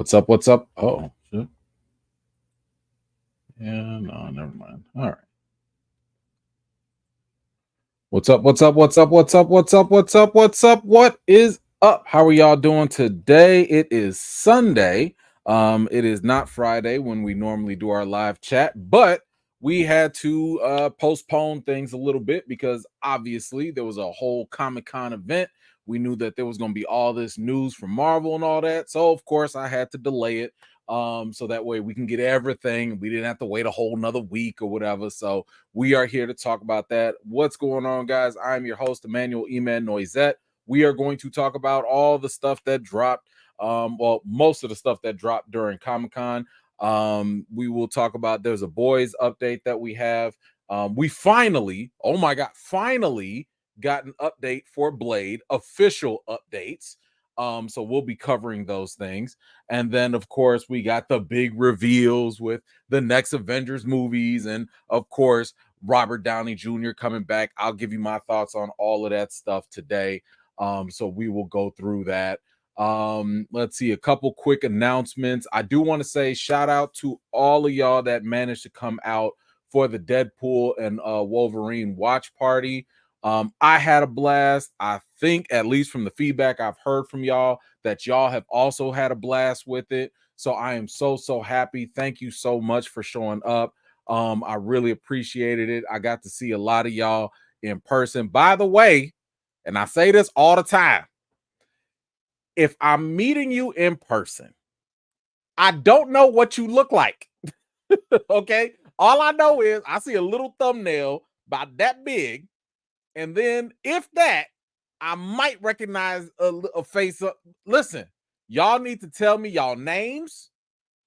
What's up? What's up? Oh, shit. Yeah, no, never mind. All right. What's up? What's up? What's up? What's up? What's up? What's up? What's up? What is up? How are y'all doing today? It is Sunday. It is not Friday when we normally do our live chat, but we had to postpone things a little bit because obviously there was a whole Comic-Con event. We knew that there was going to be all this news from Marvel and all that. So of course I had to delay it. So that way we can get everything. We didn't have to wait a whole nother week or whatever. So we are here to talk about that. What's going on, guys? I'm your host, Emmanuel Eman Noisette. We are going to talk about all the stuff that dropped. Well, most of the stuff that dropped during Comic-Con. We will talk about there's a boys update that we have. We finally, oh my God, finally got an update for Blade, official updates. So we'll be covering those things. And then, of course, we got the big reveals with the next Avengers movies. And, of course, Robert Downey Jr. coming back. I'll give you my thoughts on all of that stuff today. So we will go through that. Let's see, a couple quick announcements. I do want to say shout out to all of y'all that managed to come out for the Deadpool and Wolverine watch party. I had a blast. I think, at least from the feedback I've heard from y'all, that y'all have also had a blast with it. So I am so happy. Thank you so much for showing up. I really appreciated it. I got to see a lot of y'all in person. By the way, and I say this all the time, if I'm meeting you in person, I don't know what you look like. Okay? All I know is I see a little thumbnail about that big. And then, if that, I might recognize a face. Listen, y'all need to tell me y'all names.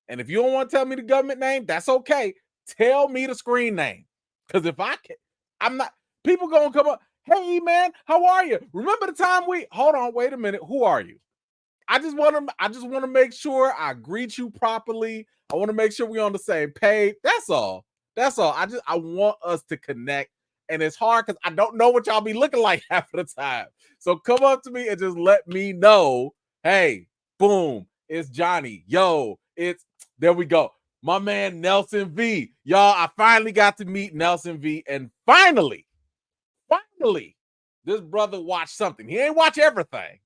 And if you don't want to tell me the government name, that's okay. Tell me the screen name. Because if I can, I'm not, people going to come up. Hey, man, how are you? Remember the time hold on, wait a minute. Who are you? I just want to make sure I greet you properly. I want to make sure we're on the same page. That's all. I want us to connect. And it's hard because I don't know what y'all be looking like half of the time. So come up to me and just let me know. Hey, boom, it's Johnny. Yo, there we go. My man Nelson V. Y'all, I finally got to meet Nelson V. And finally, this brother watched something. He ain't watch everything,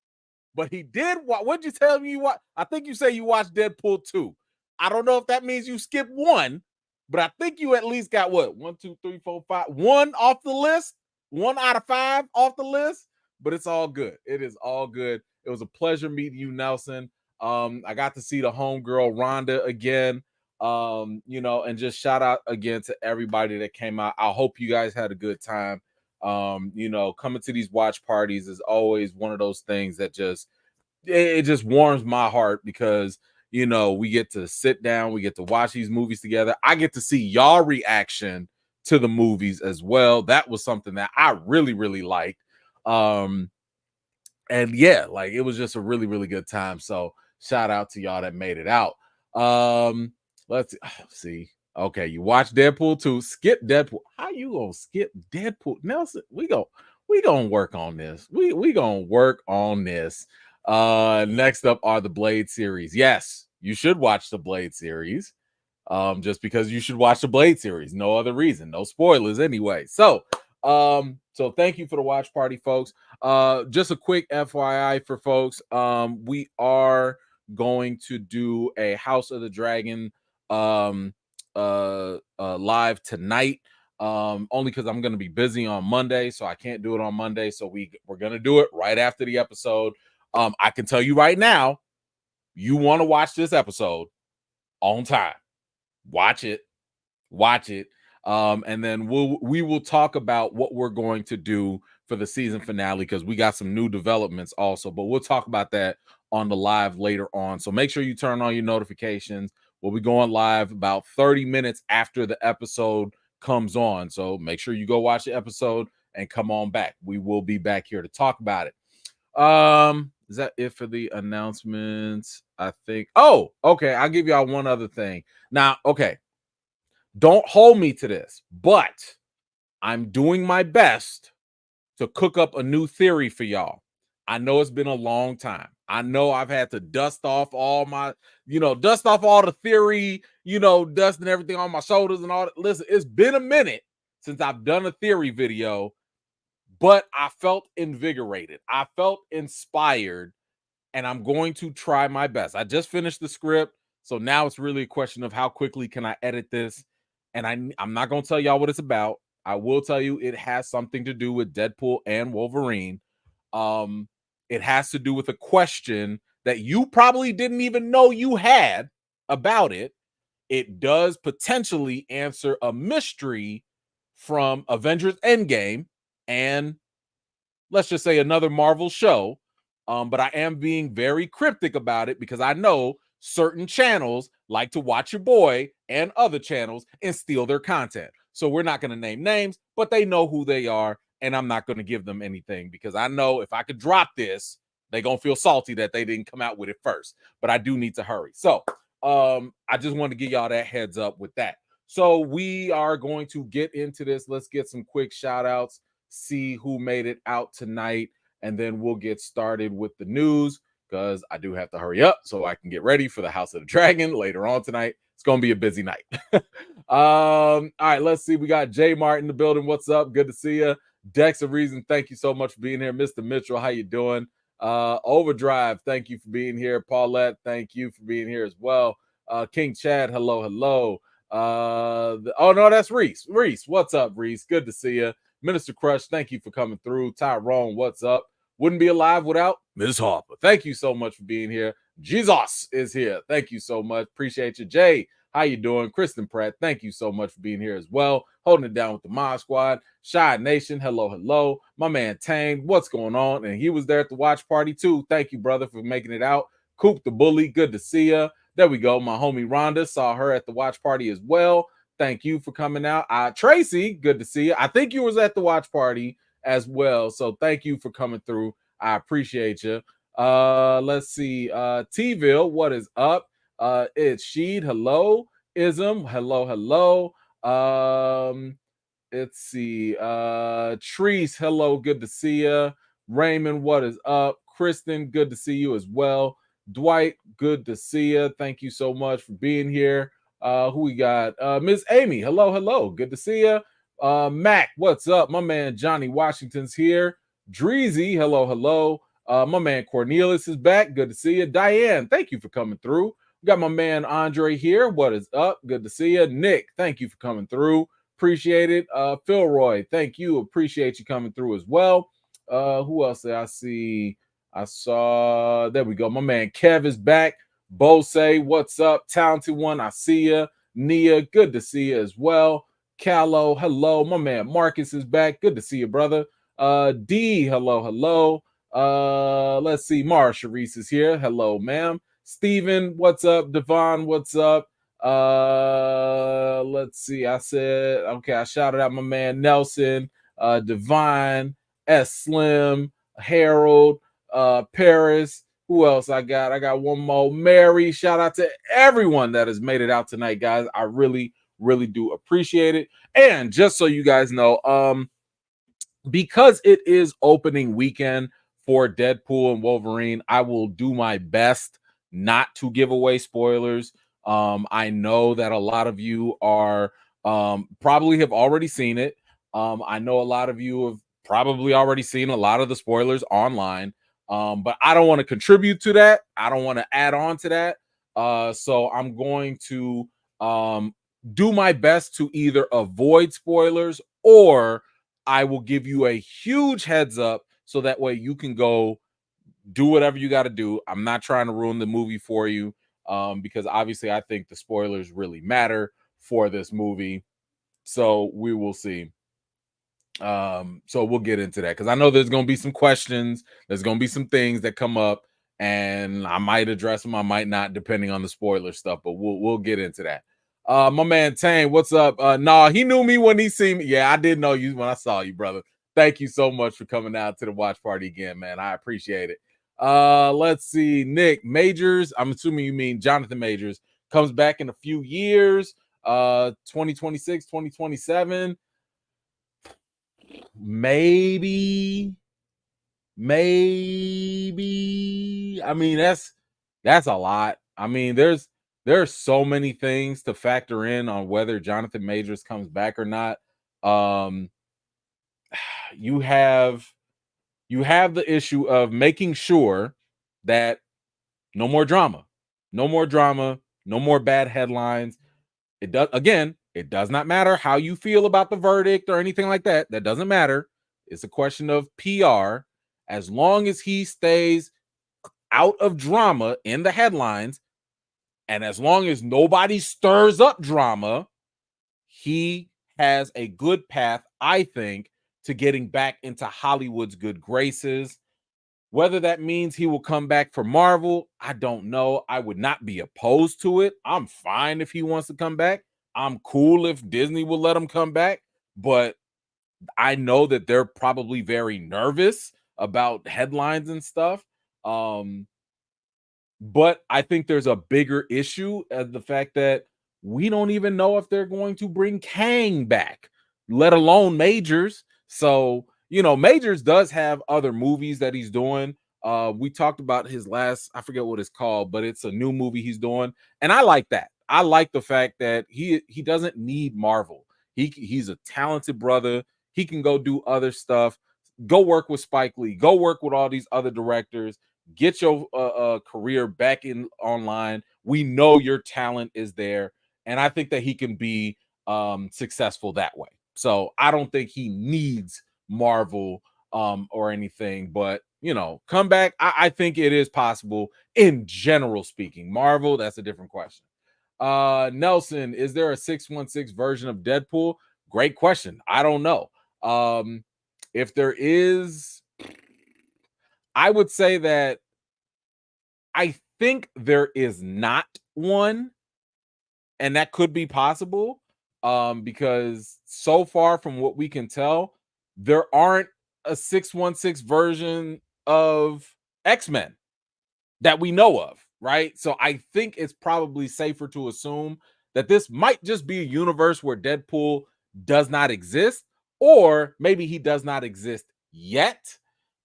but he did. What'd you tell me you watch? I think you say you watched Deadpool 2. I don't know if that means you skipped one. But I think you at least got what? 1, 2, 3, 4, 5. One off the list. 1 out of 5 off the list. But it's all good. It is all good. It was a pleasure meeting you, Nelson. I got to see the homegirl Rhonda again. And just shout out again to everybody that came out. I hope you guys had a good time. Coming to these watch parties is always one of those things that it just warms my heart because we get to sit down, we get to watch these movies together. I get to see y'all reaction to the movies as well. That was something that I really, really liked. And yeah, like it was just a really, really good time. So shout out to y'all that made it out. Let's see. Okay, you watch Deadpool 2, skip Deadpool. How you gonna skip Deadpool? Nelson, we gonna work on this. We gonna work on this. Next up are the Blade series. Yes, you should watch the Blade series. Just because you should watch the Blade series. No other reason. No spoilers anyway. So thank you for the watch party, folks. Just a quick FYI for folks. We are going to do a House of the Dragon live tonight. Only because I'm going to be busy on Monday, so I can't do it on Monday. So we're going to do it right after the episode. I can tell you right now, you want to watch this episode on time. Watch it. And then we will talk about what we're going to do for the season finale because we got some new developments also, but we'll talk about that on the live later on. So make sure you turn on your notifications. We'll be going live about 30 minutes after the episode comes on. So make sure you go watch the episode and come on back. We will be back here to talk about it. Is that it for the announcements? I think. Oh, okay. I'll give y'all one other thing. Now, okay. Don't hold me to this, but I'm doing my best to cook up a new theory for y'all. I know it's been a long time. I know I've had to dust off all my, dust off all the theory, dust and everything on my shoulders and all that. Listen, it's been a minute since I've done a theory video, but I felt invigorated. I felt inspired, and I'm going to try my best. I just finished the script, so now it's really a question of how quickly can I edit this. And I'm not going to tell y'all what it's about. I will tell you it has something to do with Deadpool and Wolverine. It has to do with a question that you probably didn't even know you had about it. It does potentially answer a mystery from Avengers Endgame and, let's just say, another Marvel show. But I am being very cryptic about it because I know certain channels like to watch your boy and other channels and steal their content. So we're not going to name names, but they know who they are, and I'm not going to give them anything because I know if I could drop this, they're going to feel salty that they didn't come out with it first. But I do need to hurry. So I just want to give y'all that heads up with that. So we are going to get into this. Let's get some quick shout outs, see who made it out tonight, and then we'll get started with the news because I do have to hurry up so I can get ready for the House of the Dragon later on tonight. It's going to be a busy night. All right, let's see. We got J Mart in the building. What's up? Good to see you. Dexter Reason, thank you so much for being here. Mr. Mitchell, how you doing? Overdrive, thank you for being here. Paulette, thank you for being here as well. King Chad, hello. Oh no, that's Reese. Reese, what's up, Reese? Good to see you. Minister Crush, thank you for coming through. Tyrone, what's up? Wouldn't be alive without Ms. Harper. Thank you so much for being here. Jesus is here. Thank you so much. Appreciate you. Jay, how you doing? Kristen Pratt, thank you so much for being here as well. Holding it down with the Mod Squad. Shy Nation, hello. My man Tane, what's going on? And he was there at the watch party too. Thank you, brother, for making it out. Coop the Bully, good to see you. There we go. My homie Rhonda, saw her at the watch party as well. Thank you for coming out. Tracy, good to see you. I think you was at the watch party as well. So thank you for coming through. I appreciate you. Let's see. T-Ville, what is up? It's Sheed. Hello. Ism. Hello. Let's see. Treese, hello. Good to see you. Raymond, what is up? Kristen, good to see you as well. Dwight, good to see you. Thank you so much for being here. Who we got? Miss Amy, hello. Good to see you. Mac, what's up? My man Johnny Washington's here. Dreezy, hello. My man Cornelius is back. Good to see you. Diane, thank you for coming through. We got my man Andre here. What is up? Good to see you. Nick, thank you for coming through. Appreciate it. Philroy, thank you. Appreciate you coming through as well. Who else did I see? I saw, there we go. My man Kev is back. Bose, what's up? Talented one, I see you. Nia, good to see you as well. Callow, hello. My man Marcus is back. Good to see you, brother. D, hello. Let's see. Mara Sharice is here. Hello, ma'am. Steven, what's up? Devon, what's up? Let's see. I shouted out my man Nelson, Divine, S Slim, Harold, Paris. Who else I got? I got one more. Mary. Shout out to everyone that has made it out tonight, guys. I really do appreciate it. And just so you guys know, because it is opening weekend for Deadpool and Wolverine, I will do my best not to give away spoilers. I know that a lot of you are probably have already seen it. I know a lot of you have probably already seen a lot of the spoilers online. But I don't want to contribute to that. I don't want to add on to that. So I'm going to do my best to either avoid spoilers, or I will give you a huge heads up so that way you can go do whatever you got to do. I'm not trying to ruin the movie for you, because obviously I think the spoilers really matter for this movie. So we will see. So we'll get into that because I know there's going to be some questions. There's going to be some things that come up, and I might address them. I might not, depending on the spoiler stuff. But we'll get into that. My man Tane, what's up? Nah, he knew me when he seen me. Yeah, I did know you when I saw you, brother. Thank you so much for coming out to the watch party again, man. I appreciate it. Let's see. Nick Majors, I'm assuming you mean Jonathan Majors, comes back in a few years. 2026, 2027. Maybe. I mean, that's a lot. I mean, there's so many things to factor in on whether Jonathan Majors comes back or not. Um, you have you have the issue of making sure that no more drama, no more drama, no more bad headlines. It does not matter how you feel about the verdict or anything like that. That doesn't matter. It's a question of PR. As long as he stays out of drama in the headlines, and as long as nobody stirs up drama, he has a good path, I think, to getting back into Hollywood's good graces. Whether that means he will come back for Marvel, I don't know. I would not be opposed to it. I'm fine if he wants to come back. I'm cool if Disney will let him come back, but I know that they're probably very nervous about headlines and stuff. Um, but I think there's a bigger issue as the fact that we don't even know if they're going to bring Kang back, let alone Majors. So, Majors does have other movies that he's doing. We talked about his last, I forget what it's called, but it's a new movie he's doing. And I like that. I like the fact that he doesn't need Marvel. He's a talented brother. He can go do other stuff. Go work with Spike Lee. Go work with all these other directors. Get your career back in online. We know your talent is there, and I think that he can be successful that way. So I don't think he needs Marvel or anything, but come back. I think it is possible in general speaking. Marvel, that's a different question. Nelson, is there a 616 version of Deadpool? Great question. I don't know. If there is, I would say that I think there is not one, and that could be possible. Because so far from what we can tell, there aren't a 616 version of X-Men that we know of, right? So I think it's probably safer to assume that this might just be a universe where Deadpool does not exist, or maybe he does not exist yet.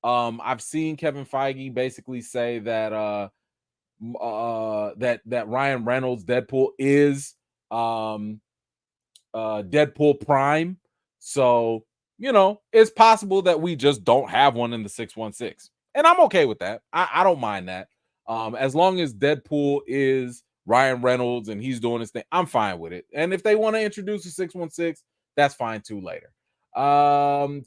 I've seen Kevin Feige basically say that that Ryan Reynolds Deadpool is Deadpool Prime. So, it's possible that we just don't have one in the 616. And I'm okay with that. I don't mind that. As long as Deadpool is Ryan Reynolds and he's doing his thing, I'm fine with it. And if they want to introduce a 616, that's fine too later.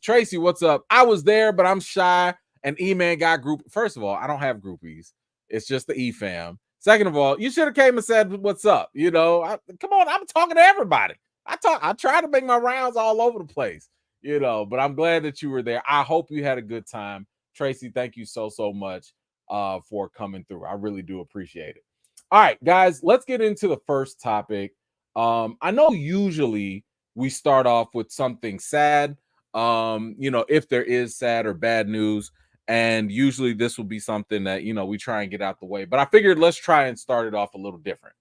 Tracy, what's up? I was there, but I'm shy. And E-Man got group. First of all, I don't have groupies. It's just the E-Fam. Second of all, you should have came and said what's up. Come on, I'm talking to everybody. I try to make my rounds all over the place, but I'm glad that you were there. I hope you had a good time. Tracy, thank you so much for coming through. I really do appreciate it. All right, guys, let's get into the first topic. I know usually we start off with something sad, if there is sad or bad news, and usually this will be something that, we try and get out the way. But I figured let's try and start it off a little different.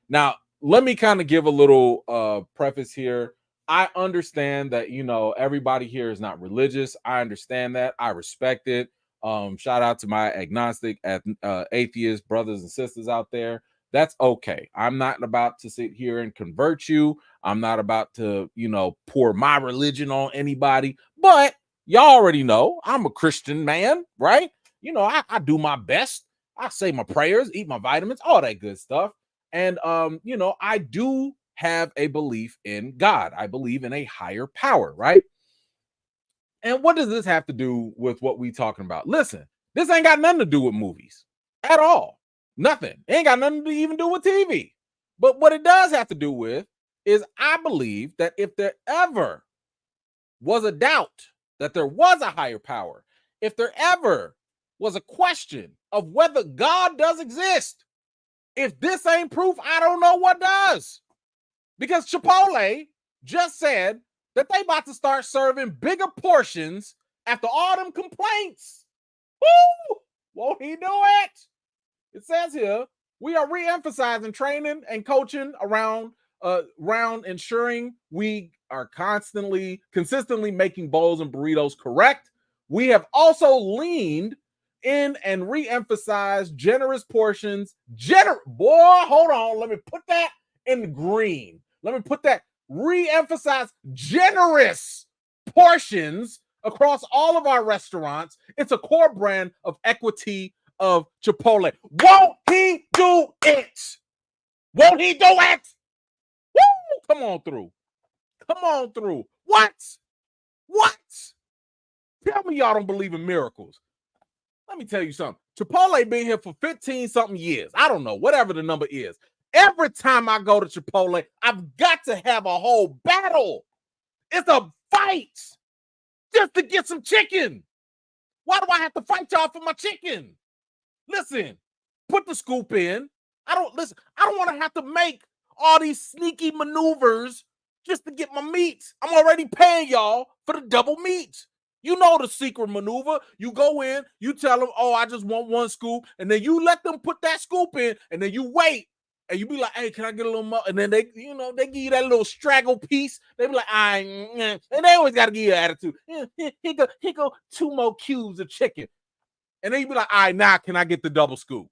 Now, let me kind of give a little preface here. I understand that, everybody here is not religious. I understand that. I respect it. Shout out to my agnostic, atheist brothers and sisters out there. That's okay. I'm not about to sit here and convert you. I'm not about to, pour my religion on anybody. But y'all already know I'm a Christian man, right? I do my best. I say my prayers, eat my vitamins, all that good stuff. And I do have a belief in God. I believe in a higher power, right? And what does this have to do with what we talking about? Listen, this ain't got nothing to do with movies at all. Nothing. It ain't got nothing to even do with TV. But what it does have to do with is I believe that if there ever was a doubt that there was a higher power, if there ever was a question of whether God does exist, if this ain't proof, I don't know what does. Because Chipotle just said that they about to start serving bigger portions after all them complaints. Woo! Won't he do it? It says here, we are re-emphasizing training and coaching around ensuring we are consistently making bowls and burritos correct. We have also leaned in and re-emphasize generous portions. Boy, hold on. Let me put that in green. Let me put that re-emphasize generous portions across all of our restaurants. It's a core brand of equity of Chipotle. Won't he do it? Won't he do it? Woo! Come on through. Come on through. What? Tell me y'all don't believe in miracles. Let me tell you something. Chipotle been here for 15 something years. I don't know, whatever the number is. Every time I go to Chipotle, I've got to have a whole battle. It's a fight just to get some chicken. Why do I have to fight y'all for my chicken? Listen, put the scoop in. I don't want to have to make all these sneaky maneuvers just to get my meat. I'm already paying y'all for the double meat. You know the secret maneuver. You go in, you tell them, oh, I just want one scoop. And then you let them put that scoop in, and then you wait. And you be like, hey, can I get a little more? And then they give you that little straggle piece. They be like, and they always got to give you an attitude. Here go 2 more cubes of chicken. And then you be like, all right, now can I get the double scoop?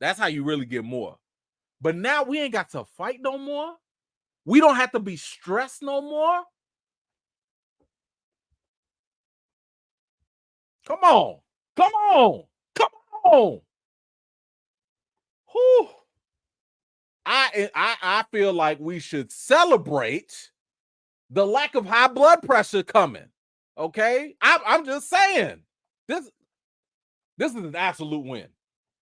That's how you really get more. But now we ain't got to fight no more. We don't have to be stressed no more. Come on. Whew. I feel like we should celebrate the lack of high blood pressure coming. Okay? I'm just saying. This is an absolute win.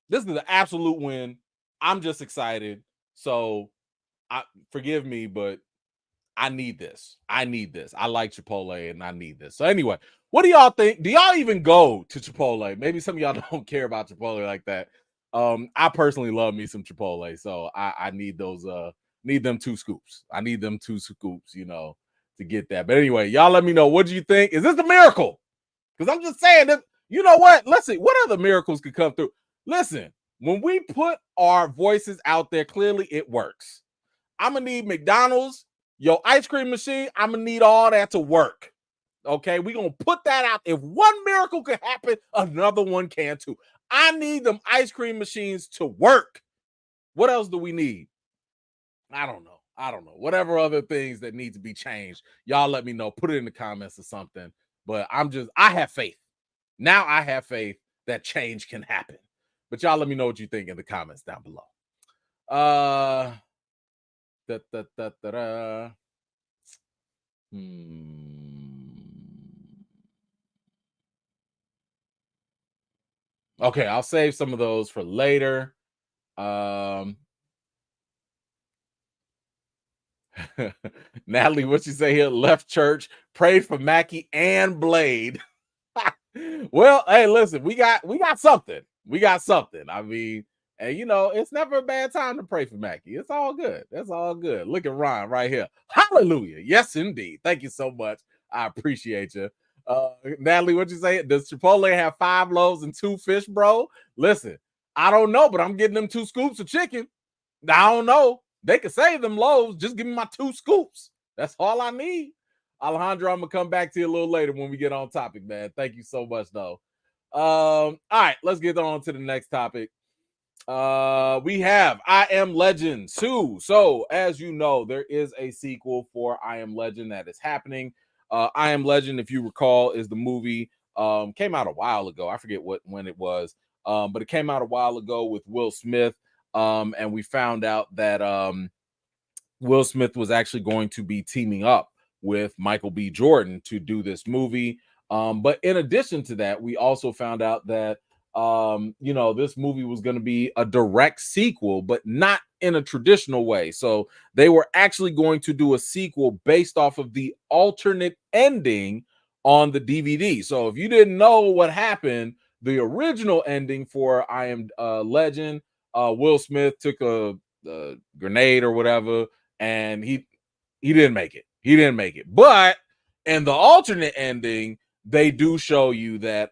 This is an absolute win. I'm just excited. So forgive me, but I need this. I like Chipotle and I need this. So anyway, what do y'all think? Do y'all even go to Chipotle? Maybe some of y'all don't care about Chipotle like that. I personally love me some Chipotle, so I need those need them 2 scoops. I need them 2 scoops, to get that. But anyway, y'all let me know, what do you think? Is this a miracle? Because I'm just saying that, you know what? Let's see what other miracles could come through. Listen, when we put our voices out there, clearly it works. I'm gonna need McDonald's, your ice cream machine. I'm gonna need all that to work. Okay, we're gonna put that out. If one miracle could happen, another one can too. I need them ice cream machines to work. What else do we need? I don't know. Whatever other things that need to be changed, y'all let me know. Put it in the comments or something. But I have faith. Now I have faith that change can happen. But y'all let me know what you think in the comments down below. Okay, I'll save some of those for later. Natalie, what you say here? Left church, prayed for Mackie and Blade. Well, hey, listen, we got something. I mean, and it's never a bad time to pray for Mackie. It's all good. That's all good. Look at Ron right here. Hallelujah. Yes, indeed. Thank you so much. I appreciate you. Natalie, what you say? Does Chipotle have 5 loaves and 2 fish, bro? Listen, I don't know, but I'm getting them 2 scoops of chicken. I don't know. They could save them loaves. Just give me my 2 scoops. That's all I need. Alejandro, I'm gonna come back to you a little later when we get on topic, man. Thank you so much, though. All right, let's get on to the next topic. We have I Am Legend 2. So, as you know, there is a sequel for I Am Legend that is happening. I Am Legend, if you recall, is the movie. Came out a while ago. I forget when it was. But it came out a while ago with Will Smith. And we found out that Will Smith was actually going to be teaming up with Michael B. Jordan to do this movie. But in addition to that, we also found out that this movie was going to be a direct sequel, but not in a traditional way. So they were actually going to do a sequel based off of the alternate ending on the DVD. So if you didn't know what happened, the original ending for I Am Legend, Will Smith took a grenade or whatever, and he didn't make it. But in the alternate ending, they do show you that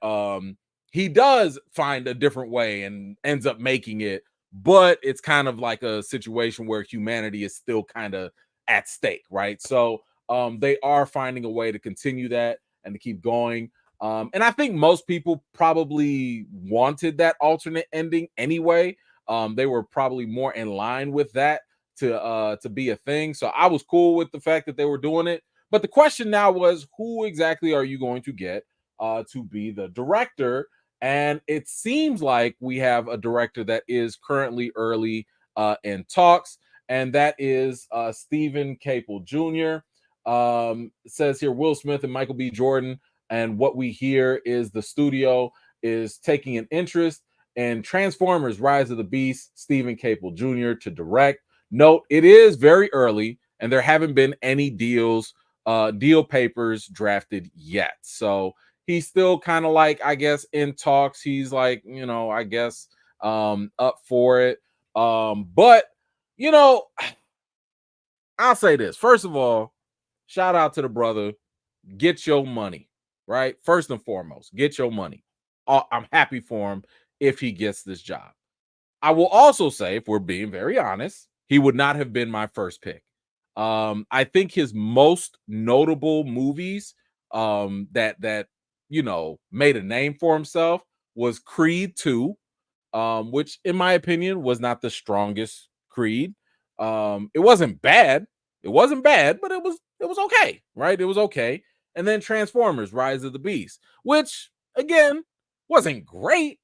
he does find a different way and ends up making it, but it's kind of like a situation where humanity is still kind of at stake, right? So they are finding a way to continue that and to keep going. And I think most people probably wanted that alternate ending anyway. They were probably more in line with that to be a thing. So I was cool with the fact that they were doing it. But the question now was, who exactly are you going to get to be the director? And it seems like we have a director that is currently early in talks, and that is Stephen Capel Jr. It says here Will Smith and Michael B. Jordan, and what we hear is the studio is taking an interest in Transformers: Rise of the Beast, Stephen Capel Jr. to direct. Note, it is very early, and there haven't been any deal papers drafted yet. So he's still kind of like, I guess, in talks. He's like, I guess up for it. But you know, I'll say this. First of all, shout out to the brother. Get your money, right? First and foremost, get your money. I'm happy for him if he gets this job. I will also say, if we're being very honest, he would not have been my first pick. I think his most notable movies that made a name for himself was Creed 2, which in my opinion was not the strongest Creed. It wasn't bad. It wasn't bad, but it was okay, right? It was okay. And then Transformers: Rise of the Beast, which again wasn't great,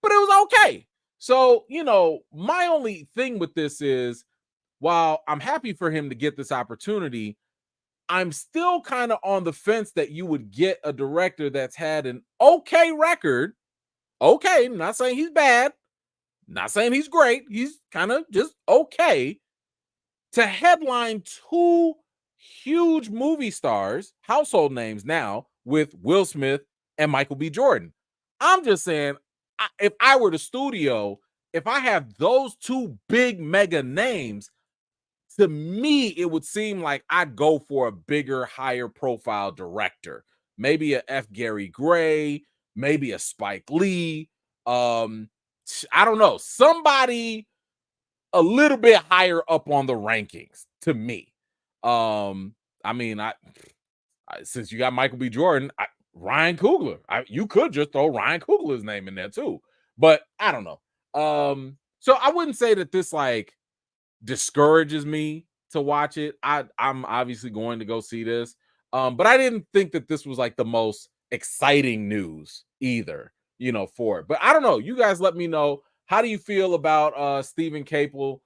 but it was okay. So, my only thing with this is, while I'm happy for him to get this opportunity, I'm still kind of on the fence that you would get a director that's had an okay record. Okay, I'm not saying he's bad, not saying he's great. He's kind of just okay to headline two huge movie stars, household names now, with Will Smith and Michael B. Jordan. I'm just saying, if I were the studio, if I have those two big mega names, to me, it would seem like I'd go for a bigger, higher profile director. Maybe a F. Gary Gray, maybe a Spike Lee. I don't know. Somebody a little bit higher up on the rankings to me. I mean, since you got Michael B. Jordan, Ryan Coogler, you could just throw Ryan Coogler's name in there too, but I don't know. So I wouldn't say that this like discourages me to watch it. I'm obviously going to go see this, but I didn't think that this was like the most exciting news either, for it. But I don't know. You guys let me know. How do you feel about Stephen Capel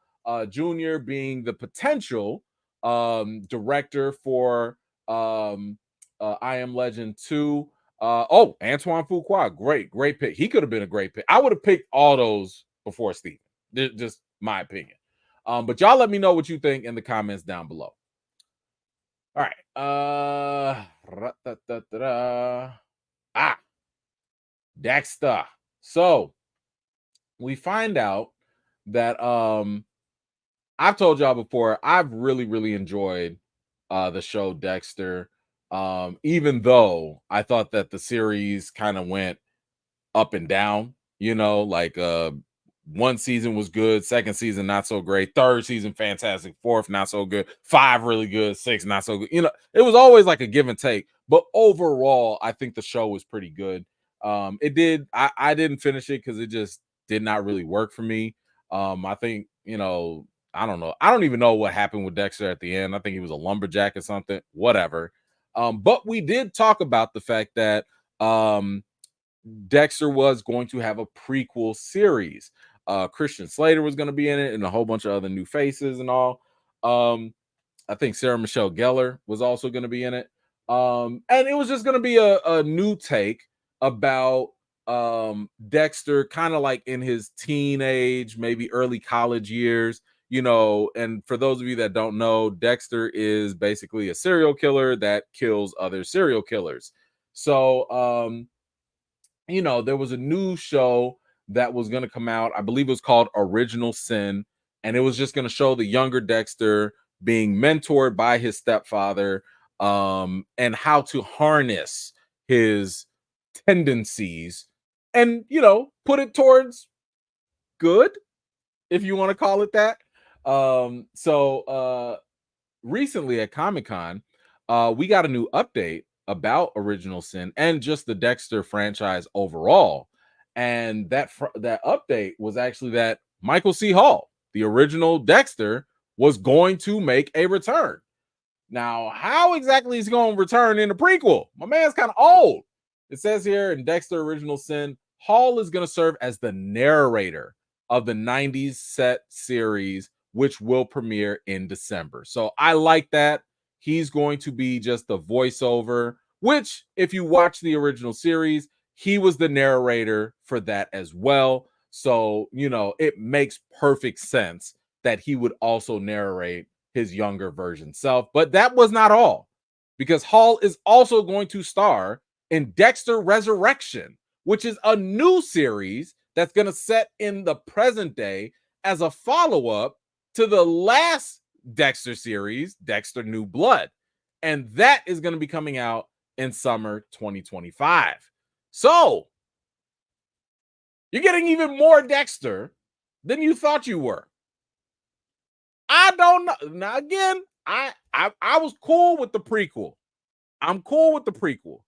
Jr. being the potential director for I Am Legend 2? Antoine Fuqua, great pick. He could have been a great pick. I would have picked all those before Stephen. Just my opinion. But y'all let me know what you think in the comments down below. All right. Dexter. So we find out that I've told y'all before, I've really enjoyed the show Dexter. Even though I thought that the series kind of went up and down, like one season was good, second season not so great, third season fantastic, fourth not so good, five really good, six not so good. It was always like a give and take. But overall, I think the show was pretty good. I didn't finish it because it just did not really work for me. I think, I don't know. I don't even know what happened with Dexter at the end. I think he was a lumberjack or something, whatever. But we did talk about the fact that Dexter was going to have a prequel series. Christian Slater was going to be in it, and a whole bunch of other new faces and all. I think Sarah Michelle Gellar was also going to be in it. And it was just going to be a new take about Dexter, kind of like in his teenage, maybe early college years. And for those of you that don't know, Dexter is basically a serial killer that kills other serial killers. So, there was a new show that was going to come out. I believe it was called Original Sin. And it was just going to show the younger Dexter being mentored by his stepfather, and how to harness his tendencies and, put it towards good, if you want to call it that. So recently at Comic-Con, we got a new update about Original Sin and just the Dexter franchise overall. And that update was actually that Michael C. Hall, the original Dexter, was going to make a return. Now, how exactly he's going to return in the prequel? My man's kind of old. It says here in Dexter Original Sin, Hall is going to serve as the narrator of the 90s set series, which will premiere in December. So I like that. He's going to be just the voiceover, which, if you watch the original series, he was the narrator for that as well. So, it makes perfect sense that he would also narrate his younger version self. But that was not all, because Hall is also going to star in Dexter Resurrection, which is a new series that's going to set in the present day as a follow-up to the last Dexter series, Dexter New Blood. And that is going to be coming out in summer 2025. So you're getting even more Dexter than you thought you were. I don't know. Now, again, I was cool with the prequel. I'm cool with the prequel.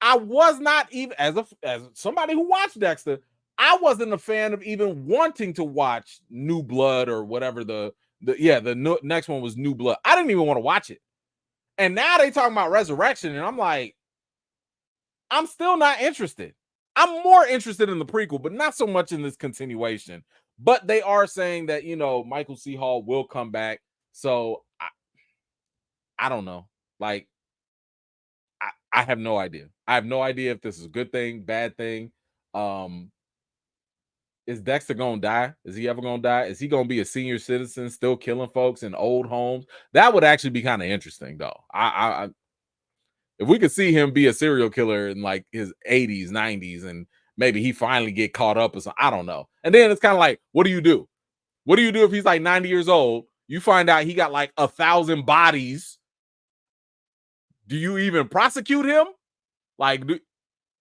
I was not even, as somebody who watched Dexter, I wasn't a fan of even wanting to watch New Blood or whatever the next one was New Blood. I didn't even want to watch it. And now they talking about Resurrection, and I'm like, I'm still not interested. I'm more interested in the prequel, but not so much in this continuation. But they are saying that, Michael C. Hall will come back. So I don't know. Like, I have no idea. I have no idea if this is a good thing, bad thing. Is Dexter gonna die? Is he ever gonna die? Is he gonna be a senior citizen still killing folks in old homes? That would actually be kind of interesting, though. I if we could see him be a serial killer in like his 80s, 90s, and maybe he finally get caught up or something. I don't know. And then it's kind of like, what do you do? What do you do if he's like 90 years old? You find out he got like 1,000 bodies. Do you even prosecute him? Like, do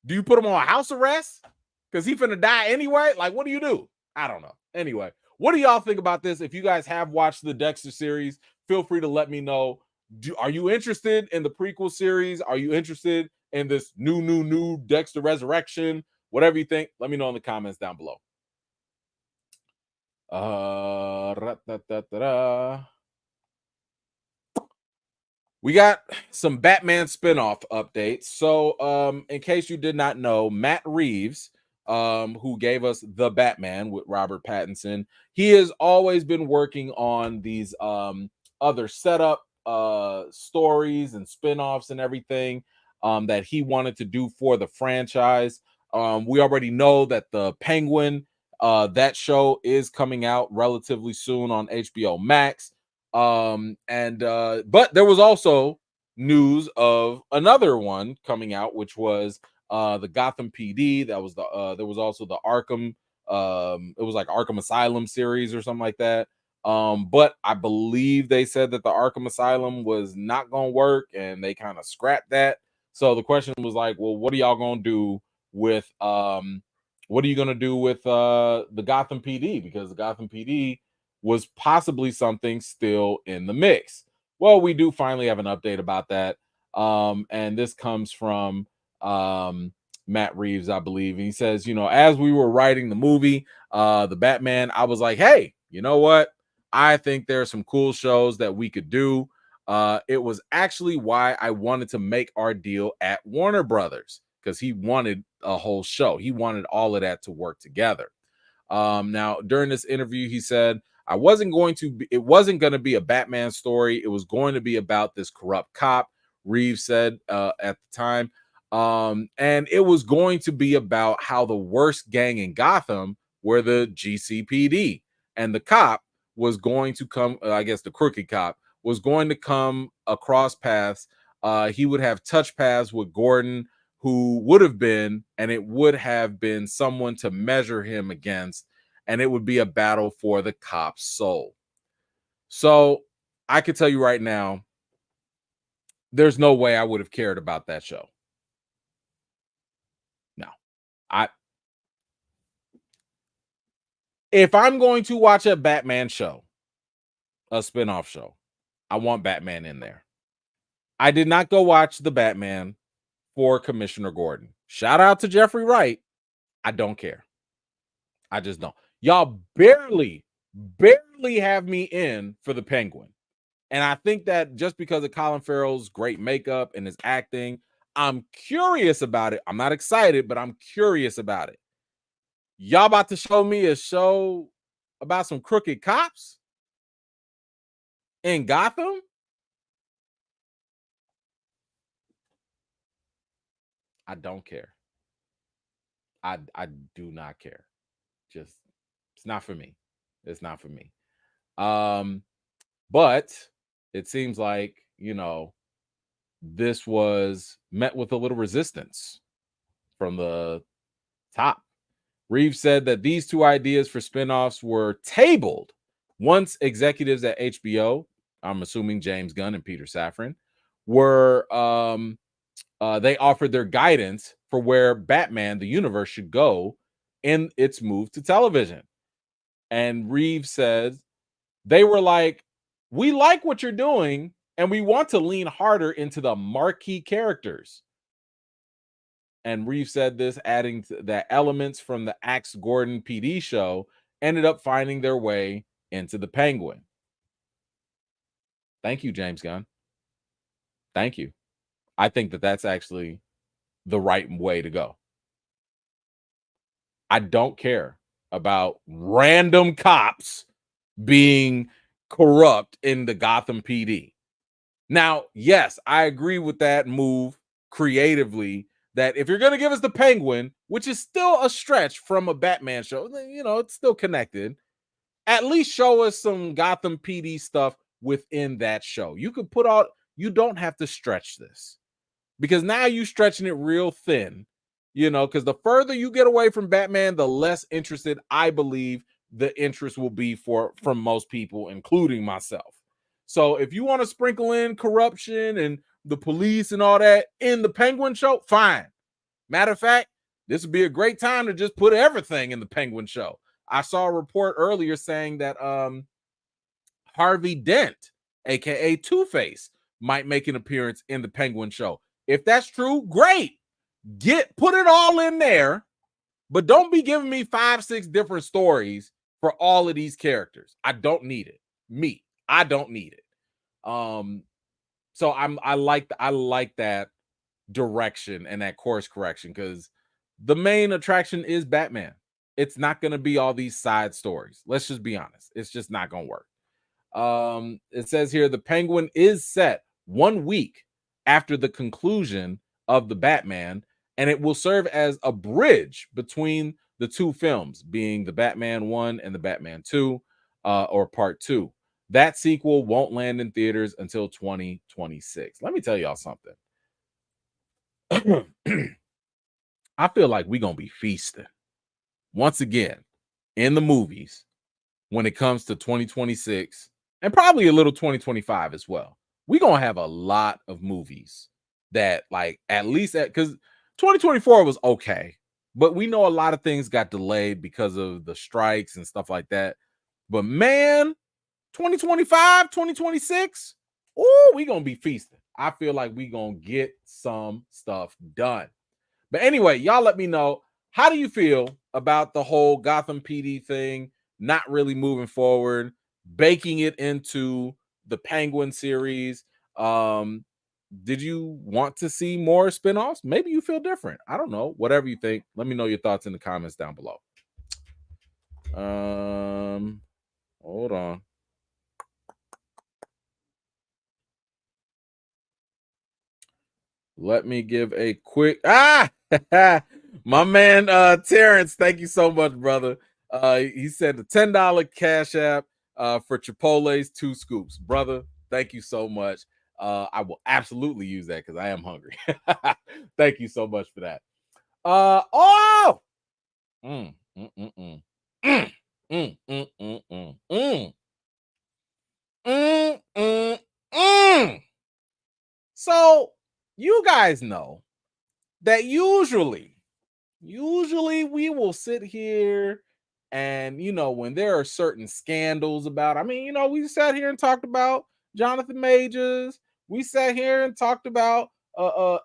you put him on house arrest? Because he finna die anyway? Like, what do you do? I don't know. Anyway, what do y'all think about this? If you guys have watched the Dexter series, feel free to let me know. Are you interested in the prequel series? Are you interested in this new Dexter Resurrection? Whatever you think, let me know in the comments down below. We got some Batman spinoff updates. So, in case you did not know, Matt Reeves, who gave us The Batman with Robert Pattinson, he has always been working on these other setup stories and spinoffs and everything that he wanted to do for the franchise. We already know that the Penguin, that show is coming out relatively soon on HBO Max. But there was also news of another one coming out, which was the Gotham PD. That was there was also the Arkham, it was like Arkham Asylum series or something like that. But I believe they said that the Arkham Asylum was not gonna work and they kind of scrapped that. So the question was like, well, what are y'all gonna do with what are you gonna do with the Gotham PD? Because the Gotham PD was possibly something still in the mix. Well, we do finally have an update about that. And this comes from Matt Reeves, I believe. And he says, as we were writing the movie, the Batman, I was like, hey, you know what? I think there are some cool shows that we could do. It was actually why I wanted to make our deal at Warner Brothers, because he wanted a whole show. He wanted all of that to work together. Now, during this interview, he said, it wasn't going to be a Batman story. It was going to be about this corrupt cop, Reeves said at the time. And it was going to be about how the worst gang in Gotham were the GCPD. And the cop was going to come, I guess the crooked cop was going to come across paths. He would have touch paths with Gordon, who would have been, and it would have been someone to measure him against. And it would be a battle for the cop's soul. So I could tell you right now, there's no way I would have cared about that show. No. If I'm going to watch a Batman show, a spinoff show, I want Batman in there. I did not go watch the Batman for Commissioner Gordon. Shout out to Jeffrey Wright. I don't care. I just don't. Y'all barely have me in for the Penguin. And I think that just because of Colin Farrell's great makeup and his acting, I'm curious about it. I'm not excited, but I'm curious about it. Y'all about to show me a show about some crooked cops in Gotham? I don't care. I do not care. Just it's not for me. It's not for me. But it seems like, this was met with a little resistance from the top. Reeves said that these two ideas for spinoffs were tabled once executives at HBO, I'm assuming James Gunn and Peter Safran, were they offered their guidance for where Batman, the universe, should go in its move to television. And Reeves said they were like, we like what you're doing, and we want to lean harder into the marquee characters. And Reeves said this, adding that elements from the Axe Gordon PD show ended up finding their way into the Penguin. Thank you, James Gunn. Thank you. I think that that's actually the right way to go. I don't care about random cops being corrupt in the Gotham PD. Now, yes, I agree with that move creatively, that if you're going to give us the Penguin, which is still a stretch from a Batman show, it's still connected, at least show us some Gotham PD stuff within that show. You could you don't have to stretch this, because now you're stretching it real thin, because the further you get away from Batman, the less interested I believe the interest will be from most people, including myself. So if you want to sprinkle in corruption and the police and all that in the Penguin show, fine. Matter of fact, this would be a great time to just put everything in the Penguin show. I saw a report earlier saying that Harvey Dent, aka Two-Face, might make an appearance in the Penguin show. If that's true, great. Put it all in there, but don't be giving me 5-6 different stories for all of these characters. I don't need it. I don't need it. So I like that direction and that course correction, because the main attraction is Batman. It's not going to be all these side stories. Let's just be honest. It's just not going to work. It says here the Penguin is set 1 week after the conclusion of the Batman, and it will serve as a bridge between the two films, being the Batman 1 and the Batman 2, or part 2. That sequel won't land in theaters until 2026. Let me tell y'all something. I feel like we're going to be feasting once again in the movies when it comes to 2026, and probably a little 2025 as well. We're going to have a lot of movies that, like, at least because 2024 was okay, but we know a lot of things got delayed because of the strikes and stuff like that. But man, 2025, 2026, we're going to be feasting. I feel like we're going to get some stuff done. But anyway, y'all let me know, how do you feel about the whole Gotham PD thing not really moving forward, baking it into the Penguin series? Did you want to see more spinoffs? Maybe you feel different. I don't know. Whatever you think, let me know your thoughts in the comments down below. Hold on. Let me give a quick my man Terrence, thank you so much, brother. He said the $10 Cash App for Chipotle's 2 scoops. Brother, thank you so much. I will absolutely use that because I am hungry. Thank you so much for that. So you guys know that usually we will sit here and, when there are certain scandals about, we sat here and talked about Jonathan Majors. We sat here and talked about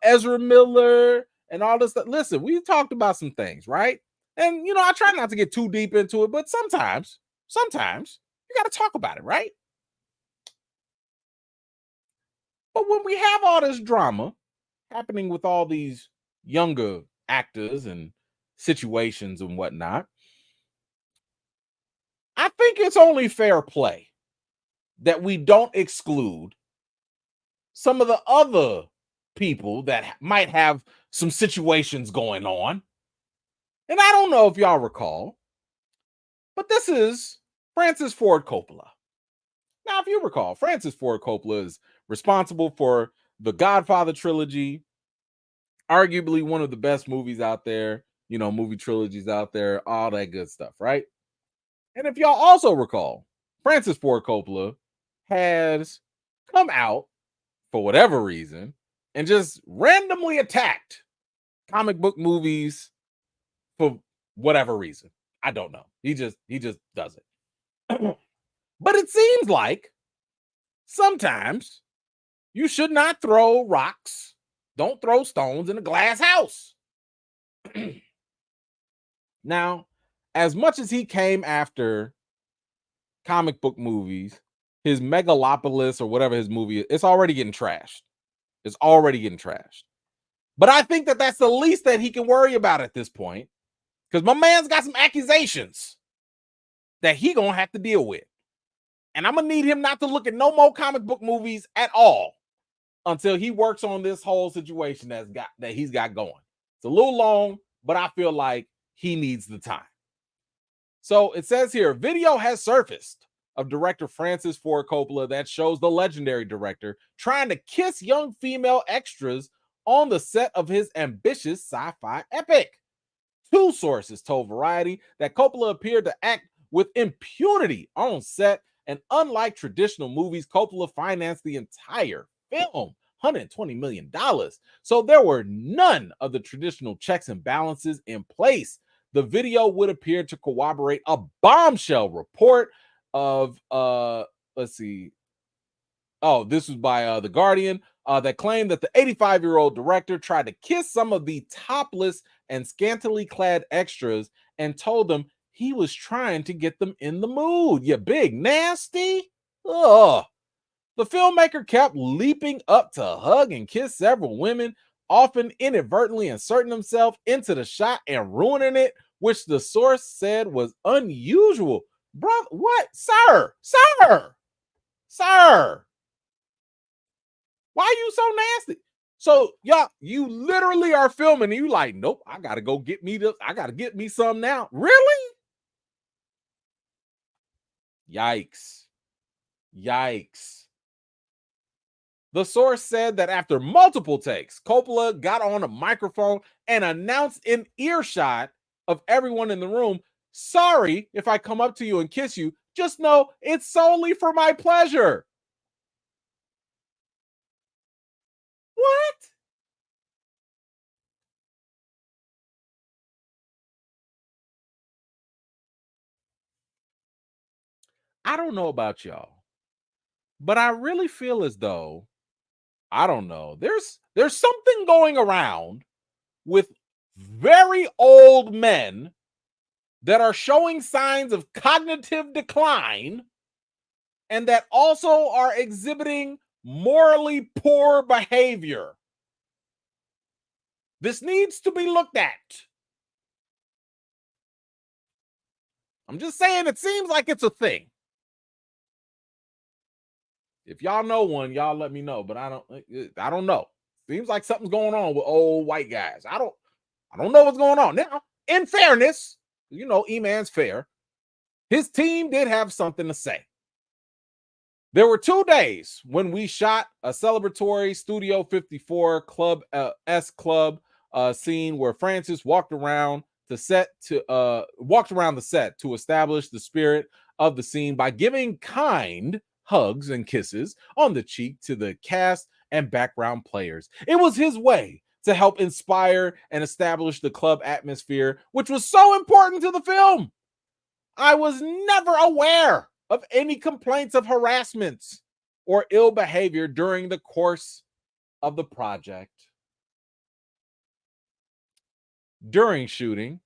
Ezra Miller and all this stuff. Listen, we talked about some things, right? And I try not to get too deep into it, but sometimes you got to talk about it, right? But when we have all this drama happening with all these younger actors and situations and whatnot, I think it's only fair play that we don't exclude some of the other people that might have some situations going on. And I don't know if y'all recall, but this is Francis Ford Coppola. Now, if you recall, Francis Ford Coppola is responsible for the Godfather trilogy, arguably one of the best movies out there, movie trilogies out there, all that good stuff, right? And if y'all also recall, Francis Ford Coppola has come out for whatever reason and just randomly attacked comic book movies for whatever reason. I don't know. He just does it. But it seems like sometimes you should not throw rocks. Don't throw stones in a glass house. Now, as much as he came after comic book movies, his Megalopolis or whatever his movie is, it's already getting trashed. It's already getting trashed. But I think that that's the least that he can worry about at this point, because my man's got some accusations that he gonna have to deal with. And I'm gonna need him not to look at no more comic book movies at all until he works on this whole situation that he's got going. It's a little long, but I feel like he needs the time. So it says here, video has surfaced of director Francis Ford Coppola that shows the legendary director trying to kiss young female extras on the set of his ambitious sci-fi epic. Two sources told Variety that Coppola appeared to act with impunity on set, and unlike traditional movies, Coppola financed the entire film, $120 million. So there were none of the traditional checks and balances in place. The video would appear to corroborate a bombshell report of let's see. Oh, this was by The Guardian that claimed that the 85-year-old director tried to kiss some of the topless and scantily clad extras and told them he was trying to get them in the mood. You big nasty. Ugh. The filmmaker kept leaping up to hug and kiss several women, often inadvertently inserting himself into the shot and ruining it, which the source said was unusual. Brother, what? Sir. Why are you so nasty? So, y'all, you literally are filming and you like, nope, I gotta go get me this. I gotta get me some now. Really? Yikes. The source said that after multiple takes, Coppola got on a microphone and announced in earshot of everyone in the room, sorry if I come up to you and kiss you, just know it's solely for my pleasure. What? I don't know about y'all, but I really feel as though, I don't know, there's something going around with very old men that are showing signs of cognitive decline and that also are exhibiting morally poor behavior. This needs to be looked at. I'm just saying, it seems like it's a thing. If y'all know one, y'all let me know, but I don't know. Seems like something's going on with old white guys. I don't know what's going on. Now, in fairness, E-Man's fair. His team did have something to say. There were 2 days when we shot a celebratory Studio 54 club scene where Francis walked around the set to establish the spirit of the scene by giving kind hugs and kisses on the cheek to the cast and background players. It was his way to help inspire and establish the club atmosphere, which was so important to the film. I was never aware of any complaints of harassment. or ill behavior during the course of the project. During shooting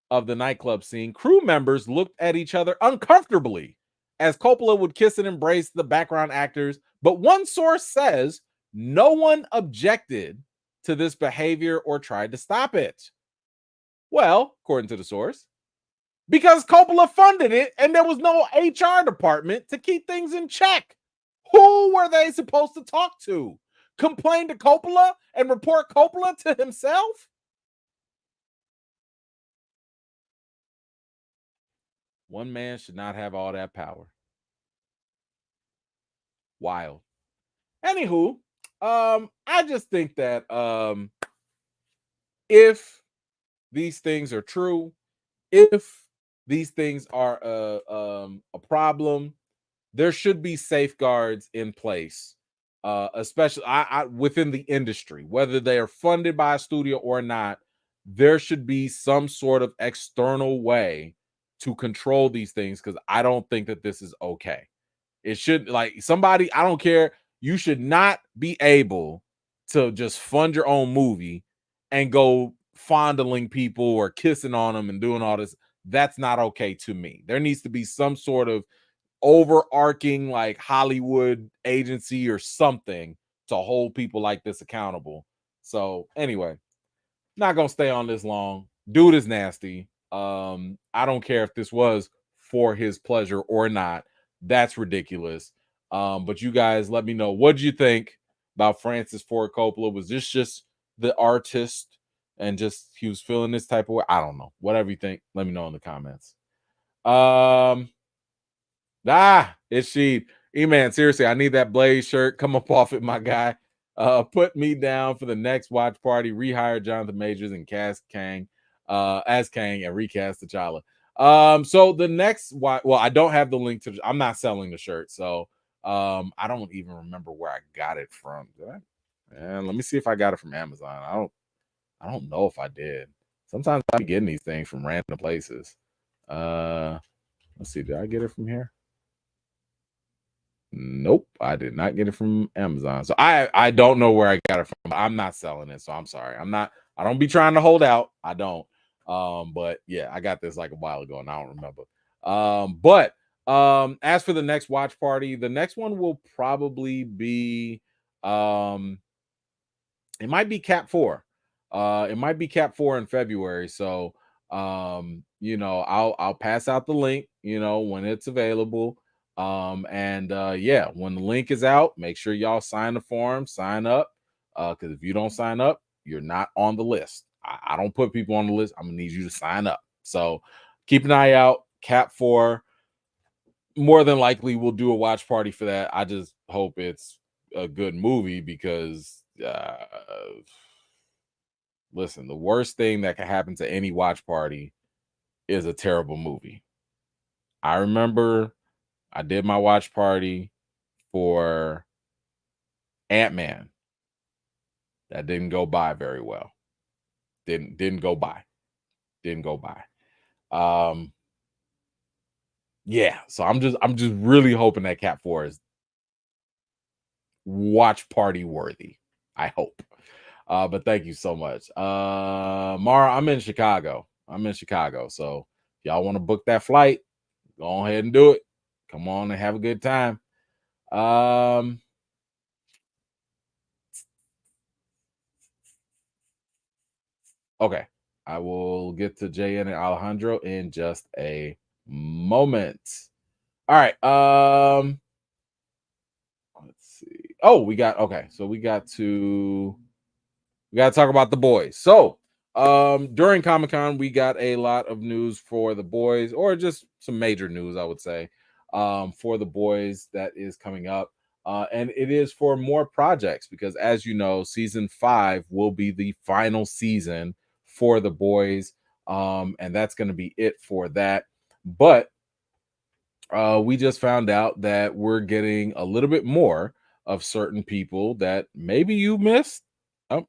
of the nightclub scene, crew members looked at each other uncomfortably as Coppola would kiss and embrace the background actors. But one source says no one objected to this behavior or tried to stop it. Well, according to the source, because Coppola funded it and there was no HR department to keep things in check. Who were they supposed to talk to? Complain to Coppola and report Coppola to himself? One man should not have all that power. Wild. Anywho, I just think that if these things are true, if these things are a problem, there should be safeguards in place, especially I within the industry, whether they are funded by a studio or not. There should be some sort of external way to control these things because I don't think that this is okay. It should, like, somebody, I don't care. You should not be able to just fund your own movie and go fondling people or kissing on them and doing all this. That's not okay to me. There needs to be some sort of overarching, like, Hollywood agency or something to hold people like this accountable. So anyway, not gonna stay on this long. Dude is nasty. I don't care if this was for his pleasure or not. That's ridiculous. But you guys let me know, what do you think about Francis Ford Coppola? Was this just the artist and just he was feeling this type of way? I don't know. Whatever you think, let me know in the comments. It's she. E-Man, seriously, I need that Blaze shirt. Come up off it, my guy. Put me down for the next watch party. Rehire Jonathan Majors and cast Kang as Kang and recast T'Challa. So the next well, I don't have the link to. I'm not selling the shirt, so I don't even remember where I got it from. Did I? And let me see if I got it from Amazon. I don't know if I did. Sometimes I'm getting these things from random places. Let's see. Did I get it from here? Nope, I did not get it from Amazon. So I don't know where I got it from. I'm not selling it, so I'm sorry. I don't be trying to hold out. I don't. But yeah, I got this like a while ago and I don't remember. But as for the next watch party, the next one will probably be it might be Cap 4. It might be Cap 4 in February. So I'll pass out the link, when it's available. Yeah, when the link is out, make sure y'all sign the form, sign up. Because if you don't sign up, you're not on the list. I don't put people on the list. I'm gonna need you to sign up. So keep an eye out. Cap 4. More than likely, we'll do a watch party for that. I just hope it's a good movie because listen, the worst thing that can happen to any watch party is a terrible movie. I remember I did my watch party for Ant-Man. That didn't go by very well. Didn't go by. Yeah, so I'm just really hoping that Cap 4 is watch party worthy. I hope. But thank you so much. Mara, I'm in Chicago. So if y'all want to book that flight, go ahead and do it. Come on and have a good time. Okay. I will get to JN and Alejandro in just a moment. All right. Let's see. Oh, we got to talk about The Boys. So during Comic-Con, we got a lot of news for The Boys, or just some major news, I would say, for The Boys that is coming up. And it is for more projects because, as you know, season 5 will be the final season for The Boys. And that's going to be it for that. But we just found out that we're getting a little bit more of certain people that maybe you missed.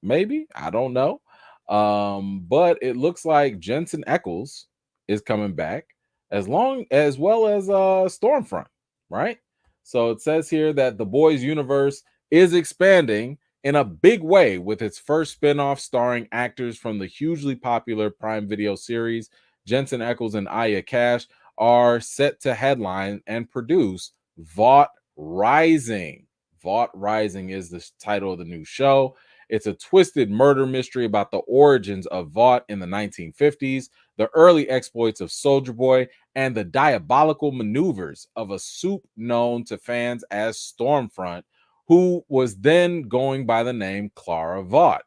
Maybe, I don't know. But it looks like Jensen Ackles is coming back, as well as Stormfront, right? So it says here that the boys universe is expanding in a big way with its first spinoff starring actors from the hugely popular Prime Video series. Jensen Ackles and Aya Cash are set to headline and produce Vought Rising. Vought Rising is the title of the new show. It's a twisted murder mystery about the origins of Vought in the 1950s, the early exploits of Soldier Boy, and the diabolical maneuvers of a soup known to fans as Stormfront, who was then going by the name Clara Vought.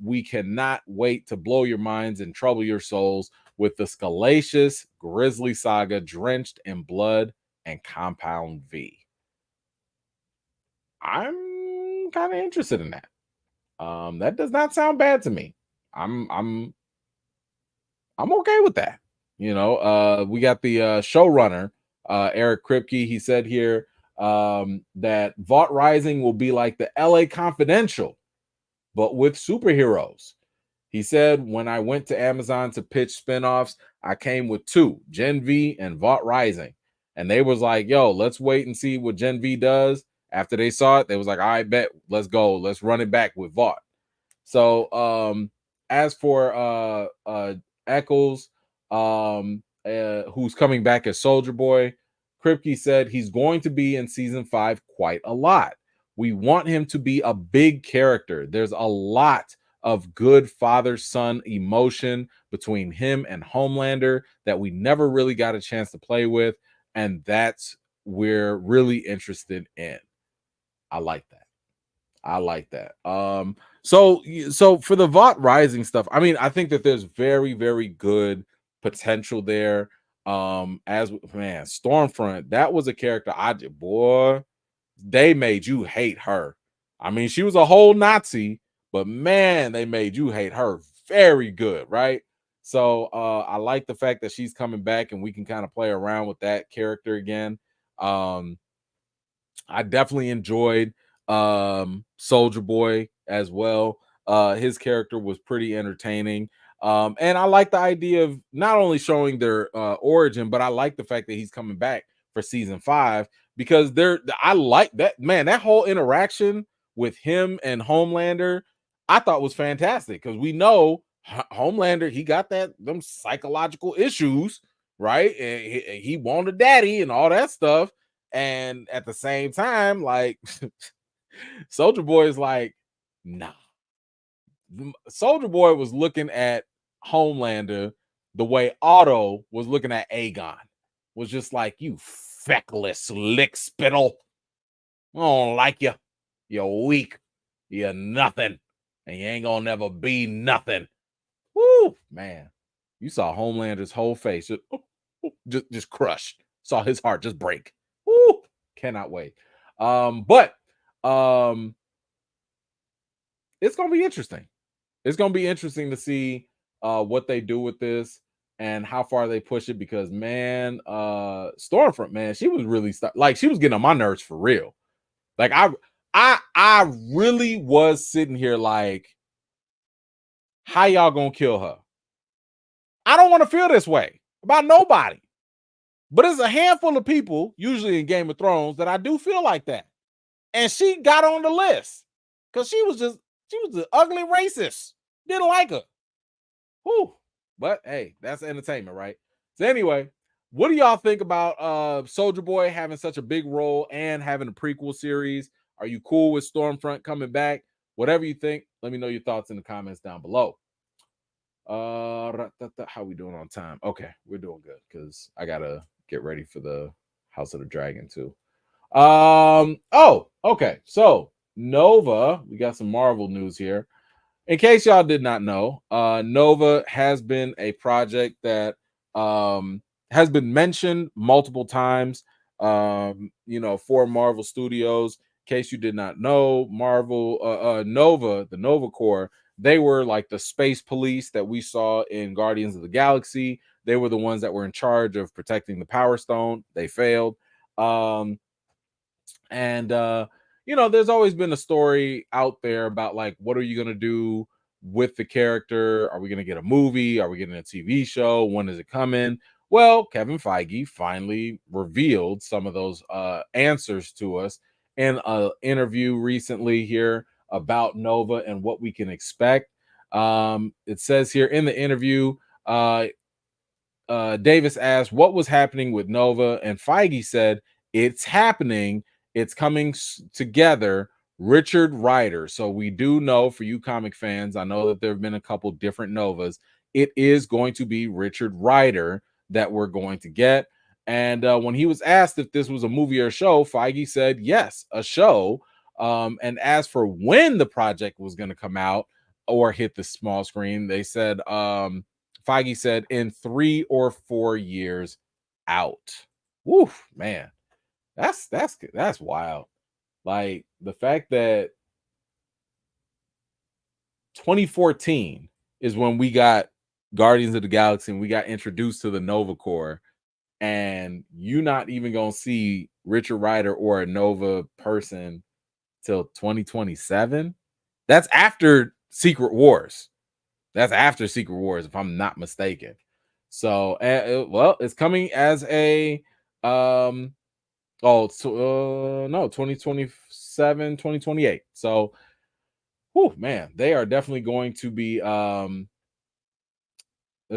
We cannot wait to blow your minds and trouble your souls with the scalacious, grisly saga drenched in blood and Compound V. I'm kind of interested in that. That does not sound bad to me. I'm I'm okay with that. We got the showrunner, Eric Kripke. He said here that Vought Rising will be like the LA Confidential, but with superheroes. He said, when I went to Amazon to pitch spinoffs, I came with two, Gen V and Vought Rising. And they was like, yo, let's wait and see what Gen V does. After they saw it, they was like, all right, bet, let's go. Let's run it back with Vought. So as for Eccles, who's coming back as Soldier Boy, Kripke said he's going to be in season 5 quite a lot. We want him to be a big character. There's a lot of good father-son emotion between him and Homelander that we never really got a chance to play with, and that's we're really interested in. I like that. I like that. So for the Vought Rising stuff, I mean, I think that there's very, very good potential there. As man, Stormfront, that was a character I did, boy. They made you hate her. I mean, she was a whole Nazi, but man, they made you hate her very good, right? So I like the fact that she's coming back and we can kind of play around with that character again. I definitely enjoyed Soldier Boy as well. His character was pretty entertaining. And I like the idea of not only showing their origin, but I like the fact that he's coming back for season 5 because I like that, man. That whole interaction with him and Homelander, I thought was fantastic because we know Homelander, he got them psychological issues, right? And he wanted daddy and all that stuff. And at the same time, like Soldier Boy is like, nah. Soldier Boy was looking at Homelander the way Otto was looking at Aegon. Was just like, you feckless lick spittle. I don't like you. You're weak. You're nothing. And you ain't gonna never be nothing. Woo, man. You saw Homelander's whole face just crushed. Saw his heart just break. Woo, cannot wait. But it's gonna be interesting. It's gonna be interesting to see what they do with this and how far they push it because man, Stormfront, man, she was really like she was getting on my nerves for real. Like I really was sitting here like, how y'all gonna kill her? I don't want to feel this way about nobody. But it's a handful of people, usually in Game of Thrones, that I do feel like that. And she got on the list because she was an ugly racist. Didn't like her. Whew. But hey, that's entertainment, right? So anyway, what do y'all think about Soldier Boy having such a big role and having a prequel series? Are you cool with Stormfront coming back? Whatever you think, let me know your thoughts in the comments down below. How we doing on time? Okay, we're doing good because I gotta get ready for the House of the Dragon too. Okay. So Nova, we got some Marvel news here. In case y'all did not know, Nova has been a project that has been mentioned multiple times. For Marvel Studios. In case you did not know, Marvel, Nova, the Nova Corps, they were like the space police that we saw in Guardians of the Galaxy. They were the ones that were in charge of protecting the Power Stone. They failed. There's always been a story out there about like, what are you going to do with the character? Are we going to get a movie? Are we getting a TV show? When is it coming? Well, Kevin Feige finally revealed some of those answers to us in an interview recently here about Nova and what we can expect. It says here in the interview, uh, Davis asked what was happening with Nova, and Feige said, "It's happening. It's coming together." Richard Rider. So we do know, for you comic fans, I know that there have been a couple different Novas. It is going to be Richard Rider that we're going to get. And when he was asked if this was a movie or a show, Feige said, yes, a show. And as for when the project was going to come out or hit the small screen, they said, Feige said, in 3 or 4 years out. Woof, man. That's wild. Like the fact that 2014 is when we got Guardians of the Galaxy and we got introduced to the Nova Corps, and you not even gonna see Richard Rider or a Nova person till 2027. That's after Secret Wars. That's after Secret Wars, if I'm not mistaken. So, well, it's coming as a no, 2027, 2028. So, whew, man, they are definitely going to be there's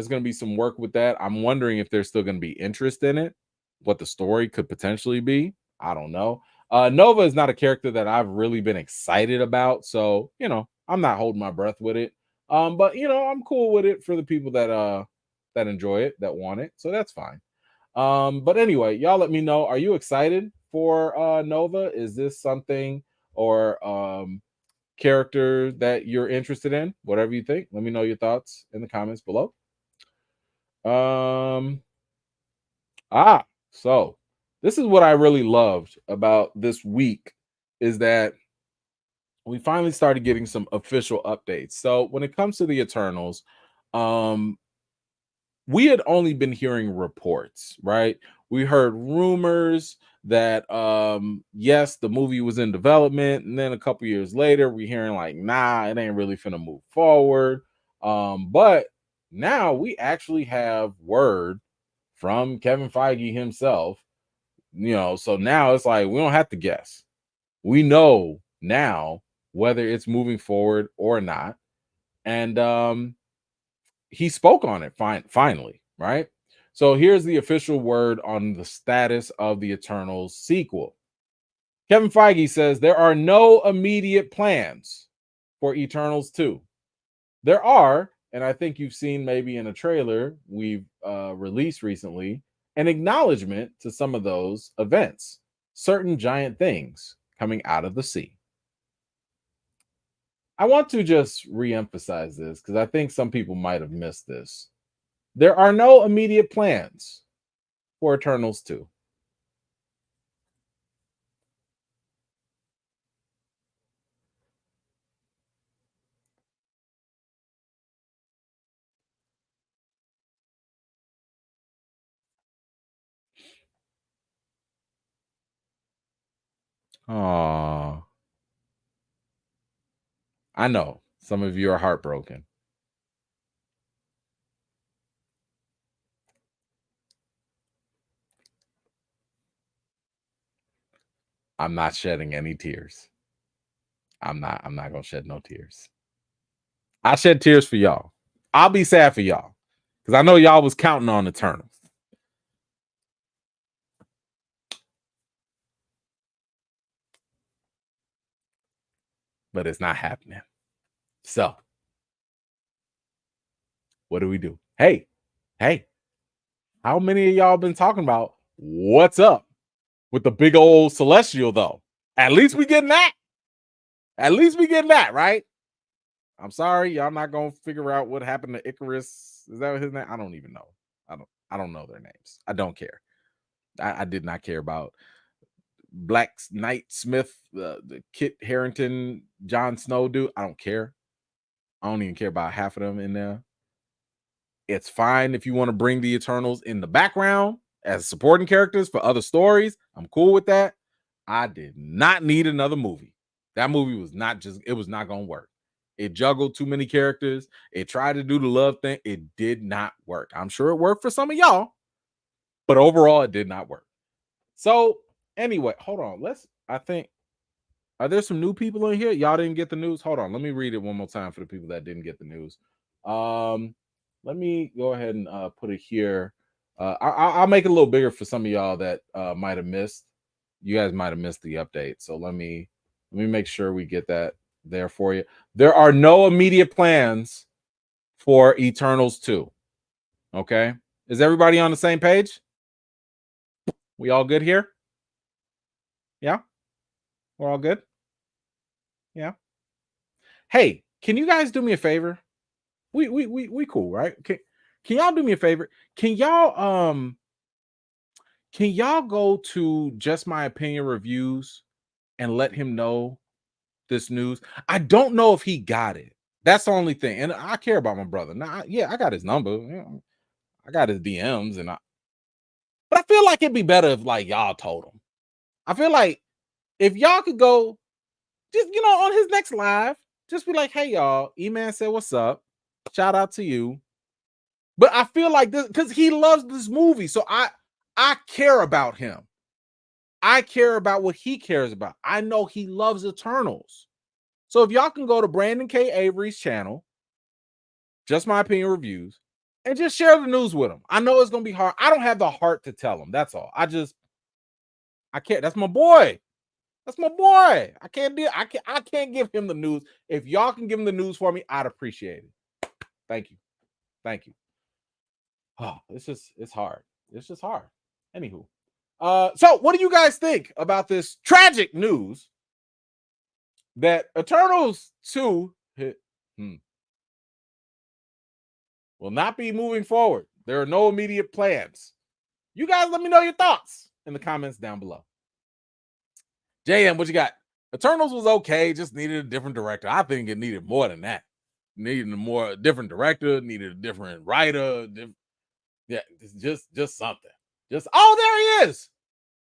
going to be some work with that. I'm wondering if there's still going to be interest in it, what the story could potentially be. I don't know. Nova is not a character that I've really been excited about, so I'm not holding my breath with it. But I'm cool with it for the people that enjoy it, that want it. So that's fine. But anyway, y'all let me know. Are you excited for Nova? Is this something or character that you're interested in? Whatever you think, let me know your thoughts in the comments below. Um so this is what I really loved about this week is that we finally started getting some official updates. So when it comes to the Eternals, we had only been hearing reports, right? We heard rumors that yes, the movie was in development, and then a couple years later, we're hearing like, nah, it ain't really finna move forward. But now we actually have word from Kevin Feige himself, so now it's like we don't have to guess. We know now whether it's moving forward or not. And he spoke on it finally, right? So here's the official word on the status of the Eternals sequel. Kevin Feige says there are no immediate plans for Eternals 2. There are, and I think you've seen maybe in a trailer we've released recently, an acknowledgement to some of those events, certain giant things coming out of the sea. I want to just re-emphasize this because I think some people might have missed this. There are no immediate plans for Eternals 2. Oh, I know some of you are heartbroken. I'm not shedding any tears. I'm not gonna shed no tears. I shed tears for y'all. I'll be sad for y'all because I know y'all was counting on Eternals. But it's not happening. So, what do we do? Hey, how many of y'all been talking about what's up with the big old celestial though? At least we getting that. At least we getting that, right? I'm sorry, y'all not gonna figure out what happened to Icarus. Is that his name? I don't even know. I don't know their names. I don't care. I did not care about Black Knight Smith, the Kit Harrington, Jon Snow dude. I don't care. I don't even care about half of them in there. It's fine if you want to bring the Eternals in the background as supporting characters for other stories. I'm cool with that. I did not need another movie. That movie was not going to work. It juggled too many characters. It tried to do the love thing. It did not work. I'm sure it worked for some of y'all, But overall, it did not work. So anyway, hold on. I think, are there some new people in here? Y'all didn't get the news? Hold on. Let me read it one more time for the people that didn't get the news. Let me go ahead and put it here. I'll make it a little bigger for some of y'all that might have missed. You guys might have missed the update. So let me make sure we get that there for you. There are no immediate plans for Eternals 2. Okay. Is everybody on the same page? We all good here? Yeah. We're all good? Yeah. Hey, can you guys do me a favor? We cool, right? Can y'all do me a favor? Can y'all go to Just My Opinion Reviews and let him know this news? I don't know if he got it. That's the only thing. And I care about my brother. Now, yeah, I got his number. You know, I got his DMs but I feel like it'd be better if like y'all told him. I feel like if y'all could go just on his next live, just be like, hey y'all, E-Man said what's up. Shout out to you. But I feel like this because he loves this movie. So I care about him. I care about what he cares about. I know he loves Eternals. So if y'all can go to Brandon K. Avery's channel, Just My Opinion Reviews, and just share the news with him. I know it's gonna be hard. I don't have the heart to tell him. That's all. I can't. That's my boy. That's my boy. I can't give him the news. If y'all can give him the news for me, I'd appreciate it. Thank you. Thank you. Oh, it's hard. It's just hard. Anywho. So what do you guys think about this tragic news that Eternals 2 will not be moving forward? There are no immediate plans. You guys let me know your thoughts in the comments down below. JM, what you got? Eternals was okay, just needed a different director. I think it needed more than that. Needed a different director, needed a different writer. Yeah, just something. There he is.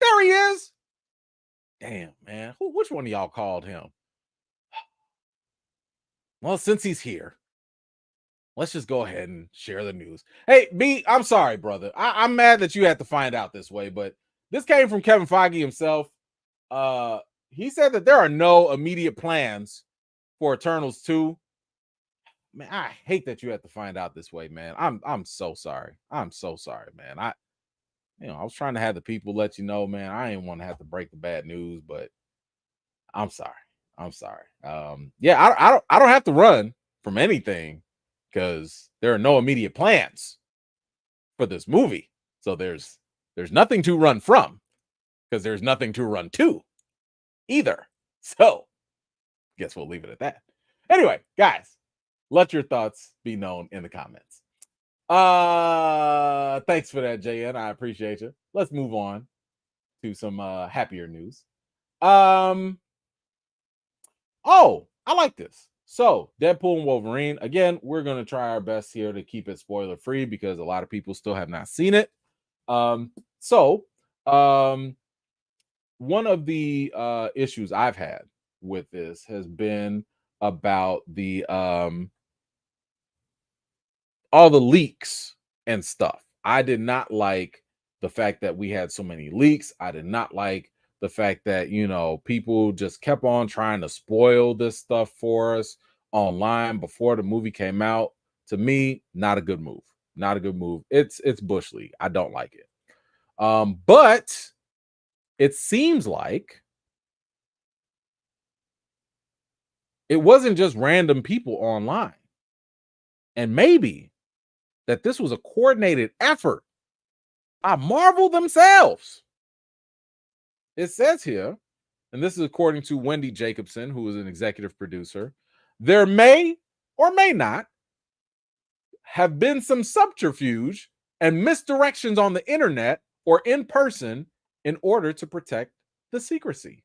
There he is. Damn, man. Which one of y'all called him? Well, since he's here, let's just go ahead and share the news. Hey, B, I'm sorry, brother. I'm mad that you had to find out this way, but this came from Kevin Feige himself. He said that there are no immediate plans for Eternals 2. Man, I hate that you had to find out this way, man. I'm so sorry. I'm so sorry, man. I was trying to have the people let you know, man. I didn't want to have to break the bad news, but I'm sorry. I'm sorry. Yeah, I don't have to run from anything because there are no immediate plans for this movie. So there's nothing to run from because there's nothing to run to either. So guess we'll leave it at that. Anyway, guys, let your thoughts be known in the comments. Thanks for that, JN. I appreciate you. Let's move on to some happier news. Oh, I like this. So, Deadpool and Wolverine. Again, we're going to try our best here to keep it spoiler free because a lot of people still have not seen it. One of the issues I've had with this has been about the all the leaks and stuff. I did not like the fact that we had so many leaks. I did not like the fact that, people just kept on trying to spoil this stuff for us online before the movie came out. To me, not a good move. Not a good move. It's Bush League. I don't like it. But it seems like it wasn't just random people online. And maybe that this was a coordinated effort by Marvel themselves. It says here, and this is according to Wendy Jacobson, who is an executive producer, there may or may not have been some subterfuge and misdirections on the internet or in person in order to protect the secrecy.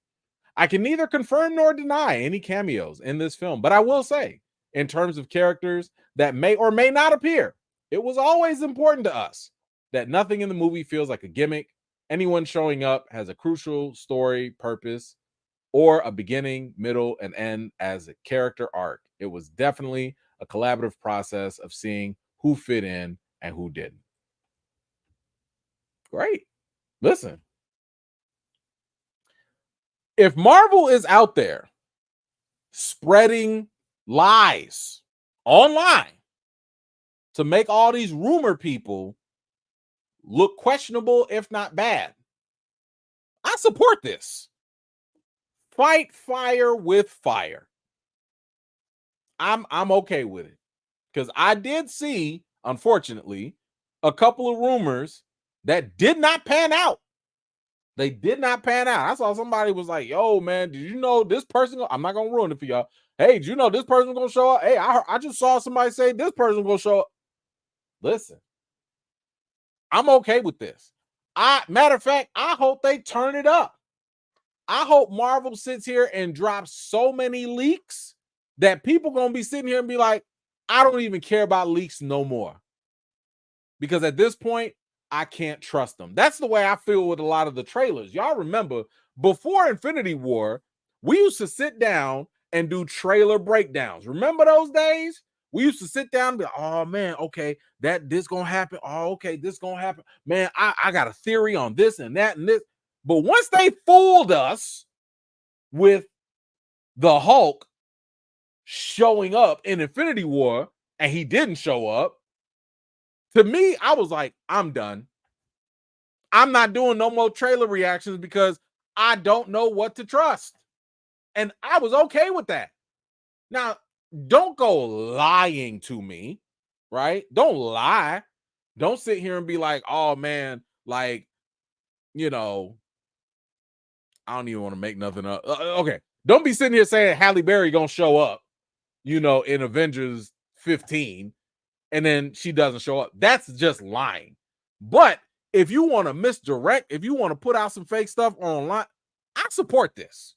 I can neither confirm nor deny any cameos in this film, but I will say, in terms of characters that may or may not appear, it was always important to us that nothing in the movie feels like a gimmick. Anyone showing up has a crucial story, purpose, or a beginning, middle, and end as a character arc. It was definitely a collaborative process of seeing who fit in and who didn't. Great. Listen, if Marvel is out there spreading lies online to make all these rumor people look questionable, if not bad, I support this. Fight fire with fire. I'm okay with it. Because I did see, unfortunately, a couple of rumors that did not pan out. They did not pan out. I saw somebody was like, yo, man, did you know this person? I'm not going to ruin it for y'all. Hey, did you know this person going to show up? Hey, I just saw somebody say this person going to show up. Listen, I'm okay with this. Matter of fact, I hope they turn it up. I hope Marvel sits here and drops so many leaks that people going to be sitting here and be like, I don't even care about leaks no more. Because at this point, I can't trust them. That's the way I feel with a lot of the trailers. Y'all remember, before Infinity War, we used to sit down and do trailer breakdowns. Remember those days? We used to sit down and be like, oh man, okay, this gonna happen. Oh, okay, this gonna happen. Man, I got a theory on this and that and this. But once they fooled us with the Hulk showing up in Infinity War and he didn't show up, to me, I was like, I'm done. I'm not doing no more trailer reactions because I don't know what to trust. And I was okay with that. Now, don't go lying to me, right? Don't lie. Don't sit here and be like, oh man, like, you know, I don't even want to make nothing up. Okay. Don't be sitting here saying Halle Berry gonna show up, in Avengers 15, and then she doesn't show up. That's just lying. But if you want to misdirect, if you want to put out some fake stuff online, I support this.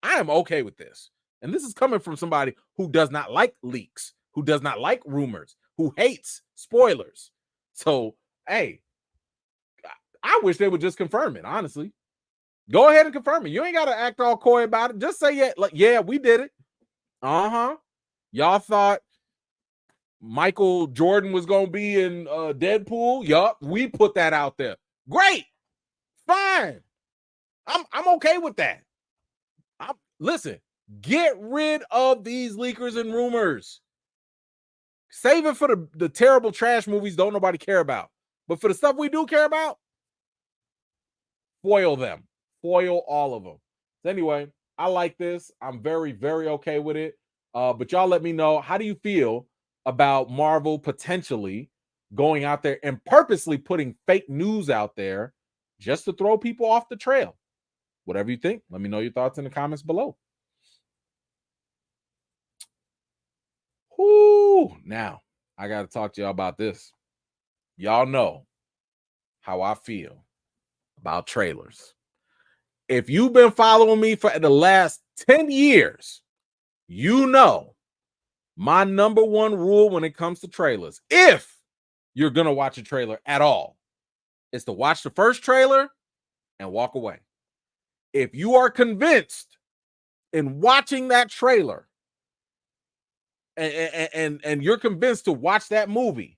I am okay with this. And this is coming from somebody who does not like leaks, who does not like rumors, who hates spoilers. So, hey, I wish they would just confirm it, honestly. Go ahead and confirm it. You ain't got to act all coy about it. Just say, yeah, we did it. Uh-huh. Y'all thought Michael Jordan was going to be in Deadpool. Yup, we put that out there. Great. Fine. I'm okay with that. Listen, get rid of these leakers and rumors. Save it for the terrible trash movies don't nobody care about. But for the stuff we do care about, foil them. Foil all of them. So anyway, I like this. I'm very, very okay with it. But y'all let me know, how do you feel about Marvel potentially going out there and purposely putting fake news out there just to throw people off the trail? Whatever you think, let me know your thoughts in the comments below. Whoo, now I got to talk to y'all about this. Y'all know how I feel about trailers. If you've been following me for the last 10 years, you know my number one rule when it comes to trailers, if you're going to watch a trailer at all, is to watch the first trailer and walk away. If you are convinced in watching that trailer and you're convinced to watch that movie,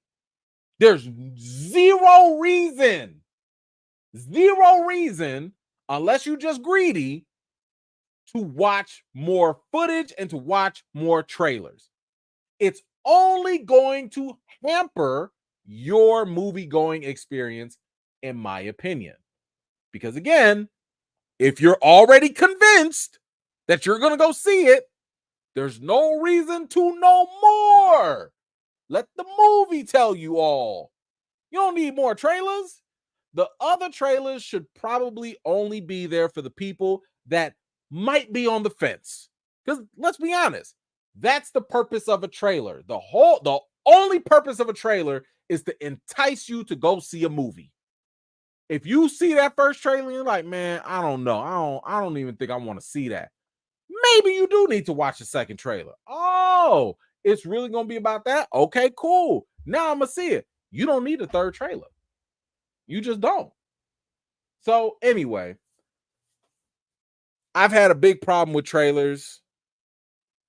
there's zero reason, unless you're just greedy, to watch more footage and to watch more trailers. It's only going to hamper your movie-going experience, in my opinion. Because again, if you're already convinced that you're going to go see it, there's no reason to know more. Let the movie tell you all. You don't need more trailers. The other trailers should probably only be there for the people that might be on the fence. Because let's be honest, that's the purpose of a trailer. The only purpose of a trailer is to entice you to go see a movie. If you see that first trailer and you're like, man, I don't know. I don't even think I want to see that. Maybe you do need to watch the second trailer. Oh, it's really going to be about that? Okay, cool. Now I'm going to see it. You don't need a third trailer. You just don't. So anyway, I've had a big problem with trailers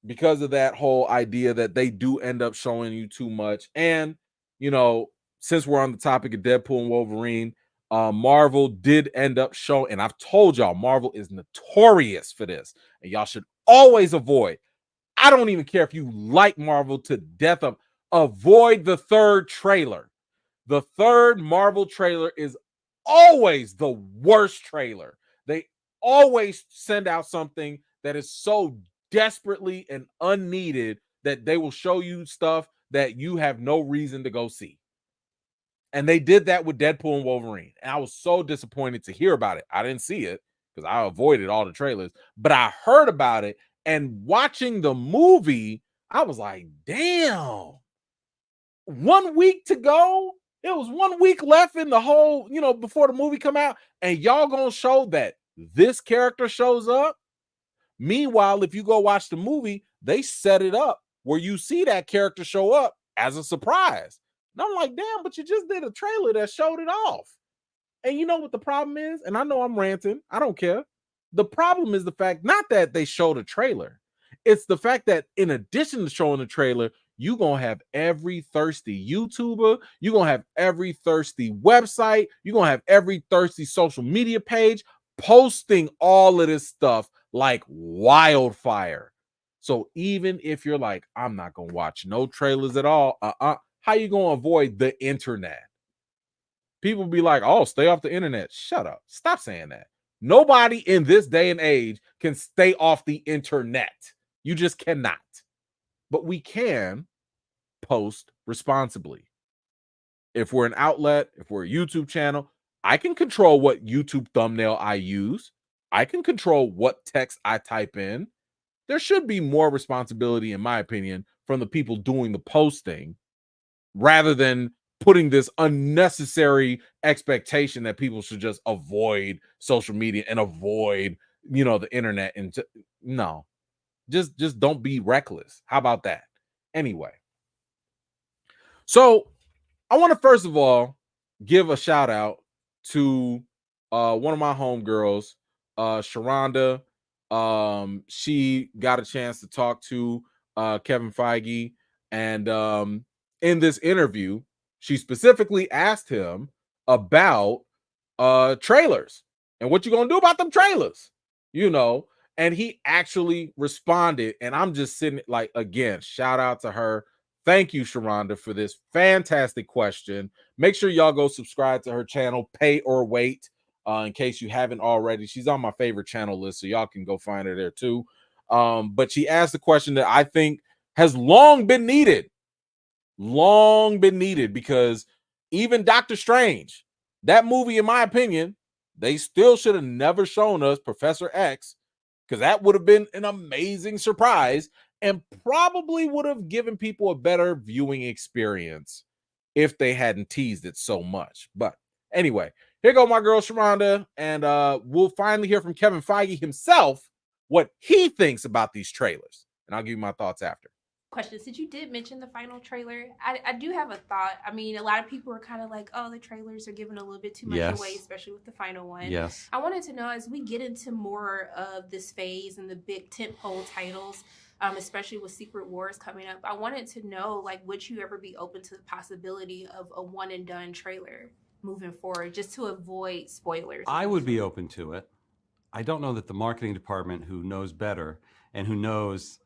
because of that whole idea that they do end up showing you too much. And, since we're on the topic of Deadpool and Wolverine, Marvel did end up showing, and I've told y'all, Marvel is notorious for this, and y'all should always avoid. I don't even care if you like Marvel to death, avoid the third trailer. The third Marvel trailer is always the worst trailer. They always send out something that is so desperately and unneeded that they will show you stuff that you have no reason to go see. And they did that with Deadpool and Wolverine. And I was so disappointed to hear about it. I didn't see it because I avoided all the trailers, but I heard about it. And watching the movie, I was like, damn, 1 week to go. It was 1 week left in the whole, before the movie come out. And y'all gonna show that this character shows up. Meanwhile, if you go watch the movie, they set it up where you see that character show up as a surprise. And I'm like, damn, but you just did a trailer that showed it off. And you know what the problem is? And I know I'm ranting. I don't care. The problem is the fact, not that they showed a trailer. It's the fact that in addition to showing the trailer, you're going to have every thirsty YouTuber. You're going to have every thirsty website. You're going to have every thirsty social media page posting all of this stuff like wildfire. So even if you're like, I'm not going to watch no trailers at all, how you going to avoid the internet? People be like, oh, stay off the internet. Shut up. Stop saying that. Nobody in this day and age can stay off the internet. You just cannot. But we can post responsibly. If we're an outlet, if we're a YouTube channel, I can control what YouTube thumbnail I use. I can control what text I type in. There should be more responsibility, in my opinion, from the people doing the posting rather than putting this unnecessary expectation that people should just avoid social media and avoid, the internet. And no, just don't be reckless. How about that? Anyway, so I want to first of all give a shout out to one of my homegirls, Sharonda. She got a chance to talk to Kevin Feige, and in this interview, she specifically asked him about trailers and what you gonna do about them trailers, and he actually responded. And I'm just sitting like, again, shout out to her. Thank you, Sharonda, for this fantastic question. Make sure y'all go subscribe to her channel, Pay or Wait, in case you haven't already. She's on my favorite channel list, so y'all can go find her there too. But she asked the question that I think has long been needed, because even Doctor Strange, that movie, in my opinion, they still should have never shown us Professor X, because that would have been an amazing surprise and probably would have given people a better viewing experience if they hadn't teased it so much. But anyway, here go my girl Sharonda, and we'll finally hear from Kevin Feige himself what he thinks about these trailers, and I'll give you my thoughts after. Question, since you did mention the final trailer, I do have a thought. I mean, a lot of people are kind of like, oh, the trailers are giving a little bit too much away, especially with the final one. Yes. I wanted to know, as we get into more of this phase and the big tentpole titles, especially with Secret Wars coming up, I wanted to know, like, would you ever be open to the possibility of a one and done trailer moving forward, just to avoid spoilers? I would be open to it. I don't know that the marketing department, who knows better and who knows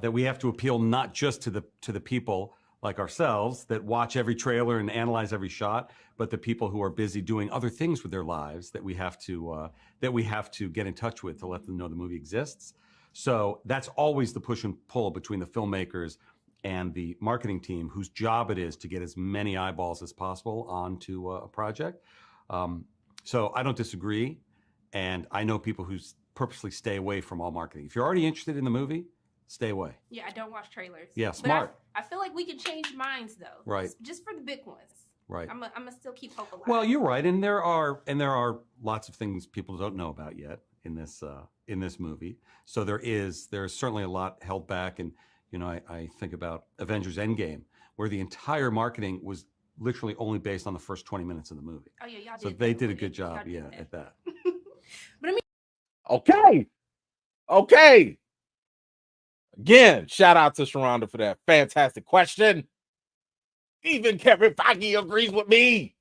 that we have to appeal not just to the people like ourselves that watch every trailer and analyze every shot, but the people who are busy doing other things with their lives that we have to get in touch with to let them know the movie exists. So that's always the push and pull between the filmmakers and the marketing team, whose job it is to get as many eyeballs as possible onto a project. So I don't disagree, and I know people who purposely stay away from all marketing. If you're already interested in the movie, stay away. Yeah, I don't watch trailers. Yeah, smart. I feel like we can change minds though. Right. Just for the big ones. Right. I'm gonna still keep hope alive. Well, you're right, and there are lots of things people don't know about yet in this movie. So there's certainly a lot held back, and I think about Avengers Endgame, where the entire marketing was literally only based on the first 20 minutes of the movie. Oh yeah, y'all so did. They did a good job, at that. But I mean, Okay. Again, shout out to Sharonda for that fantastic question. Even Kevin Feige agrees with me.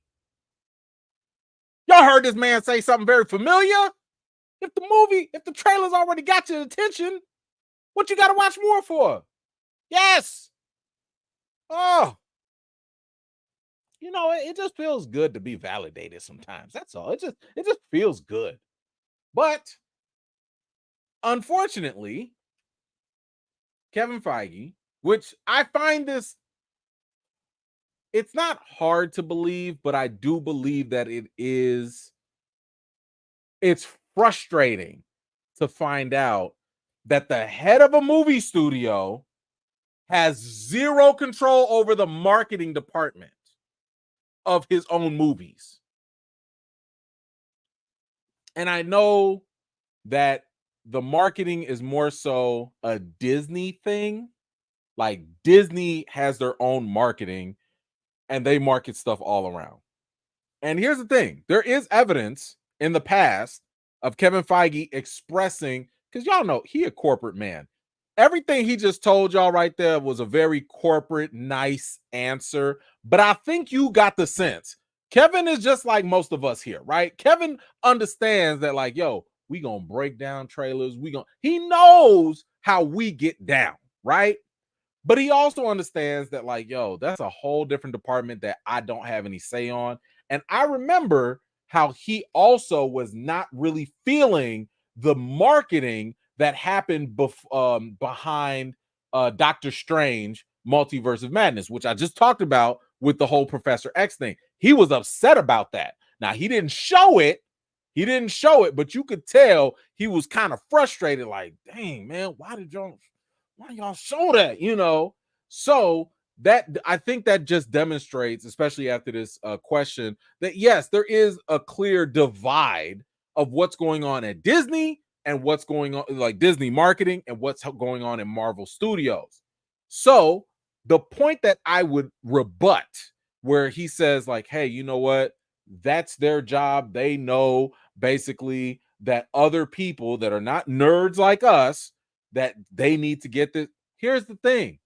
y'all heard this man say something very familiar. If the trailer's already got your attention, what you got to watch more for? Yes. Oh, it just feels good to be validated sometimes. That's all. It just feels good. But unfortunately, Kevin Feige, which I find this, it's not hard to believe, but I do believe that it's frustrating to find out that the head of a movie studio has zero control over the marketing department of his own movies. And I know that the marketing is more so a Disney thing. Like Disney has their own marketing and they market stuff all around. And here's the thing, there is evidence in the past of Kevin Feige expressing, because y'all know he a corporate man. Everything he just told y'all right there was a very corporate, nice answer. But I think you got the sense. Kevin is just like most of us here, right? Kevin understands that, like, yo, we gonna break down trailers. He knows how we get down, right? But he also understands that, like, yo, that's a whole different department that I don't have any say on. And I remember how he also was not really feeling the marketing that happened behind Doctor Strange Multiverse of Madness, which I just talked about with the whole Professor X thing. He was upset about that. Now, he didn't show it. But you could tell he was kind of frustrated, like, dang, man, why y'all show that, So that, I think that just demonstrates, especially after this question, that yes, there is a clear divide of what's going on at Disney and what's going on, like Disney marketing, and what's going on in Marvel Studios. So the point that I would rebut, where he says, like, hey, you know what? That's their job. They know basically that other people that are not nerds like us, that they need to get this. Here's the thing.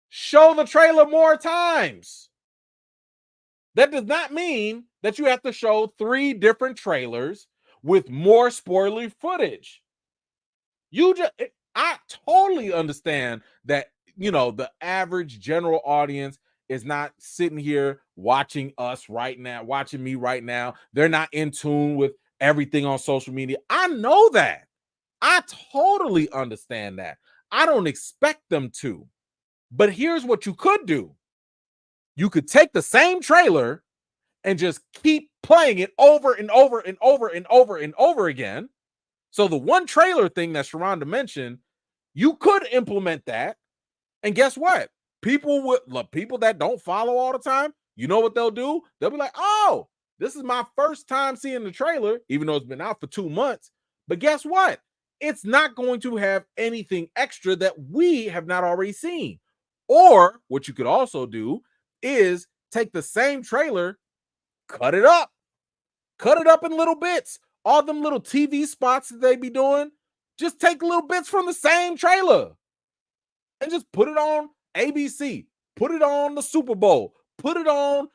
Show the trailer more times. That does not mean that you have to show 3 different trailers with more spoiler footage. I totally understand that, the average general audience is not sitting here watching us right now, watching me right now. They're not in tune with everything on social media. I know that. I totally understand that. I don't expect them to. But here's what you could do. You could take the same trailer and just keep playing it over and over and over and over and over again. So the one trailer thing that Sharonda mentioned, you could implement that. And guess what? People that don't follow all the time, you know what they'll do? They'll be like, oh, this is my first time seeing the trailer, even though it's been out for 2 months. But guess what? It's not going to have anything extra that we have not already seen. Or what you could also do is take the same trailer, cut it up in little bits. All them little TV spots that they be doing, just take little bits from the same trailer and just put it on ABC, put it on the Super Bowl, put it on,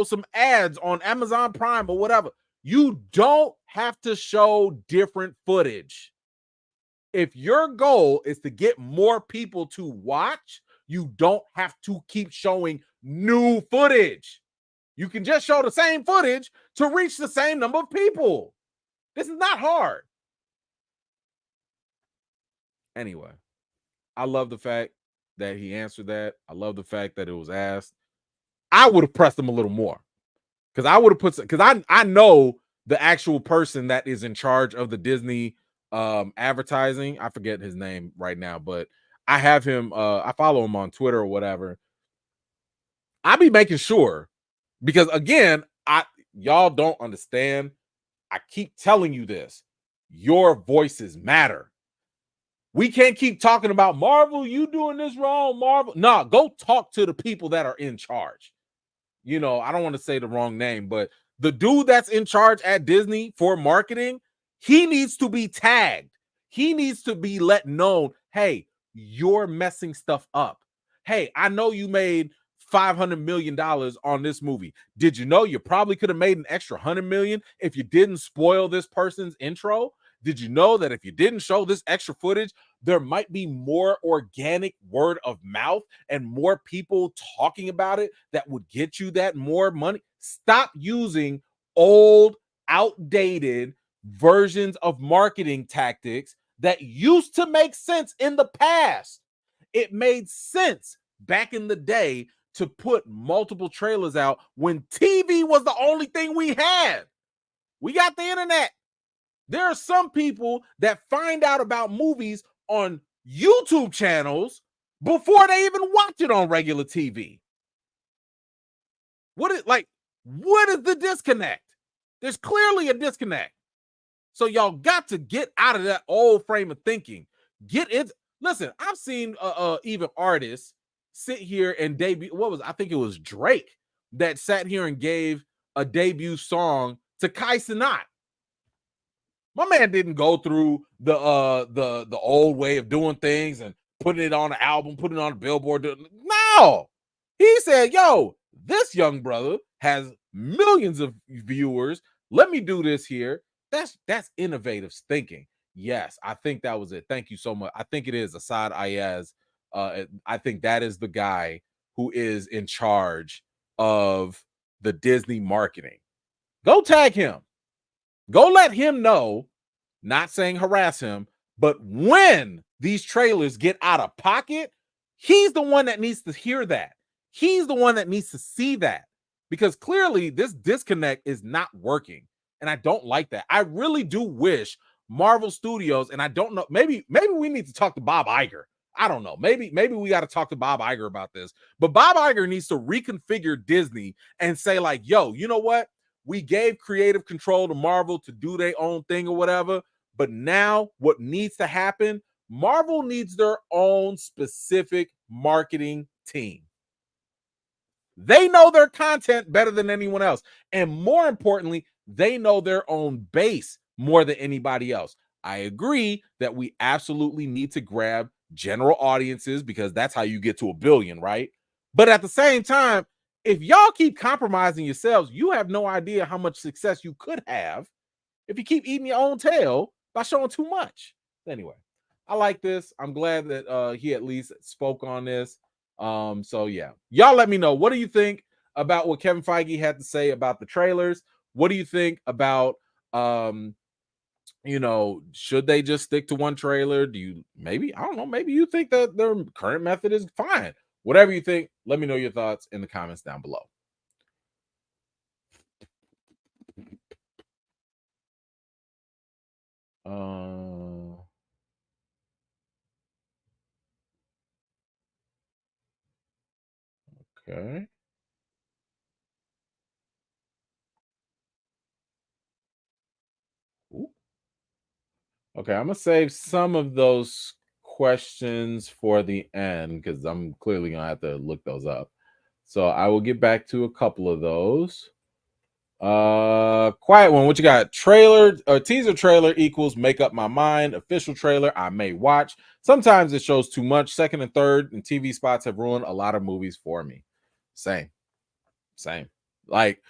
some ads on Amazon Prime or whatever. You don't have to show different footage. If your goal is to get more people to watch, you don't have to keep showing new footage. You can just show the same footage to reach the same number of people. This is not hard. Anyway, I love the fact that he answered that. I love the fact that it was asked. I would have pressed him a little more, because I would have because I know the actual person that is in charge of the Disney advertising. I forget his name right now, but I have him. I follow him on Twitter or whatever. I be making sure, because again, y'all don't understand. I keep telling you this. Your voices matter. We can't keep talking about Marvel. You doing this wrong, Marvel. Nah, go talk to the people that are in charge. I don't want to say the wrong name, but the dude that's in charge at Disney for marketing, he needs to be tagged. He needs to be let known, hey, you're messing stuff up. Hey, I know you made $500 million on this movie. Did you know you probably could have made an extra $100 million if you didn't spoil this person's intro? Did you know that if you didn't show this extra footage, there might be more organic word of mouth and more people talking about it that would get you that more money? Stop using old, outdated versions of marketing tactics that used to make sense in the past. It made sense back in the day to put multiple trailers out when TV was the only thing we had. We got the internet. There are some people that find out about movies on YouTube channels before they even watch it on regular TV. What is the disconnect? There's clearly a disconnect. So y'all got to get out of that old frame of thinking. Get it. Listen, I've seen even artists sit here and debut. I think it was Drake that sat here and gave a debut song to Kai Cenat. My man didn't go through the old way of doing things and putting it on an album, putting it on a billboard. No, he said, "Yo, this young brother has millions of viewers. Let me do this here." That's innovative thinking. Yes, I think that was it. Thank you so much. I think it is Asad Ayaz. I think that is the guy who is in charge of the Disney marketing. Go tag him. Go let him know, not saying harass him, but when these trailers get out of pocket, he's the one that needs to hear that. He's the one that needs to see that, because clearly this disconnect is not working. And I don't like that. I really do wish Marvel Studios, and I don't know, maybe we need to talk to Bob Iger. I don't know. Maybe we got to talk to Bob Iger about this. But Bob Iger needs to reconfigure Disney and say, like, yo, you know what? We gave creative control to Marvel to do their own thing or whatever. But now what needs to happen, Marvel needs their own specific marketing team. They know their content better than anyone else. And more importantly, they know their own base more than anybody else. I agree that we absolutely need to grab general audiences because that's how you get to 1 billion, right? But at the same time, if y'all keep compromising yourselves, you have no idea how much success you could have if you keep eating your own tail by showing too much. Anyway, I like this. I'm glad that he at least spoke on this. So yeah, y'all let me know. What do you think about what Kevin Feige had to say about the trailers? What do you think about, should they just stick to one trailer? I don't know, maybe you think that their current method is fine. Whatever you think, let me know your thoughts in the comments down below. Okay. Ooh. Okay, I'm gonna save some of those questions for the end because I'm clearly gonna have to look those up. So I will get back to a couple of those. Quiet one. What you got? Trailer or teaser trailer equals make up my mind. Official trailer I may watch. Sometimes it shows too much. Second and third and TV spots have ruined a lot of movies for me. Same. Like,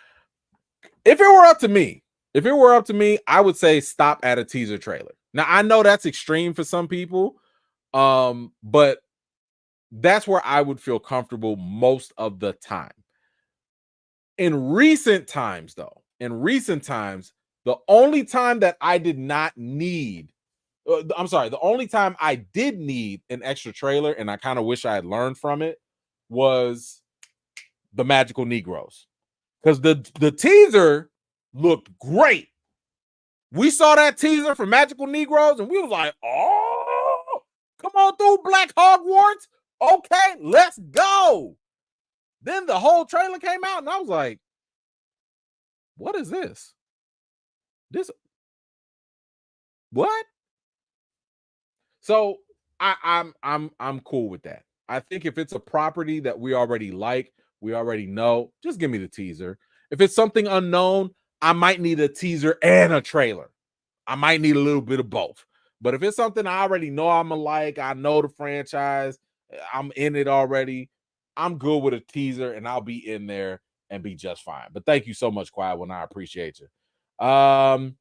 if it were up to me, I would say stop at a teaser trailer. Now I know that's extreme for some people, but that's where I would feel comfortable most of the time. In recent times, the only time that I did not need, the only time I did need an extra trailer, and I kind of wish I had learned from it, was the Magical Negroes. Because the teaser looked great. We saw that teaser for Magical Negroes, and we was like, oh, come on through, Black Hogwarts. Okay, let's go. Then the whole trailer came out, and I was like, what is this? What? So I'm cool with that. I think if it's a property that we already like, we already know, just give me the teaser. If it's something unknown, I might need a teaser and a trailer. I might need a little bit of both. But if it's something I already know I'm like, I know the franchise, I'm in it already, I'm good with a teaser, and I'll be in there and be just fine. But thank you so much, Quiet One. I appreciate you. JM,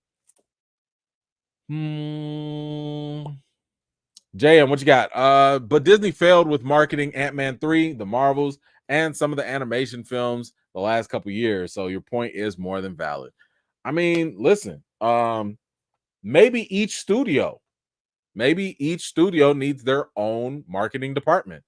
what you got? But Disney failed with marketing Ant-Man 3, the Marvels, and some of the animation films the last couple years. So your point is more than valid. I mean, listen, maybe each studio needs their own marketing department.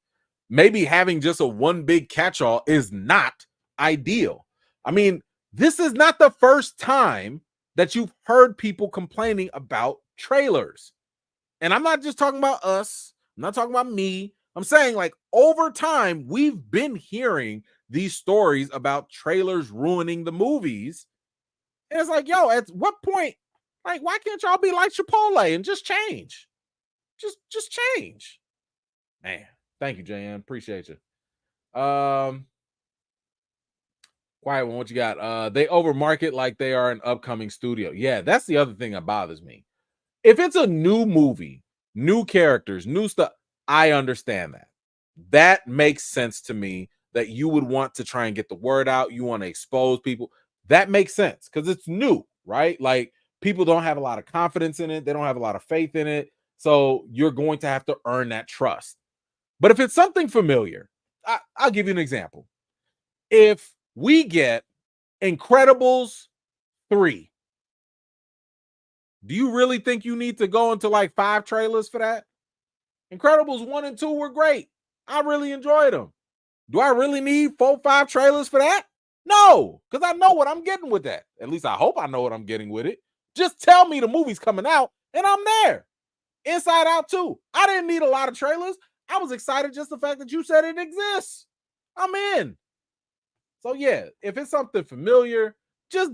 Maybe having just a one big catch-all is not ideal. I mean, this is not the first time that you've heard people complaining about trailers. And I'm not just talking about us. I'm not talking about me. I'm saying, like, over time, we've been hearing these stories about trailers ruining the movies. And it's like, yo, at what point, like, why can't y'all be like Chipotle and just change? Just change. Man, thank you, JM. Appreciate you. Quiet One, what you got? They overmarket like they are an upcoming studio. Yeah, that's the other thing that bothers me. If it's a new movie, new characters, new stuff, I understand that. That makes sense to me, that you would want to try and get the word out. You want to expose people. That makes sense because it's new, right? Like, people don't have a lot of confidence in it. They don't have a lot of faith in it. So you're going to have to earn that trust. But if it's something familiar, I'll give you an example. If we get Incredibles 3, do you really think you need to go into like 5 trailers for that? Incredibles 1 and 2 were great. I really enjoyed them. Do I really need 4, 5 trailers for that? No, because I know what I'm getting with that. At least I hope I know what I'm getting with it. Just tell me the movie's coming out and I'm there. Inside Out 2. I didn't need a lot of trailers. I was excited just the fact that you said it exists. I'm in. So yeah, if it's something familiar, just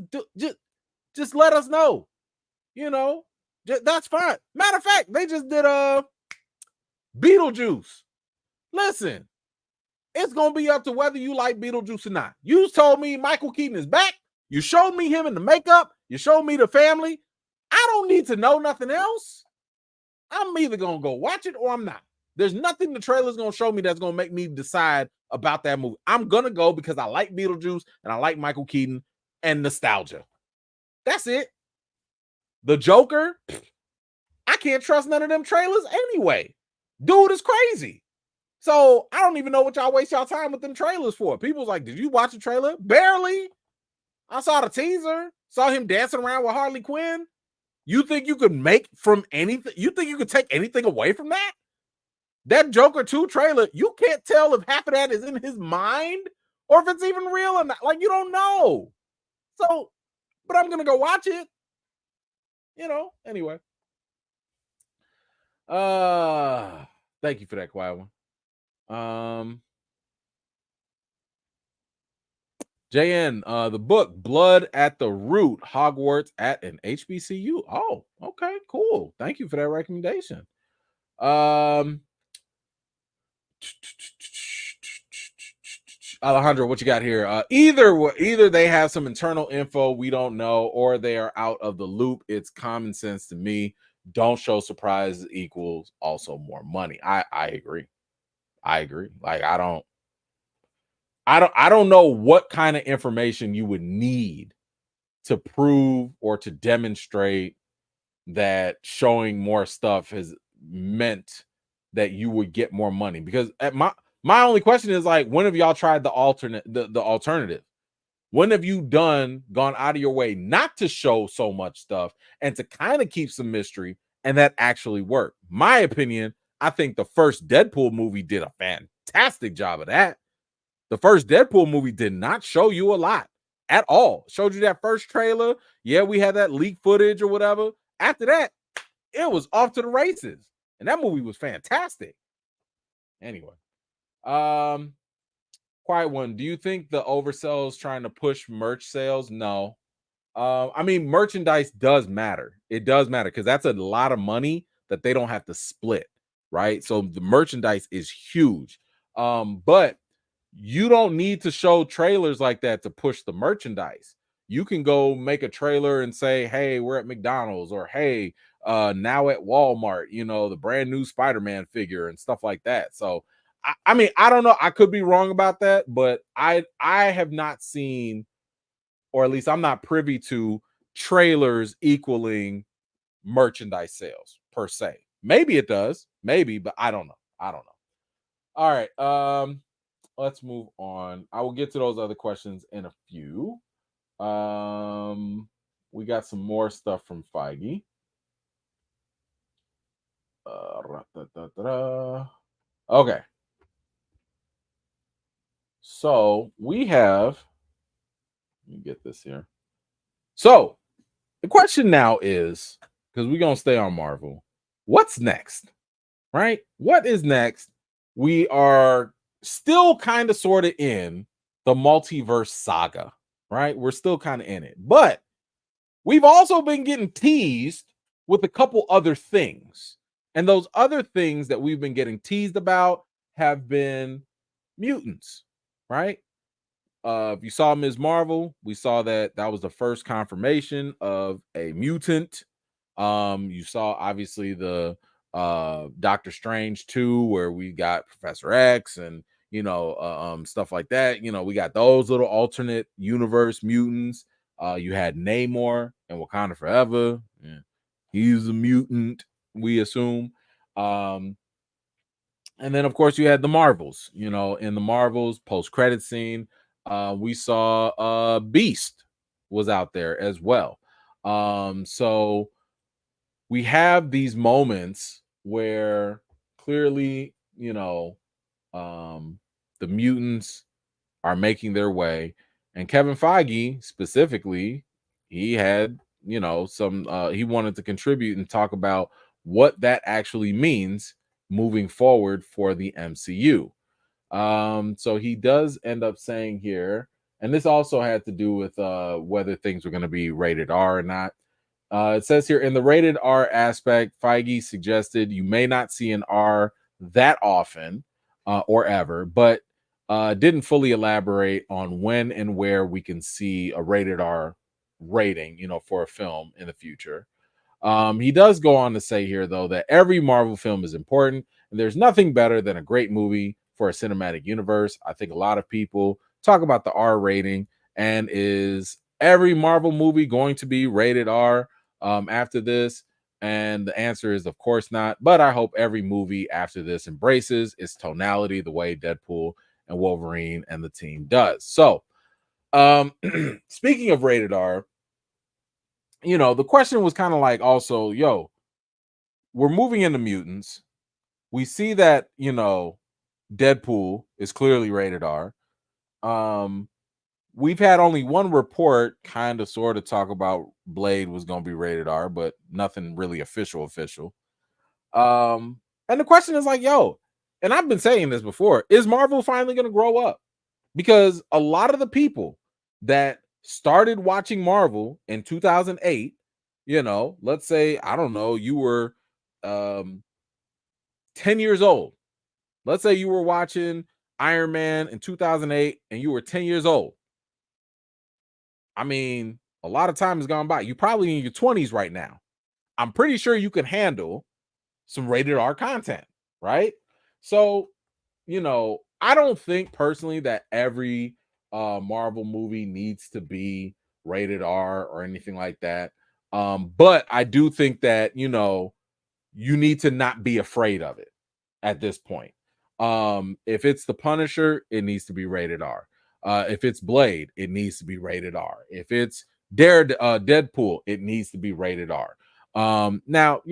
let us know. You know, that's fine. Matter of fact, they just did Beetlejuice. Listen, it's gonna be up to whether you like Beetlejuice or not. You told me Michael Keaton is back. You showed me him in the makeup. You showed me the family. I don't need to know nothing else. I'm either gonna go watch it or I'm not. There's nothing the trailer's gonna show me that's gonna make me decide about that movie. I'm gonna go because I like Beetlejuice and I like Michael Keaton and nostalgia. That's it. The Joker, I can't trust none of them trailers anyway. Dude is crazy. So I don't even know what y'all waste y'all time with them trailers for. People's like, did you watch the trailer? Barely. I saw the teaser. Saw him dancing around with Harley Quinn. You think you could make from anything? You think you could take anything away from that? That Joker 2 trailer, you can't tell if half of that is in his mind or if it's even real or not. Like, you don't know. So, but I'm going to go watch it. You know, anyway. Thank you for that, Quiet One. JN, the book Blood at the Root, Hogwarts at an HBCU. Oh, okay, cool. Thank you for that recommendation. Alejandro, what you got here? Either they have some internal info we don't know, or they are out of the loop. It's common sense to me. Don't show surprise equals also more money. I agree. Like, I don't know what kind of information you would need to prove or to demonstrate that showing more stuff has meant that you would get more money. Because at my only question is, like, when have y'all tried the alternative? When have you gone out of your way not to show so much stuff and to kind of keep some mystery, and that actually worked? My opinion, I think the first Deadpool movie did a fantastic job of that. The first Deadpool movie did not show you a lot at all. Showed you that first trailer. Yeah, we had that leaked footage or whatever. After that, it was off to the races. And that movie was fantastic. Anyway. Quiet One, do you think the oversells trying to push merch sales? No. I mean, merchandise does matter. It does matter because that's a lot of money that they don't have to split, right? So the merchandise is huge. But you don't need to show trailers like that to push the merchandise. You can go make a trailer and say, hey, we're at McDonald's, or hey, now at Walmart, you know, the brand new Spider-Man figure and stuff like that. So I mean, I don't know. I could be wrong about that, but I have not seen, or at least I'm not privy to trailers equaling merchandise sales per se. Maybe it does, maybe, but I don't know. I don't know. All right, let's move on. I will get to those other questions in a few. We got some more stuff from Feige. Okay. So we have, let me get this here. So the question now is, because we're going to stay on Marvel, what's next? Right? What is next? We are still kind of sort of in the multiverse saga, right? We're still kind of in it. But we've also been getting teased with a couple other things. And those other things that we've been getting teased about have been mutants, right? If you saw Ms. Marvel, we saw that was the first confirmation of a mutant. You saw obviously the Doctor Strange 2, where we got Professor X and stuff like that. We got those little alternate universe mutants. You had Namor and Wakanda Forever. Yeah. He's a mutant, we assume. And then of course you had the Marvels. In the Marvels post-credit scene, we saw Beast was out there as well. So we have these moments where clearly, the mutants are making their way, and Kevin Feige specifically, he had, some he wanted to contribute and talk about what that actually means moving forward for the MCU. So he does end up saying here, and this also had to do with whether things were going to be rated R or not. It says here, in the rated R aspect, Feige suggested you may not see an R that often or ever, but didn't fully elaborate on when and where we can see a rated R rating, for a film in the future. He does go on to say here, though, that every Marvel film is important, and there's nothing better than a great movie for a cinematic universe. I think a lot of people talk about the R rating, and is every Marvel movie going to be rated R after this? And the answer is, of course not. But I hope every movie after this embraces its tonality the way Deadpool and Wolverine and the team does. So, speaking of rated R, the question was kind of like also, we're moving into mutants. We see that, Deadpool is clearly rated R. We've had only one report kind of sort of talk about Blade was going to be rated R, but nothing really official. And the question is like, and I've been saying this before, is Marvel finally going to grow up? Because a lot of the people that started watching Marvel in 2008, let's say, I don't know, you were 10 years old. Let's say you were watching Iron Man in 2008 and you were 10 years old. I mean, a lot of time has gone by. You're probably in your 20s right now. I'm pretty sure you can handle some rated R content, right? So, I don't think personally that every Marvel movie needs to be rated R or anything like that. But I do think that, you need to not be afraid of it at this point. If it's the Punisher, it needs to be rated R. If it's Blade, it needs to be rated R. If it's Deadpool, it needs to be rated R. Now,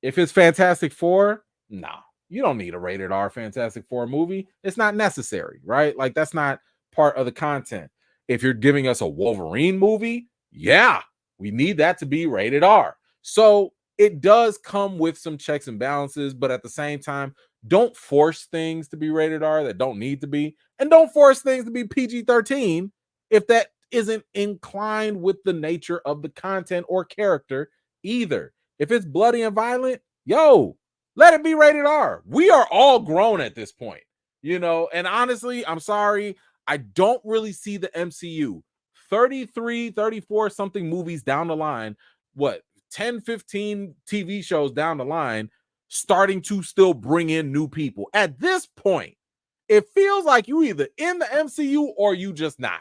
if it's Fantastic Four, nah, you don't need a rated R Fantastic Four movie. It's not necessary, right? Like, that's not part of the content. If you're giving us a Wolverine movie, yeah, we need that to be rated R. So it does come with some checks and balances, but at the same time, don't force things to be rated R that don't need to be, and don't force things to be PG-13 if that isn't inclined with the nature of the content or character either. If it's bloody and violent, let it be rated R. We are all grown at this point, and honestly, I'm sorry, I don't really see the MCU 33, 34 something movies down the line, 10, 15 TV shows down the line, starting to still bring in new people. At this point, it feels like you either in the MCU or you just not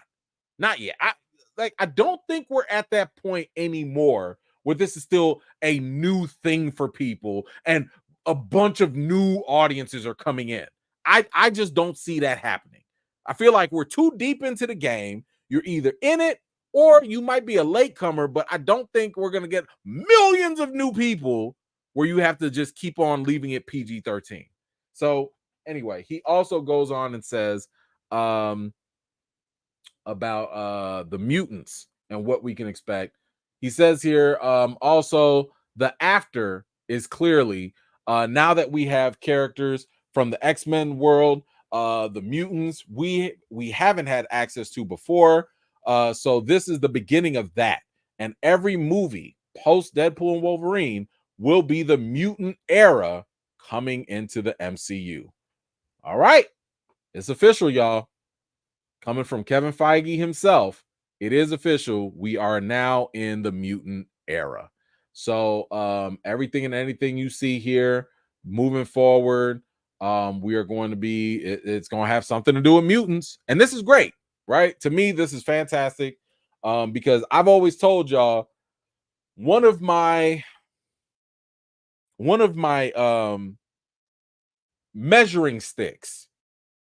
yet. I don't think we're at that point anymore where this is still a new thing for people and a bunch of new audiences are coming in. I just don't see that happening. I feel like we're too deep into the game. You're either in it or you might be a latecomer, but I don't think we're going to get millions of new people where you have to just keep on leaving it PG-13. So anyway, he also goes on and says about the mutants and what we can expect. He says here also the after is clearly now that we have characters from the X-Men world, the mutants we haven't had access to before. So this is the beginning of that. And every movie post Deadpool and Wolverine will be the mutant era coming into the MCU. All right. It's official, y'all. Coming from Kevin Feige himself, it is official. We are now in the mutant era. So everything and anything you see here moving forward, we are going to be, it's going to have something to do with mutants. And this is great, right? To me, this is fantastic because I've always told y'all one of my measuring sticks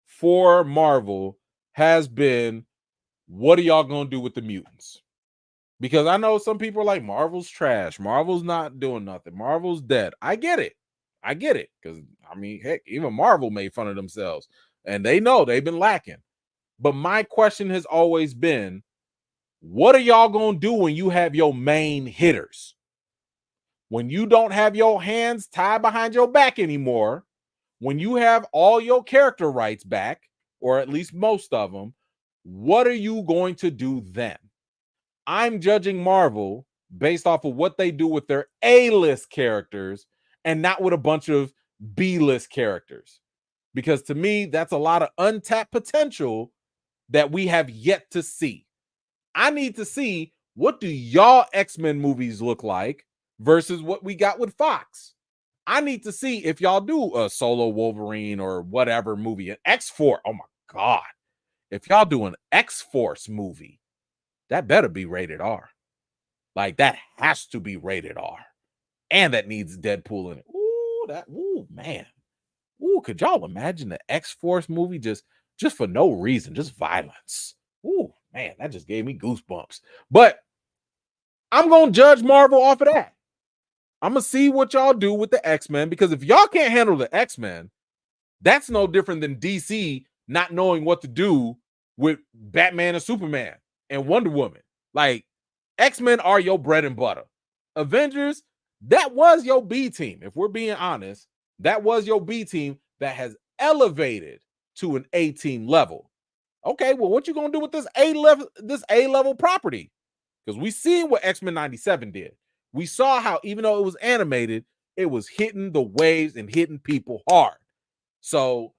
for Marvel has been, what are y'all gonna do with the mutants? Because I know some people are like, Marvel's trash, Marvel's not doing nothing, Marvel's dead. I get it because I mean, heck, even Marvel made fun of themselves and they know they've been lacking. But my question has always been, what are y'all gonna do when you have your main hitters? When you don't have your hands tied behind your back anymore, when you have all your character rights back, or at least most of them, what are you going to do then? I'm judging Marvel based off of what they do with their A-list characters and not with a bunch of B-list characters. Because to me, that's a lot of untapped potential that we have yet to see. I need to see, what do y'all X-Men movies look like versus what we got with Fox? I need to see if y'all do a solo Wolverine or whatever movie, an X-Force. Oh my God. If y'all do an X-Force movie, that better be rated R. Like, that has to be rated R. And that needs Deadpool in it. Ooh, man. Ooh, could y'all imagine the X-Force movie just for no reason, just violence? Ooh, man, that just gave me goosebumps. But I'm going to judge Marvel off of that. I'm going to see what y'all do with the X-Men, because if y'all can't handle the X-Men, that's no different than DC not knowing what to do with Batman and Superman and Wonder Woman. Like, X-Men are your bread and butter. Avengers, that was your B team. If we're being honest, that was your B team that has elevated to an A team level. Okay, well, what you going to do with this A-level property? Because we seen what X-Men 97 did. We saw how, even though it was animated, it was hitting the waves and hitting people hard. So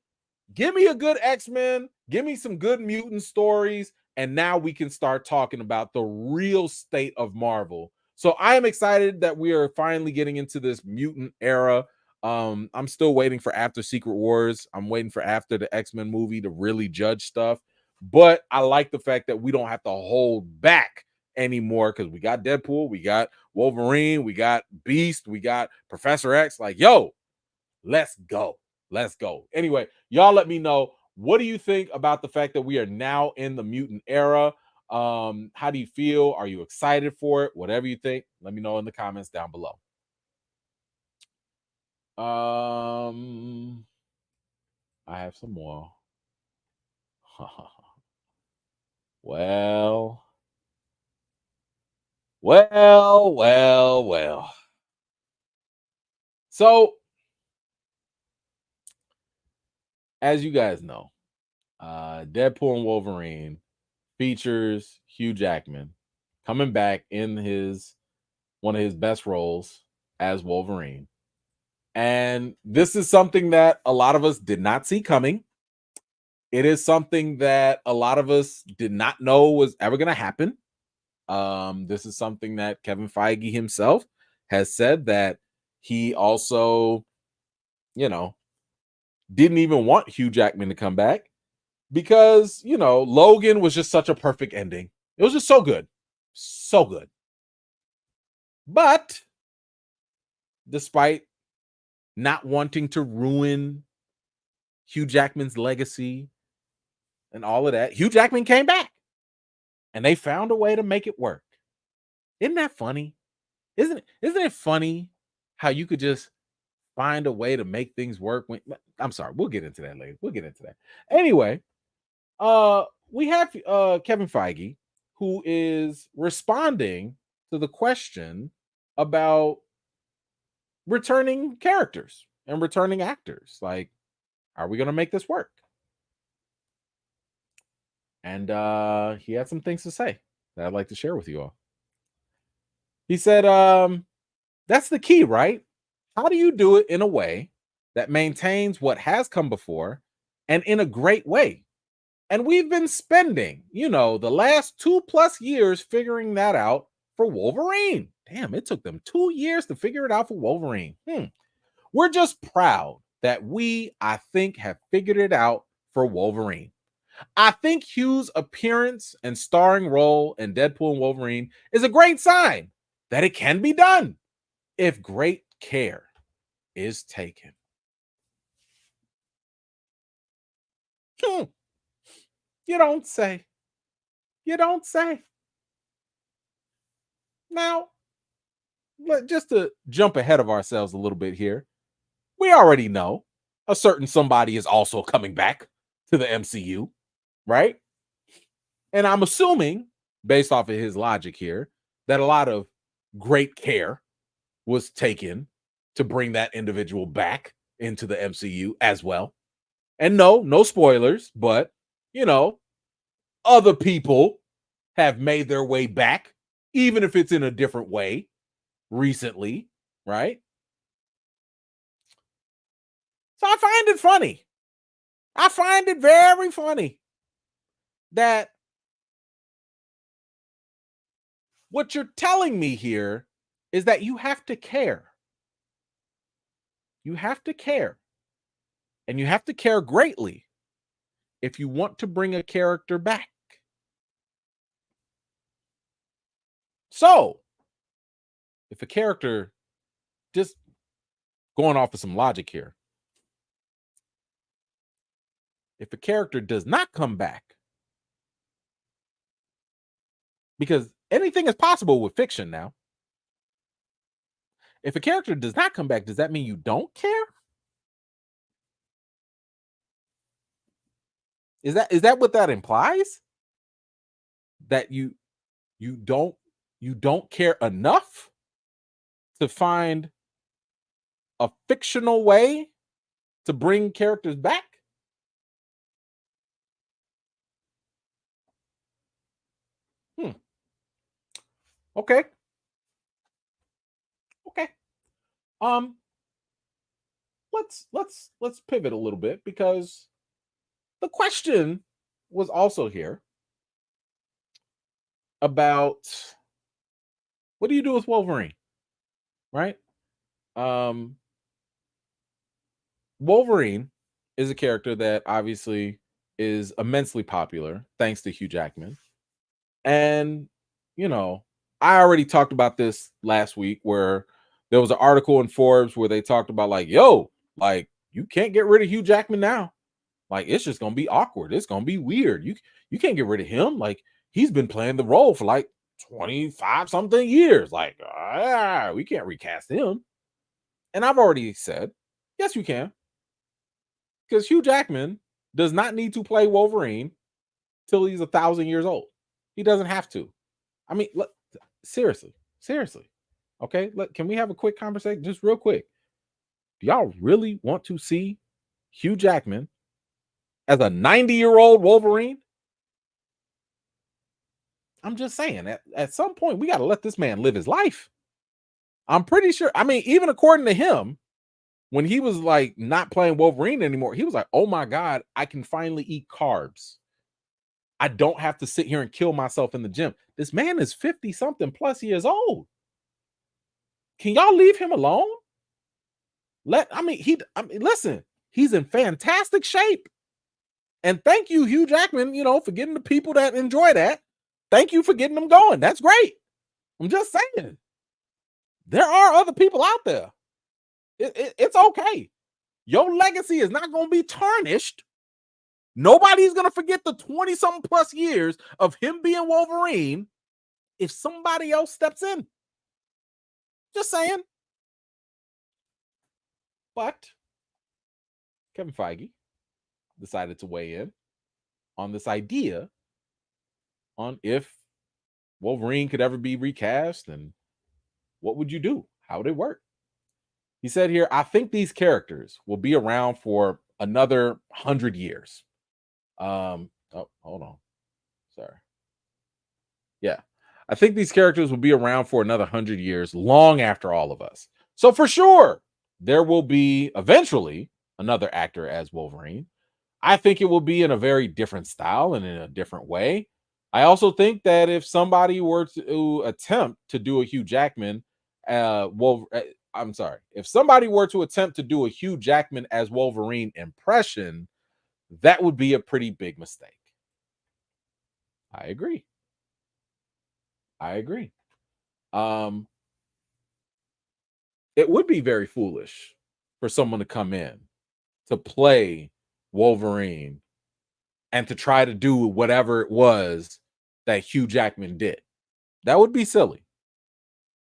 give me a good X-Men, give me some good mutant stories, and now we can start talking about the real state of Marvel. So I am excited that we are finally getting into this mutant era. I'm still waiting for after Secret Wars. I'm waiting for after the X-Men movie to really judge stuff. But I like the fact that we don't have to hold back anymore, because we got Deadpool, we got Wolverine, we got Beast, we got Professor X. Like, yo, let's go. Let's go. Anyway, y'all let me know, what do you think about the fact that we are now in the mutant era? How do you feel? Are you excited for it? Whatever you think, let me know in the comments down below. I have some more. Well. So, as you guys know, Deadpool and Wolverine features Hugh Jackman coming back in one of his best roles as Wolverine. And this is something that a lot of us did not see coming. It is something that a lot of us did not know was ever going to happen. This is something that Kevin Feige himself has said that he also didn't even want Hugh Jackman to come back because, Logan was just such a perfect ending. It was just so good. So good. But despite not wanting to ruin Hugh Jackman's legacy and all of that, Hugh Jackman came back and they found a way to make it work. Isn't that funny? Isn't it funny how you could just find a way to make things work? I'm sorry, we'll get into that later. We'll get into that. Anyway, we have Kevin Feige, who is responding to the question about returning characters and returning actors. Like, are we going to make this work? And he had some things to say that I'd like to share with you all. He said, that's the key, right? How do you do it in a way that maintains what has come before and in a great way? And we've been spending, the last 2+ years figuring that out for Wolverine. Damn, it took them 2 years to figure it out for Wolverine. We're just proud that I think, have figured it out for Wolverine. I think Hugh's appearance and starring role in Deadpool and Wolverine is a great sign that it can be done if great care is taken. You don't say. You don't say. Now, just to jump ahead of ourselves a little bit here, we already know a certain somebody is also coming back to the MCU, right? And I'm assuming, based off of his logic here, that a lot of great care was taken to bring that individual back into the MCU as well. And no spoilers, but, other people have made their way back, even if it's in a different way recently, right? So I find it funny. I find it very funny that what you're telling me here is that you have to care. You have to care. And you have to care greatly if you want to bring a character back. So, if a character, just going off of some logic here, if a character does not come back, because anything is possible with fiction now, if a character does not come back, does that mean you don't care? Is that what that implies? That you don't care enough to find a fictional way to bring characters back? Okay. Let's pivot a little bit, because the question was also here about, what do you do with Wolverine? Right? Wolverine is a character that obviously is immensely popular thanks to Hugh Jackman. And, I already talked about this last week, where there was an article in Forbes where they talked about, like, you can't get rid of Hugh Jackman now. Like, it's just going to be awkward. It's going to be weird. You can't get rid of him. Like, he's been playing the role for like 25 something years. Like, we can't recast him. And I've already said, yes, you can. Because Hugh Jackman does not need to play Wolverine till he's 1,000 years old. He doesn't have to. I mean, look, seriously. Okay, can we have a quick conversation? Just real quick. Do y'all really want to see Hugh Jackman as a 90-year-old Wolverine? I'm just saying, at some point, we got to let this man live his life. I'm pretty sure. I mean, even according to him, when he was like not playing Wolverine anymore, he was like, oh my God, I can finally eat carbs. I don't have to sit here and kill myself in the gym. This man is 50 something plus years old. Can y'all leave him alone? Listen, he's in fantastic shape. And thank you, Hugh Jackman, for getting the people that enjoy that. Thank you for getting them going. That's great. I'm just saying. There are other people out there. It's okay. Your legacy is not going to be tarnished. Nobody's going to forget the 20-something plus years of him being Wolverine if somebody else steps in. Just saying. But Kevin Feige decided to weigh in on this idea on if Wolverine could ever be recast and what would you do? How would it work? He said here, I think these characters will be around for another 100 years. Oh, hold on. Sorry. Yeah. I think these characters will be around for another 100 years, long after all of us. So for sure, there will be eventually another actor as Wolverine. I think it will be in a very different style and in a different way. I also think that if somebody were to attempt to do a Hugh Jackman, if somebody were to attempt to do a Hugh Jackman as Wolverine impression, that would be a pretty big mistake. I agree. It would be very foolish for someone to come in to play Wolverine and to try to do whatever it was that Hugh Jackman did. That would be silly.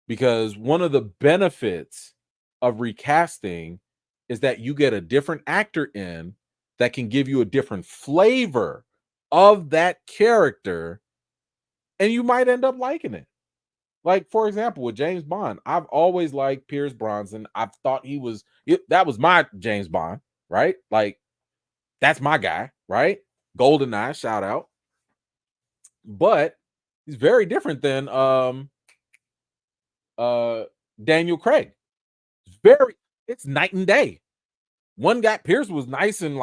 Because one of the benefits of recasting is that you get a different actor in that can give you a different flavor of that character, and you might end up liking it. Like, for example, with James Bond, I've always liked Pierce Brosnan. I've thought that was my James Bond, right? Like, that's my guy, right? GoldenEye, shout out. But he's very different than Daniel Craig. It's night and day. One guy, Pierce, was nice and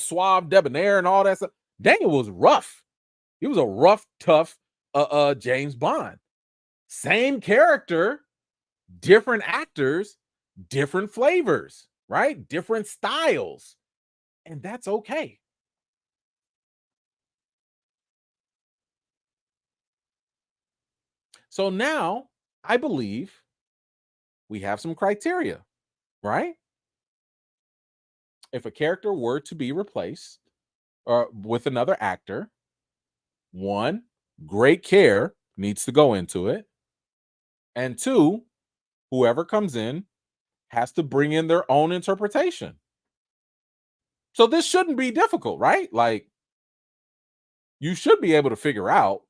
suave, debonair, and all that stuff. Daniel was rough. He was a rough, tough James Bond. Same character, different actors, different flavors, right? Different styles. And that's okay. So now I believe we have some criteria, right? If a character were to be replaced with another actor, one, great care needs to go into it. And two, whoever comes in has to bring in their own interpretation. So this shouldn't be difficult, right? Like, you should be able to figure out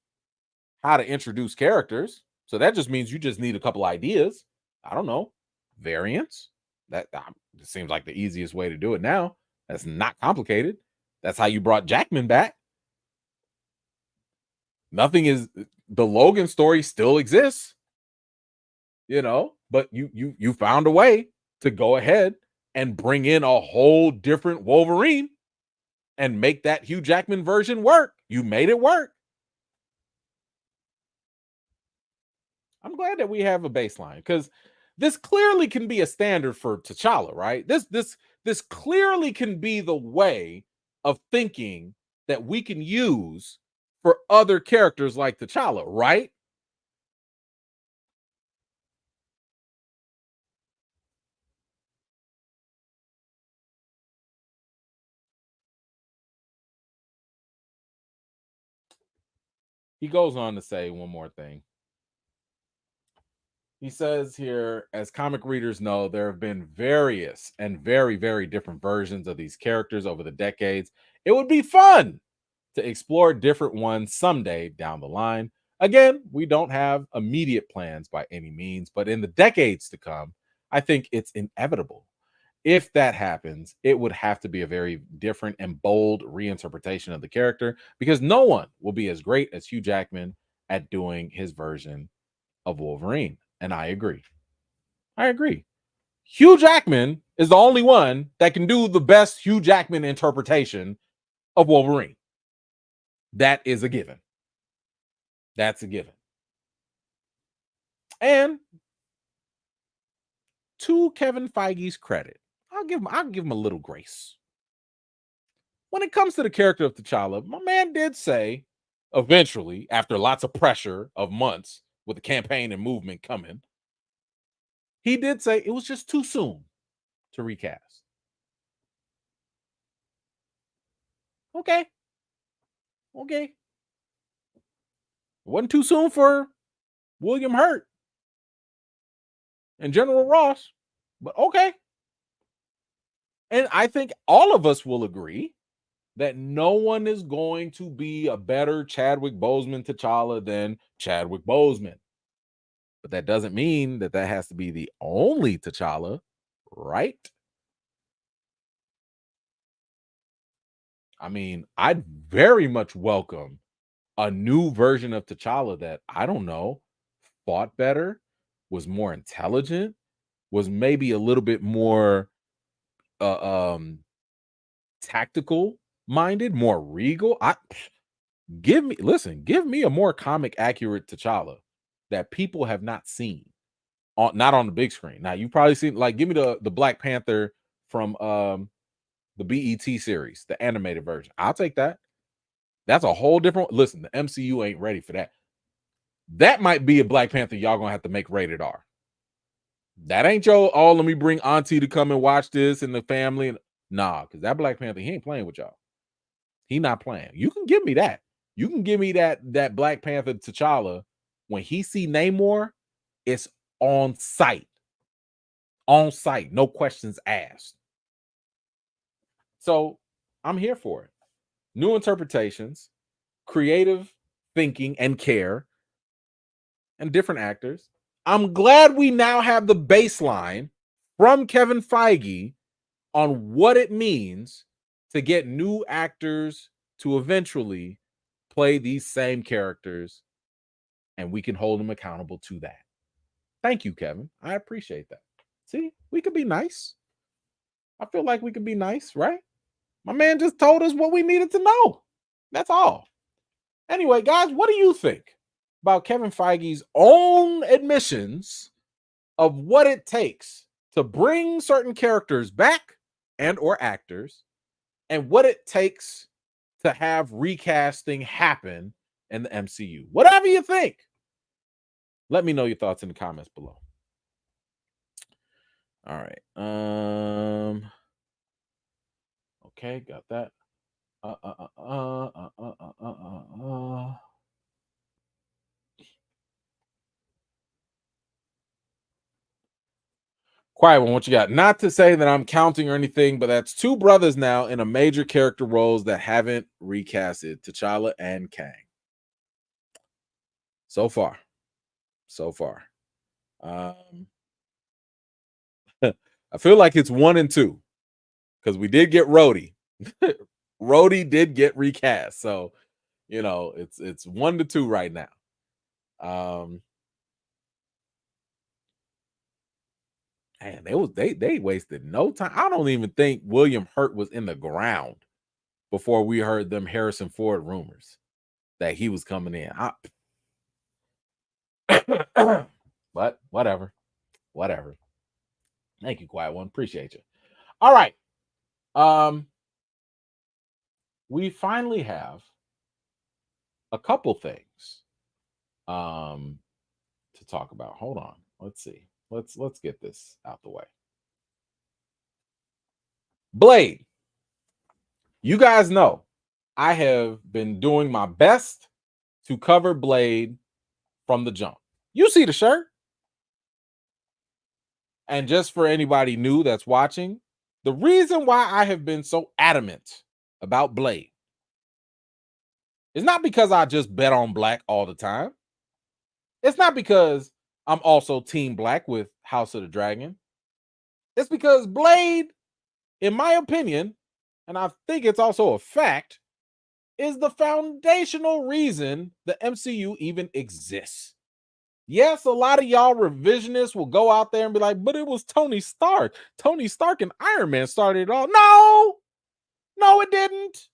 how to introduce characters. So that just means you just need a couple ideas. I don't know, variants. That seems like the easiest way to do it now. That's not complicated. That's how you brought Jackman back. The Logan story still exists, but you found a way to go ahead and bring in a whole different Wolverine and make that Hugh Jackman version work. You made it work. I'm glad that we have a baseline, because this clearly can be a standard for T'Challa, right? This clearly can be the way of thinking that we can use for other characters like T'Challa, right? He goes on to say one more thing. He says here, as comic readers know, there have been various and very, very different versions of these characters over the decades. It would be fun to explore different ones someday down the line. Again, we don't have immediate plans by any means, but in the decades to come, I think it's inevitable. If that happens, it would have to be a very different and bold reinterpretation of the character, because no one will be as great as Hugh Jackman at doing his version of Wolverine. And I agree. Hugh Jackman is the only one that can do the best Hugh Jackman interpretation of Wolverine. That is a given. That's a given. And to Kevin Feige's credit, I'll give him a little grace. When it comes to the character of T'Challa, my man did say eventually, after lots of pressure of months with the campaign and movement coming, he did say it was just too soon to recast. Okay. It wasn't too soon for William Hurt and General Ross, but okay. And I think all of us will agree that no one is going to be a better Chadwick Boseman T'Challa than Chadwick Boseman. But that doesn't mean that has to be the only T'Challa, right? I mean, I'd very much welcome a new version of T'Challa that, I don't know, fought better, was more intelligent, was maybe a little bit more tactical minded, more regal. Give me a more comic accurate T'Challa that people have not seen not on the big screen. Now you've probably seen, like, give me the Black Panther from the BET series, the animated version. I'll take that. That's a whole different. Listen, the MCU ain't ready for that. That might be a Black Panther y'all gonna have to make rated R. That ain't your, oh, let me bring auntie to come and watch this and the family. Nah, because that Black Panther, he ain't playing with y'all. He not playing. You can give me that. You can give me that Black Panther T'Challa. When he see Namor, it's on site. On site. No questions asked. So I'm here for it. New interpretations, creative thinking and care, and different actors. I'm glad we now have the baseline from Kevin Feige on what it means to get new actors to eventually play these same characters, and we can hold them accountable to that. Thank you, Kevin. I appreciate that. See, we could be nice. I feel like we could be nice, right? My man just told us what we needed to know. That's all. Anyway, guys, what do you think about Kevin Feige's own admissions of what it takes to bring certain characters back and or actors, and what it takes to have recasting happen in the MCU? Whatever you think, let me know your thoughts in the comments below. All right. Okay, got that. Quiet one, what you got? Not to say that I'm counting or anything, but that's two brothers now in a major character roles that haven't recasted, T'Challa and Kang. So far. I feel like it's 1 and 2 because we did get Rhodey. Rhodey did get recast, so it's 1 to 2 right now. Man, they wasted no time. I don't even think William Hurt was in the ground before we heard them Harrison Ford rumors that he was coming in. But whatever. Thank you, Quiet One. Appreciate you. All right. We finally have a couple things to talk about. Hold on. Let's see. Let's get this out the way. Blade. You guys know I have been doing my best to cover Blade from the jump. You see the shirt. And just for anybody new that's watching, the reason why I have been so adamant about Blade is not because I just bet on black all the time. It's not because I'm also team black with House of the Dragon. It's because Blade, in my opinion, and I think it's also a fact, is the foundational reason the MCU even exists. Yes, a lot of y'all revisionists will go out there and be like, but it was Tony Stark. Tony Stark and Iron Man started it all. No, it didn't.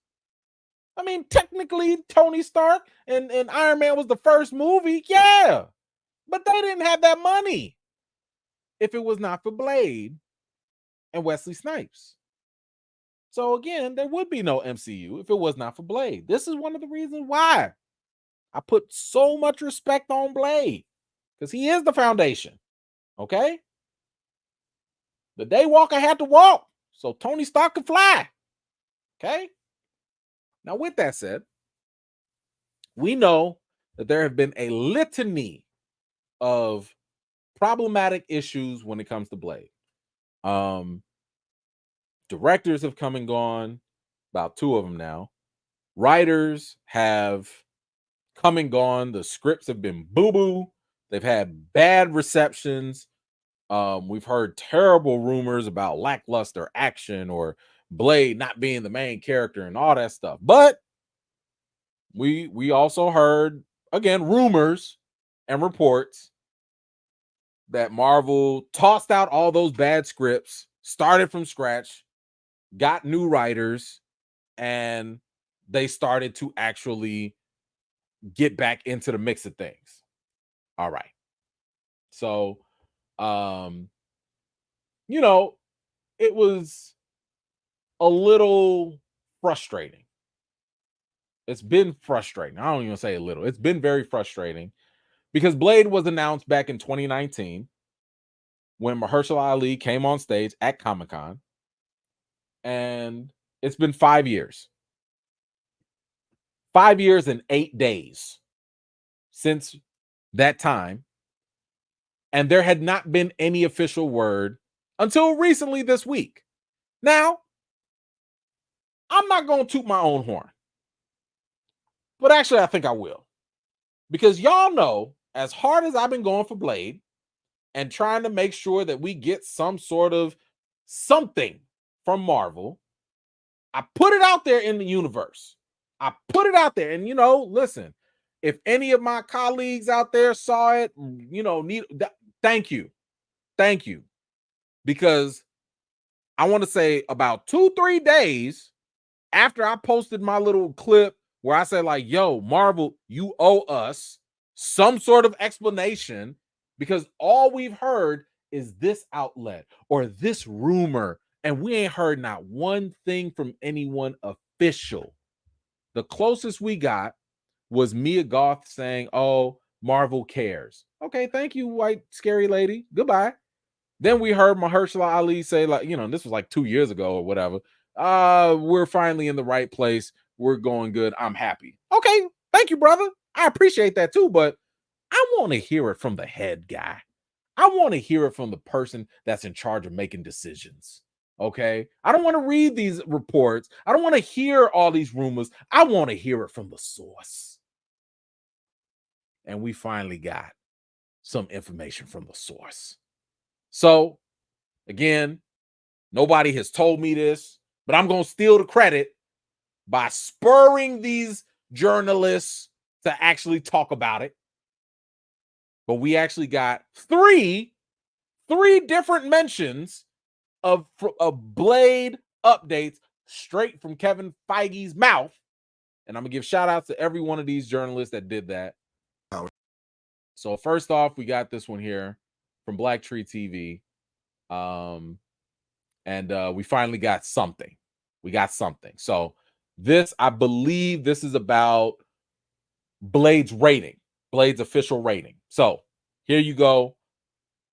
I mean, technically, Tony Stark and Iron Man was the first movie. Yeah, but they didn't have that money. If it was not for Blade, and Wesley Snipes. So again, there would be no MCU if it was not for Blade. This is one of the reasons why I put so much respect on Blade, because he is the foundation. Okay? The Daywalker had to walk so Tony Stark could fly. Okay? Now, with that said, we know that there have been a litany of problematic issues when it comes to Blade. Directors have come and gone, about 2 of them now. Writers have come and gone. The scripts have been boo-boo. They've had bad receptions. We've heard terrible rumors about lackluster action or Blade not being the main character and all that stuff. But we also heard, again, rumors and reports that Marvel tossed out all those bad scripts, started from scratch, got new writers, and they started to actually get back into the mix of things. All right. So, it was a little frustrating. It's been frustrating. I don't even say a little. It's been very frustrating because Blade was announced back in 2019 when Mahershala Ali came on stage at Comic-Con, and it's been 5 years. 5 years and 8 days since that time, and there had not been any official word until recently this week. Now, I'm not going to toot my own horn, but actually I think I will, because y'all know, as hard as I've been going for Blade and trying to make sure that we get some sort of something from Marvel, I put it out there in the universe. I put it out there, and listen, if any of my colleagues out there saw it, thank you, because I want to say about 2-3 days after I posted my little clip where I said, like, yo, Marvel, you owe us some sort of explanation, because all we've heard is this outlet or this rumor, and we ain't heard not one thing from anyone official. The closest we got was Mia Goth saying, oh, Marvel cares. Okay, thank you, white scary lady. Goodbye. Then we heard Mahershala Ali say, like, this was like 2 years ago or whatever. We're finally in the right place. We're going good. I'm happy. Okay, thank you, brother. I appreciate that too, but I want to hear it from the head guy. I want to hear it from the person that's in charge of making decisions. Okay, I don't want to read these reports. I don't want to hear all these rumors. I want to hear it from the source. And we finally got some information from the source. So, again, nobody has told me this, but I'm going to steal the credit by spurring these journalists to actually talk about it. But we actually got three different mentions of Blade updates straight from Kevin Feige's mouth. And I'm going to give shout outs to every one of these journalists that did that. So first off, we got this one here from Black Tree TV. And we finally got something. So this, I believe this is about Blade's rating, Blade's official rating. So here you go,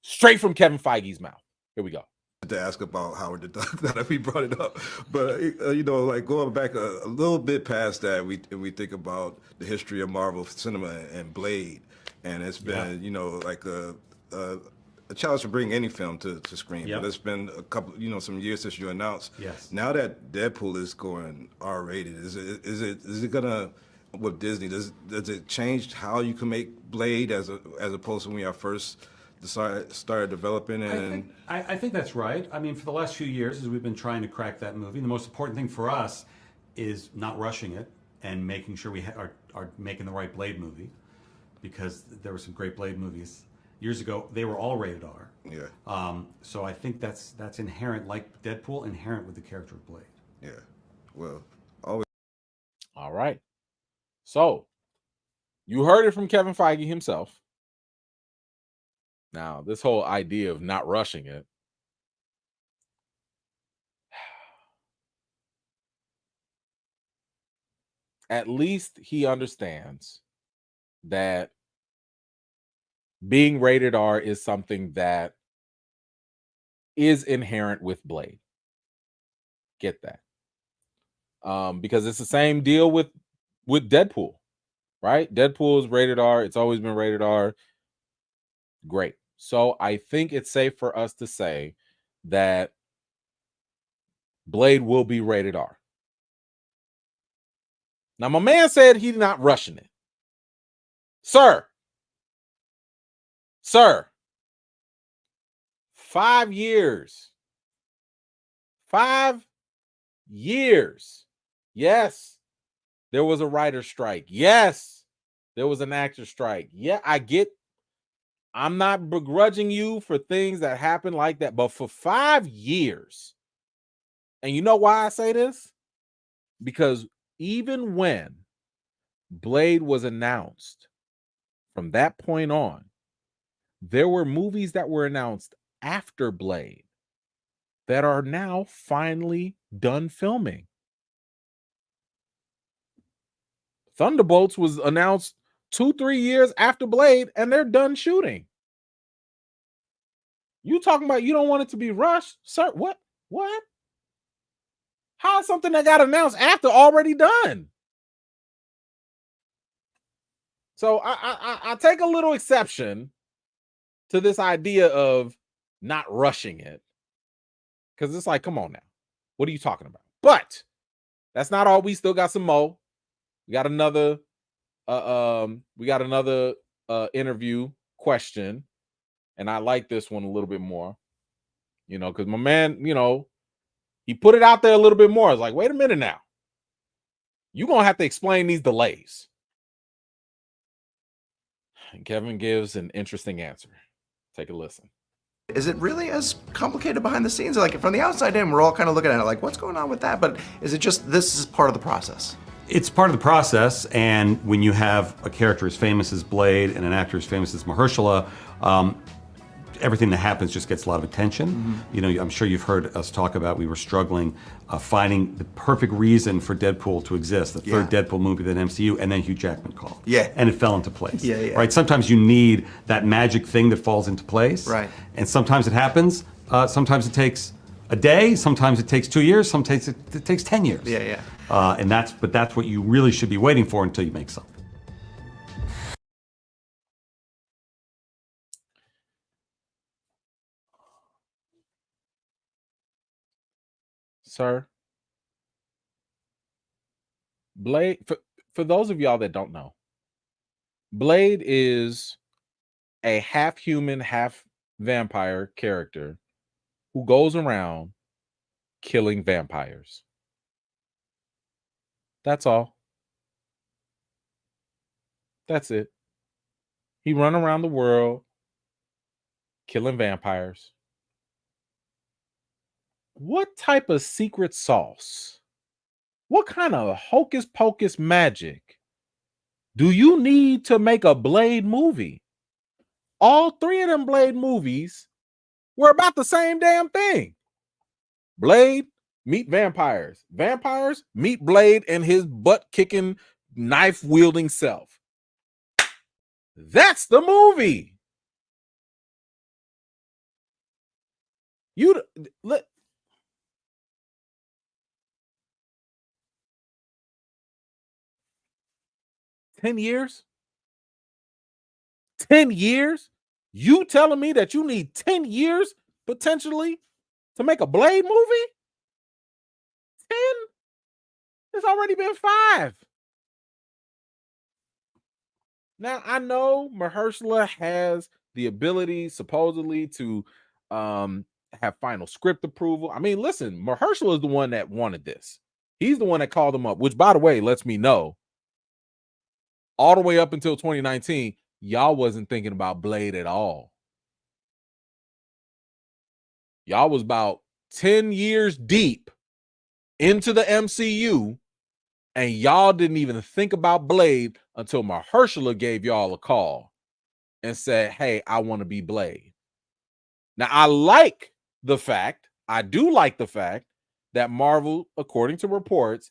straight from Kevin Feige's mouth. Here we go. To ask about Howard the Duck that we brought it up, but like going back a little bit past that, we think about the history of Marvel cinema and Blade, and it's been like a challenge to bring any film to screen. But it's been a couple, some years since you announced. Yes. Now that Deadpool is going R-rated, is it gonna, with Disney, does it change how you can make Blade as opposed to when you first started developing? And I think that's right. I mean, for the last few years, as we've been trying to crack that movie, the most important thing for us is not rushing it and making sure we are making the right Blade movie, because there were some great Blade movies years ago. They were all rated R. Yeah. So I think that's inherent, like Deadpool, inherent with the character of Blade. Yeah. Well, always. All right. So you heard it from Kevin Feige himself. Now, this whole idea of not rushing it, at least he understands that being rated R is something that is inherent with Blade. Get that. Because it's the same deal with Deadpool, right? Deadpool is rated R. It's always been rated R. Great. So I think it's safe for us to say that Blade will be rated R. Now, my man said he's not rushing it. Sir, 5 years. 5 years. Yes, there was a writer's strike. Yes, there was an actor's strike. Yeah, I get. I'm not begrudging you for things that happen like that, but for 5 years, and you know why I say this? Because even when Blade was announced, from that point on, there were movies that were announced after Blade that are now finally done filming. Thunderbolts was announced 2-3 years after Blade, and they're done shooting. You talking about you don't want it to be rushed? Sir, what? How is something that got announced after already done? So I take a little exception to this idea of not rushing it. Because it's like, come on now. What are you talking about? But that's not all. We still got some more. We got another interview question. And I like this one a little bit more. Because my man, he put it out there a little bit more. It's like, wait a minute now. You're going to have to explain these delays. And Kevin gives an interesting answer. Take a listen. Is it really as complicated behind the scenes? Like from the outside in, we're all kind of looking at it like, what's going on with that? But is it just this is part of the process? It's part of the process, and when you have a character as famous as Blade and an actor as famous as Mahershala, everything that happens just gets a lot of attention. I'm sure you've heard us talk about we were struggling finding the perfect reason for Deadpool to exist, the third Deadpool movie that MCU, and then Hugh Jackman called. Yeah. And it fell into place. Yeah. Right? Sometimes you need that magic thing that falls into place. Right. And sometimes it happens. Sometimes it takes a day. Sometimes it takes 2 years. Sometimes it takes 10 years. Yeah. And that's what you really should be waiting for until you make something. Sir, Blade, for those of y'all that don't know, Blade is a half human, half vampire character who goes around killing vampires. That's all. That's it. He run around the world killing vampires. What type of secret sauce? What kind of hocus pocus magic do you need to make a Blade movie? All 3 of them Blade movies were about the same damn thing. Blade meet vampires. Vampires meet Blade and his butt-kicking, knife-wielding self. That's the movie. 10 years? 10 years? You telling me that you need 10 years potentially to make a Blade movie? 10? It's already been 5. Now, I know Mahershala has the ability supposedly to have final script approval. I mean, listen, Mahershala is the one that wanted this. He's the one that called him up, which, by the way, lets me know all the way up until 2019, y'all wasn't thinking about Blade at all. Y'all was about 10 years deep into the MCU, and y'all didn't even think about Blade until Mahershala gave y'all a call and said, hey, I want to be Blade. Now, I do like the fact that Marvel, according to reports,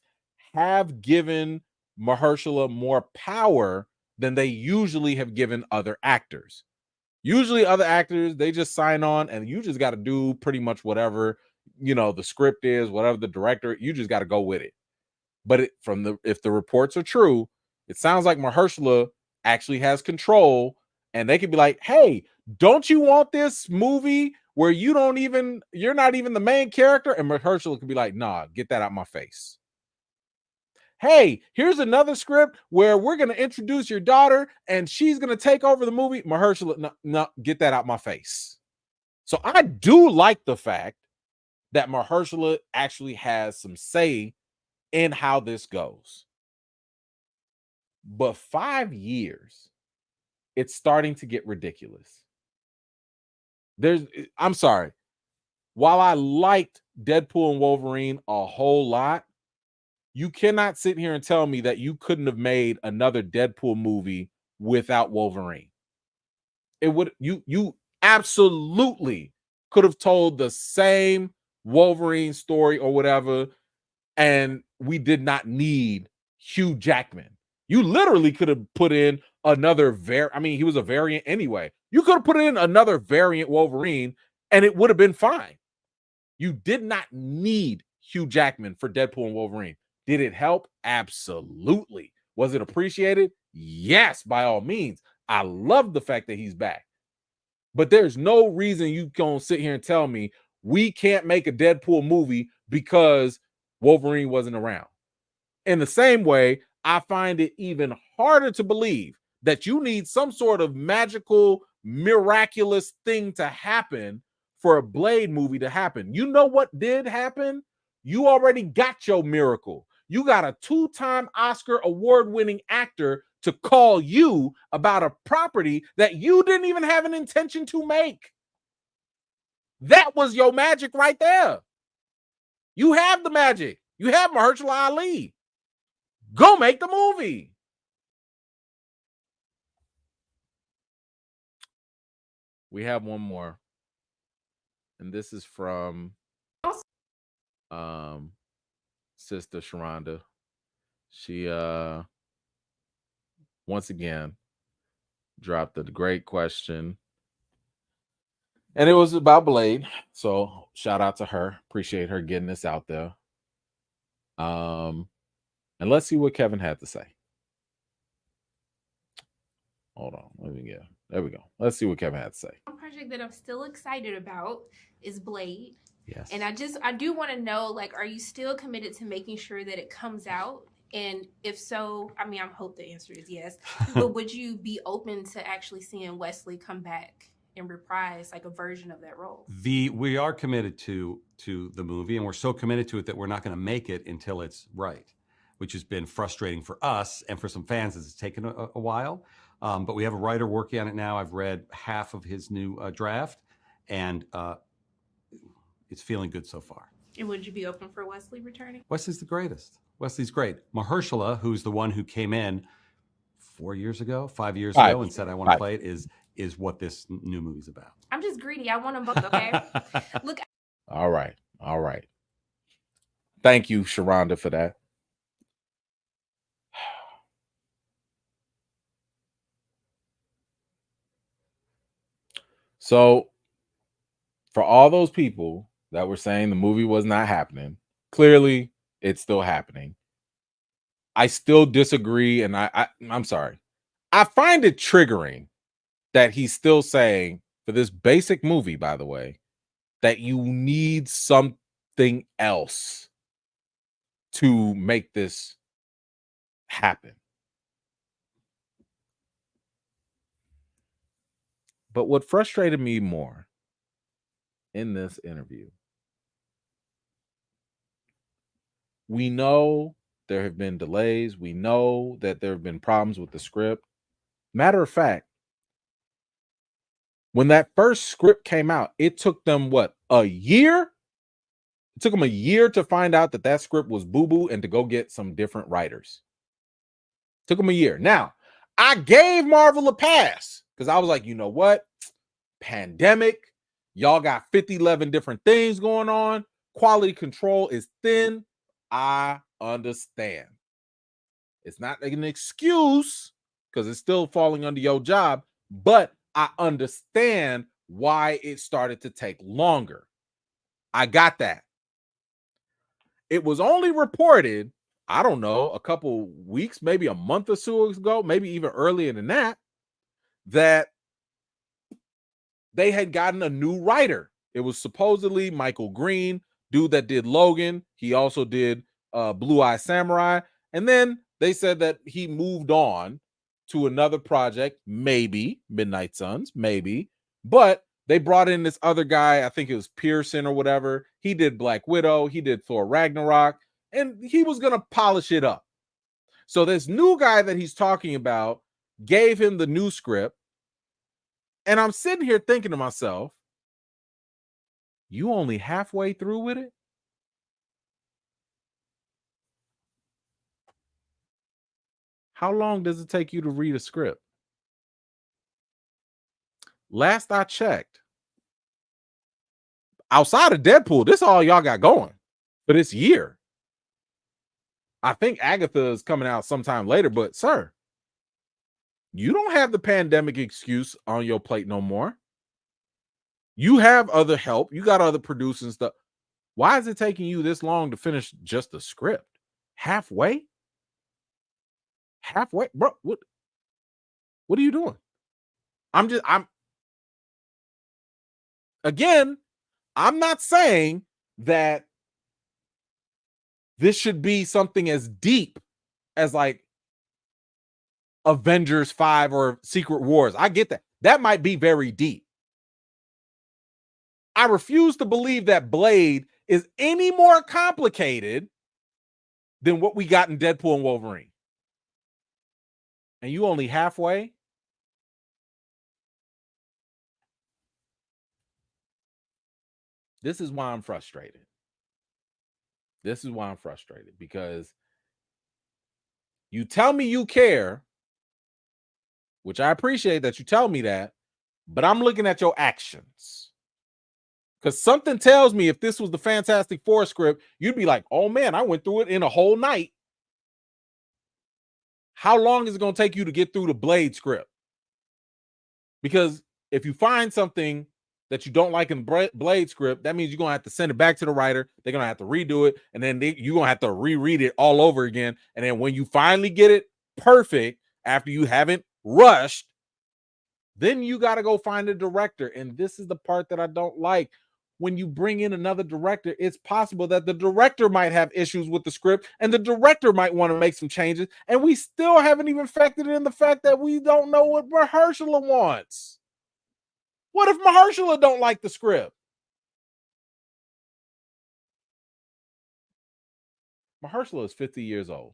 have given Mahershala more power than they usually have given other actors. Usually other actors, they just sign on and you just got to do pretty much whatever, the script is, whatever the director, you just got to go with it. But if the reports are true, it sounds like Mahershala actually has control, and they could be like, hey, don't you want this movie where you're not even the main character? And Mahershala could be like, nah, get that out my face. Hey, here's another script where we're going to introduce your daughter and she's going to take over the movie. Mahershala, no, get that out my face. So I do like the fact that Mahershala actually has some say in how this goes. But 5 years, it's starting to get ridiculous. I'm sorry. While I liked Deadpool and Wolverine a whole lot, you cannot sit here and tell me that you couldn't have made another Deadpool movie without Wolverine. You absolutely could have told the same Wolverine story or whatever, and we did not need Hugh Jackman. You literally could have put in another he was a variant anyway. You could have put in another variant Wolverine and it would have been fine. You did not need Hugh Jackman for Deadpool and Wolverine. Did it help? Absolutely. Was it appreciated? Yes, by all means. I love the fact that he's back. But there's no reason you gonna sit here and tell me we can't make a Deadpool movie because Wolverine wasn't around. In the same way, I find it even harder to believe that you need some sort of magical, miraculous thing to happen for a Blade movie to happen. You know what did happen? You already got your miracle. You got a 2-time Oscar award-winning actor to call you about a property that you didn't even have an intention to make. That was your magic right there. You have the magic. You have Mahershala Ali. Go make the movie. We have one more. And this is from Sister Sharonda. She once again dropped a great question. And it was about Blade. So shout out to her. Appreciate her getting this out there. And let's see what Kevin had to say. Hold on. There we go. Let's see what Kevin had to say. One project that I'm still excited about is Blade. Yes. And I do want to know, are you still committed to making sure that it comes out? And if so, I hope the answer is yes. But would you be open to actually seeing Wesley come back and reprise a version of that role? We are committed to the movie, and we're so committed to it that we're not going to make it until it's right, which has been frustrating for us and for some fans as it's taken a while. But we have a writer working on it now. I've read half of his new draft, and it's feeling good so far. And would you be open for Wesley returning? Wesley's the greatest. Wesley's great. Mahershala, who's the one who came in 5 years ago, and said, I want to play it, is what this new movie's about. I'm just greedy. I want them both, okay? Look. All right. Thank you, Sharonda, for that. So, for all those people that were saying the movie was not happening, clearly it's still happening. I still disagree, and I'm sorry. I find it triggering that he's still saying, for this basic movie, by the way, that you need something else to make this happen. But what frustrated me more in this interview, we know there have been delays. We know that there have been problems with the script. Matter of fact, when that first script came out, it took them a year? It took them a year to find out that script was boo-boo and to go get some different writers. Took them a year. Now, I gave Marvel a pass because I was like, you know what? Pandemic. Y'all got 11 different things going on. Quality control is thin. I understand. It's not an excuse because it's still falling under your job, but I understand why it started to take longer. I got that. It was only reported, I don't know, a couple weeks, maybe a month or so ago, maybe even earlier than that, that they had gotten a new writer. It was supposedly Michael Green, dude that did Logan. He also did Blue Eye Samurai. And then they said that he moved on to another project, maybe Midnight Suns, maybe. But they brought in this other guy, I think it was Pearson or whatever. He did Black Widow, he did Thor Ragnarok, and he was going to polish it up. So this new guy that he's talking about gave him the new script. And I'm sitting here thinking to myself, you only halfway through with it? How long does it take you to read a script? Last I checked, outside of Deadpool, this is all y'all got going for this year. I think Agatha is coming out sometime later, but sir, you don't have the pandemic excuse on your plate no more. You have other help. You got other producing stuff. Why is it taking you this long to finish just the script? Halfway? Halfway? Bro, what are you doing? Again, I'm not saying that this should be something as deep as like Avengers 5 or Secret Wars. I get that. That might be very deep. I refuse to believe that Blade is any more complicated than what we got in Deadpool and Wolverine. And you only halfway? This is why I'm frustrated. This is why I'm frustrated, because you tell me you care, which I appreciate that you tell me that, but I'm looking at your actions. Because something tells me if this was the Fantastic Four script, you'd be like, oh man, I went through it in a whole night. How long is it going to take you to get through the Blade script? Because if you find something that you don't like in Blade script, that means you're going to have to send it back to the writer. They're going to have to redo it. And then you're going to have to reread it all over again. And then when you finally get it perfect, after you haven't rushed, then you got to go find a director. And this is the part that I don't like. When you bring in another director, it's possible that the director might have issues with the script and the director might want to make some changes. And we still haven't even factored in the fact that we don't know what Mahershala wants. What if Mahershala don't like the script? Mahershala is 50 years old.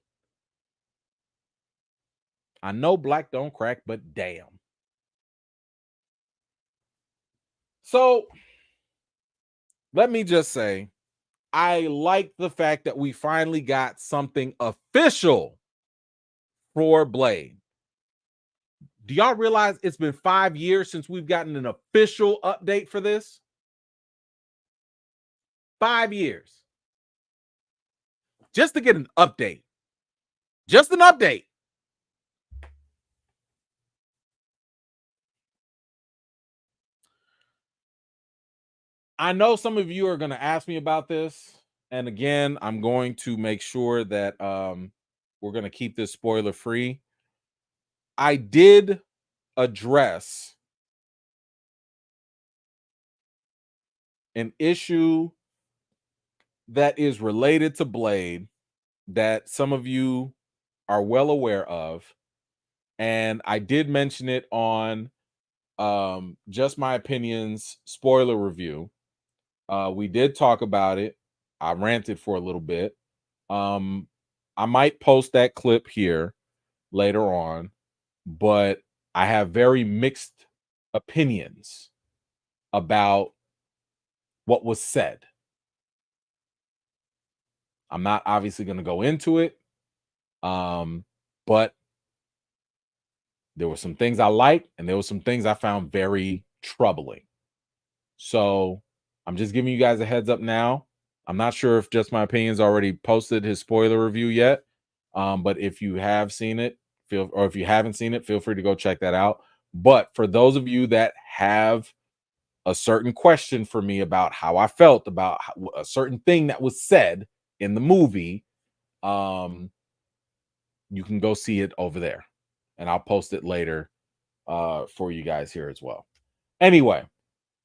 I know black don't crack, but damn. So let me just say, I like the fact that we finally got something official for Blade. Do y'all realize it's been 5 years since we've gotten an official update for this? 5 years. Just to get an update. Just an update. I know some of you are going to ask me about this. And again, I'm going to make sure that we're going to keep this spoiler free. I did address an issue that is related to Blade that some of you are well aware of. And I did mention it on Just My Opinions spoiler review. We did talk about it. I ranted for a little bit. I might post that clip here later on, but I have very mixed opinions about what was said. I'm not obviously going to go into it, but there were some things I liked, and there were some things I found very troubling. So I'm just giving you guys a heads up now. I'm not sure if Just My Opinions already posted his spoiler review yet, But if you have seen it, if you haven't seen it, feel free to go check that out. But for those of you that have a certain question for me about how I felt about a certain thing that was said in the movie, you can go see it over there, and I'll post it later for you guys here as well. Anyway,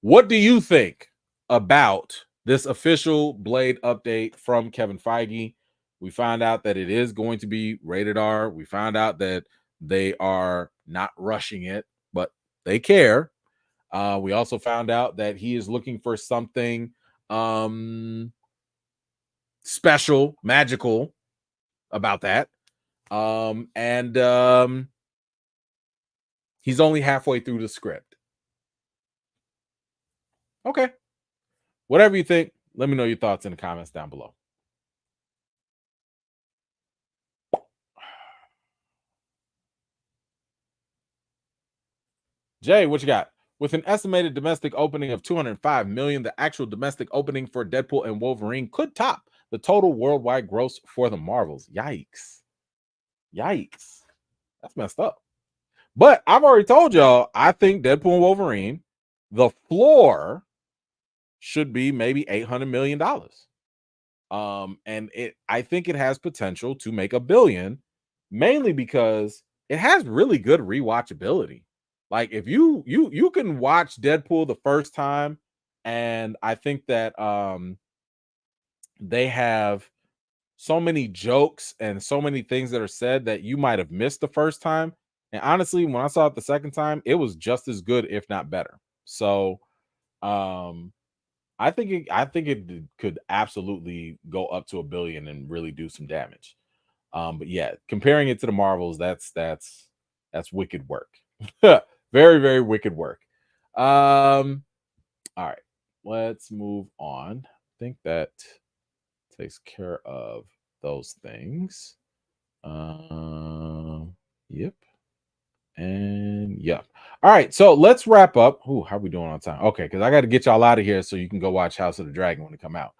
what do you think about this official Blade update from Kevin Feige? We found out that it is going to be rated R. We found out that they are not rushing it, but they care. We also found out that he is looking for something special, magical about that. And he's only halfway through the script. Okay. Whatever you think, let me know your thoughts in the comments down below. Jay, what you got? With an estimated domestic opening of 205 million, the actual domestic opening for Deadpool and Wolverine could top the total worldwide gross for the Marvels. Yikes. Yikes. That's messed up. But I've already told y'all, I think Deadpool and Wolverine, the floor should be maybe $800 million. And I think it has potential to make $1 billion, mainly because it has really good rewatchability. Like if you can watch Deadpool the first time, and I think that they have so many jokes and so many things that are said that you might have missed the first time. And honestly, when I saw it the second time, it was just as good, if not better. So I think it could absolutely go up to $1 billion and really do some damage. But yeah, comparing it to the Marvels, that's wicked work. Very, very wicked work. All right, let's move on. I think that takes care of those things. Yep. And yeah. All right, so let's wrap up. Ooh, how are we doing on time? Okay, because I got to get y'all out of here so you can go watch House of the Dragon when it come out.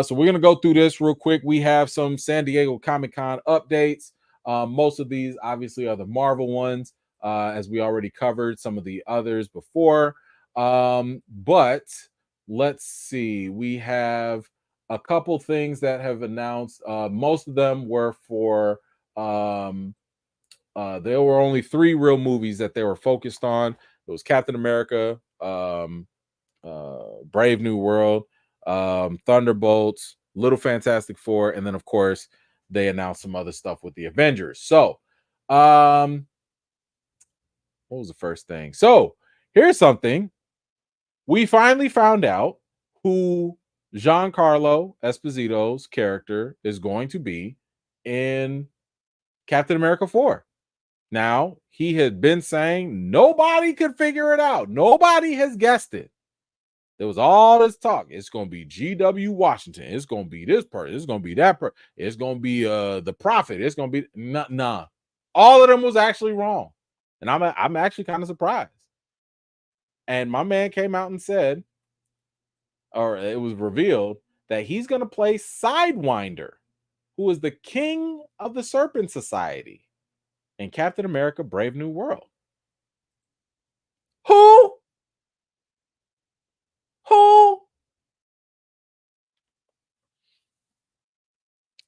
So we're gonna go through this real quick. We have some San Diego Comic-Con updates. Most of these obviously are the Marvel ones, as we already covered some of the others before. But let's see. We have a couple things that have announced. Most of them were for there were only 3 real movies that they were focused on. It was Captain America, Brave New World, Thunderbolts, Little Fantastic Four, and then of course they announced some other stuff with the Avengers. So what was the first thing? So here's something. We finally found out who Giancarlo Esposito's character is going to be in Captain America 4. Now, he had been saying nobody could figure it out. Nobody has guessed it. There was all this talk. It's going to be G.W. Washington. It's going to be this person. It's going to be that person. It's going to be the Prophet. It's going to be nah. All of them was actually wrong. And I'm actually kind of surprised. And my man came out and said, or it was revealed, that he's going to play Sidewinder, who is the king of the Serpent Society in Captain America Brave New World. Who?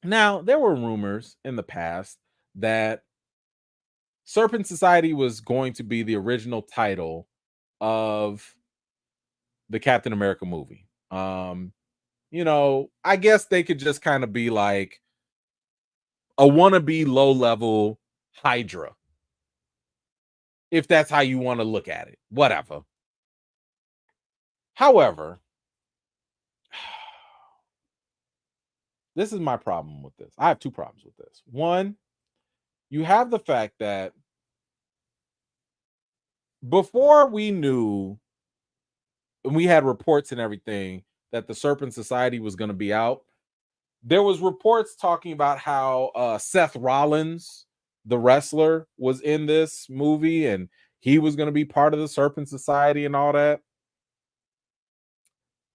Now, there were rumors in the past that Serpent Society was going to be the original title of the Captain America movie. You know, I guess they could just kind of be like a wannabe low-level Hydra, if that's how you want to look at it. Whatever. However, this is my problem with this. I have 2 problems with this. One, you have the fact that before we knew, and we had reports and everything, that the Serpent Society was going to be out, there was reports talking about how Seth Rollins, the wrestler, was in this movie and he was going to be part of the Serpent Society and all that.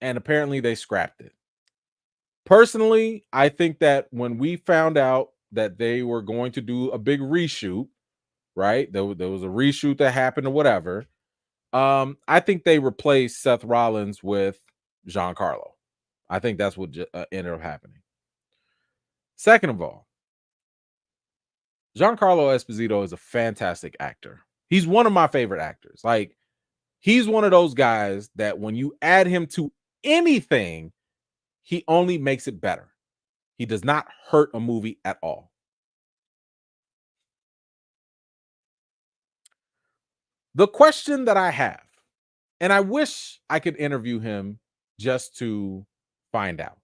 And apparently they scrapped it. Personally, I think that when we found out that they were going to do a big reshoot, right? There was a reshoot that happened or whatever. I think they replaced Seth Rollins with Giancarlo. I think that's what ended up happening. Second of all, Giancarlo Esposito is a fantastic actor. He's one of my favorite actors. Like, he's one of those guys that when you add him to anything, he only makes it better. He does not hurt a movie at all. The question that I have, and I wish I could interview him just to find out.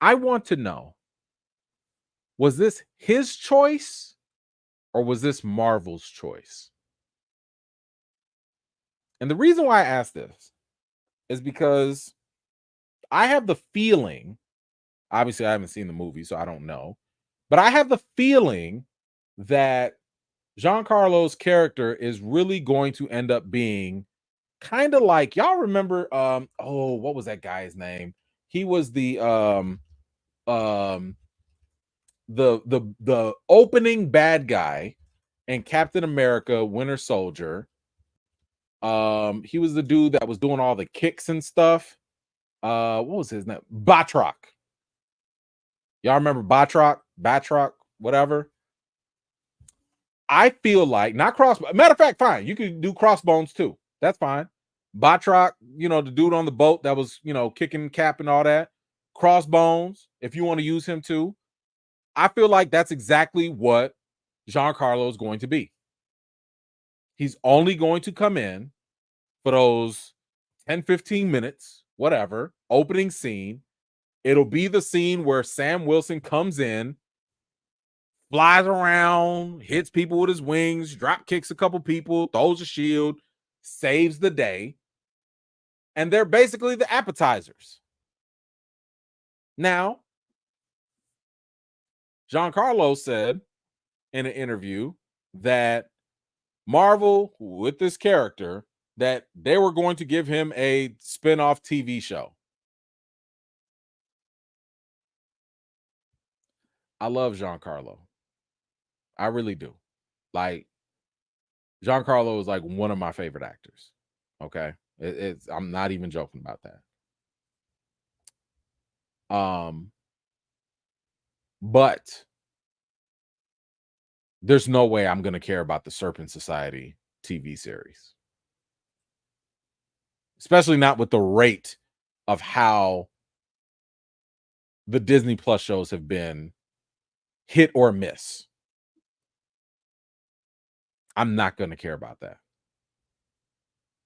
I want to know, was this his choice or was this Marvel's choice? And the reason why I ask this is because I have the feeling, obviously I haven't seen the movie, so I don't know, but I have the feeling that Giancarlo's character is really going to end up being kind of like, y'all remember, what was that guy's name? He was the opening bad guy in Captain America Winter Soldier. He was the dude that was doing all the kicks and stuff. What was his name? Batroc. Y'all remember Batroc, whatever. I feel like, not matter of fact, fine, you could do Crossbones too. That's fine. Batroc, the dude on the boat that was, kicking Cap and all that. Crossbones, if you want to use him too. I feel like that's exactly what Giancarlo is going to be. He's only going to come in for those 10, 15 minutes, whatever, opening scene. It'll be the scene where Sam Wilson comes in, flies around, hits people with his wings, drop kicks a couple people, throws a shield, saves the day. And they're basically the appetizers. Now, Giancarlo said in an interview that Marvel, with this character, that they were going to give him a spinoff TV show. I love Giancarlo. I really do. Like, Giancarlo is like one of my favorite actors. Okay. I'm not even joking about that. But there's no way I'm going to care about the Serpent Society TV series. Especially not with the rate of how the Disney Plus shows have been hit or miss. I'm not going to care about that.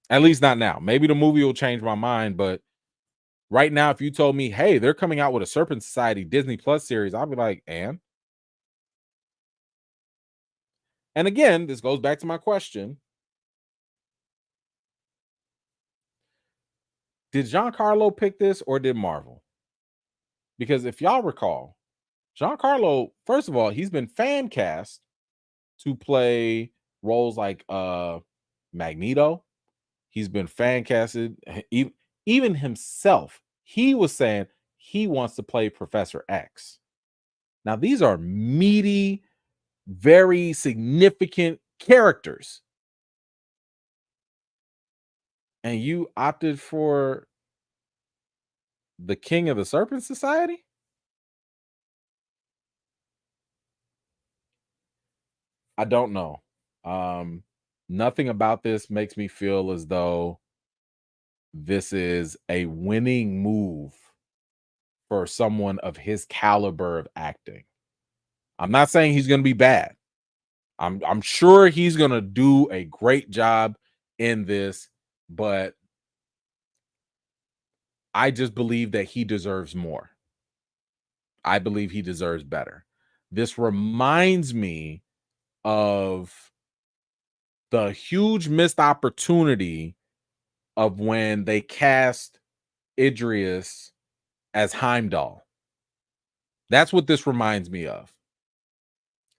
At least not now. Maybe the movie will change my mind, but right now, if you told me, hey, they're coming out with a Serpent Society Disney Plus series, I'll be like, and again, this goes back to my question. Did Giancarlo pick this or did Marvel? Because if y'all recall, Giancarlo, first of all, he's been fan cast to play roles like Magneto. He's been fan casted. Even himself, he was saying he wants to play Professor X. Now, these are meaty, very significant characters. And you opted for the King of the Serpent Society? I don't know. Nothing about this makes me feel as though this is a winning move for someone of his caliber of acting. I'm not saying he's going to be bad. I'm sure he's going to do a great job in this, but I just believe that he deserves more. I believe he deserves better. This reminds me of the huge missed opportunity of when they cast Idris as Heimdall. That's what this reminds me of.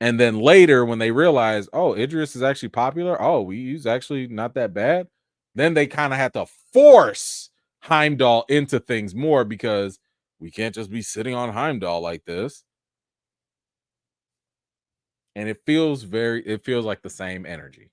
And then later, when they realize, oh, Idris is actually popular. Oh, he's actually not that bad. Then they kind of had to force Heimdall into things more because We can't just be sitting on Heimdall like this. And it feels like the same energy.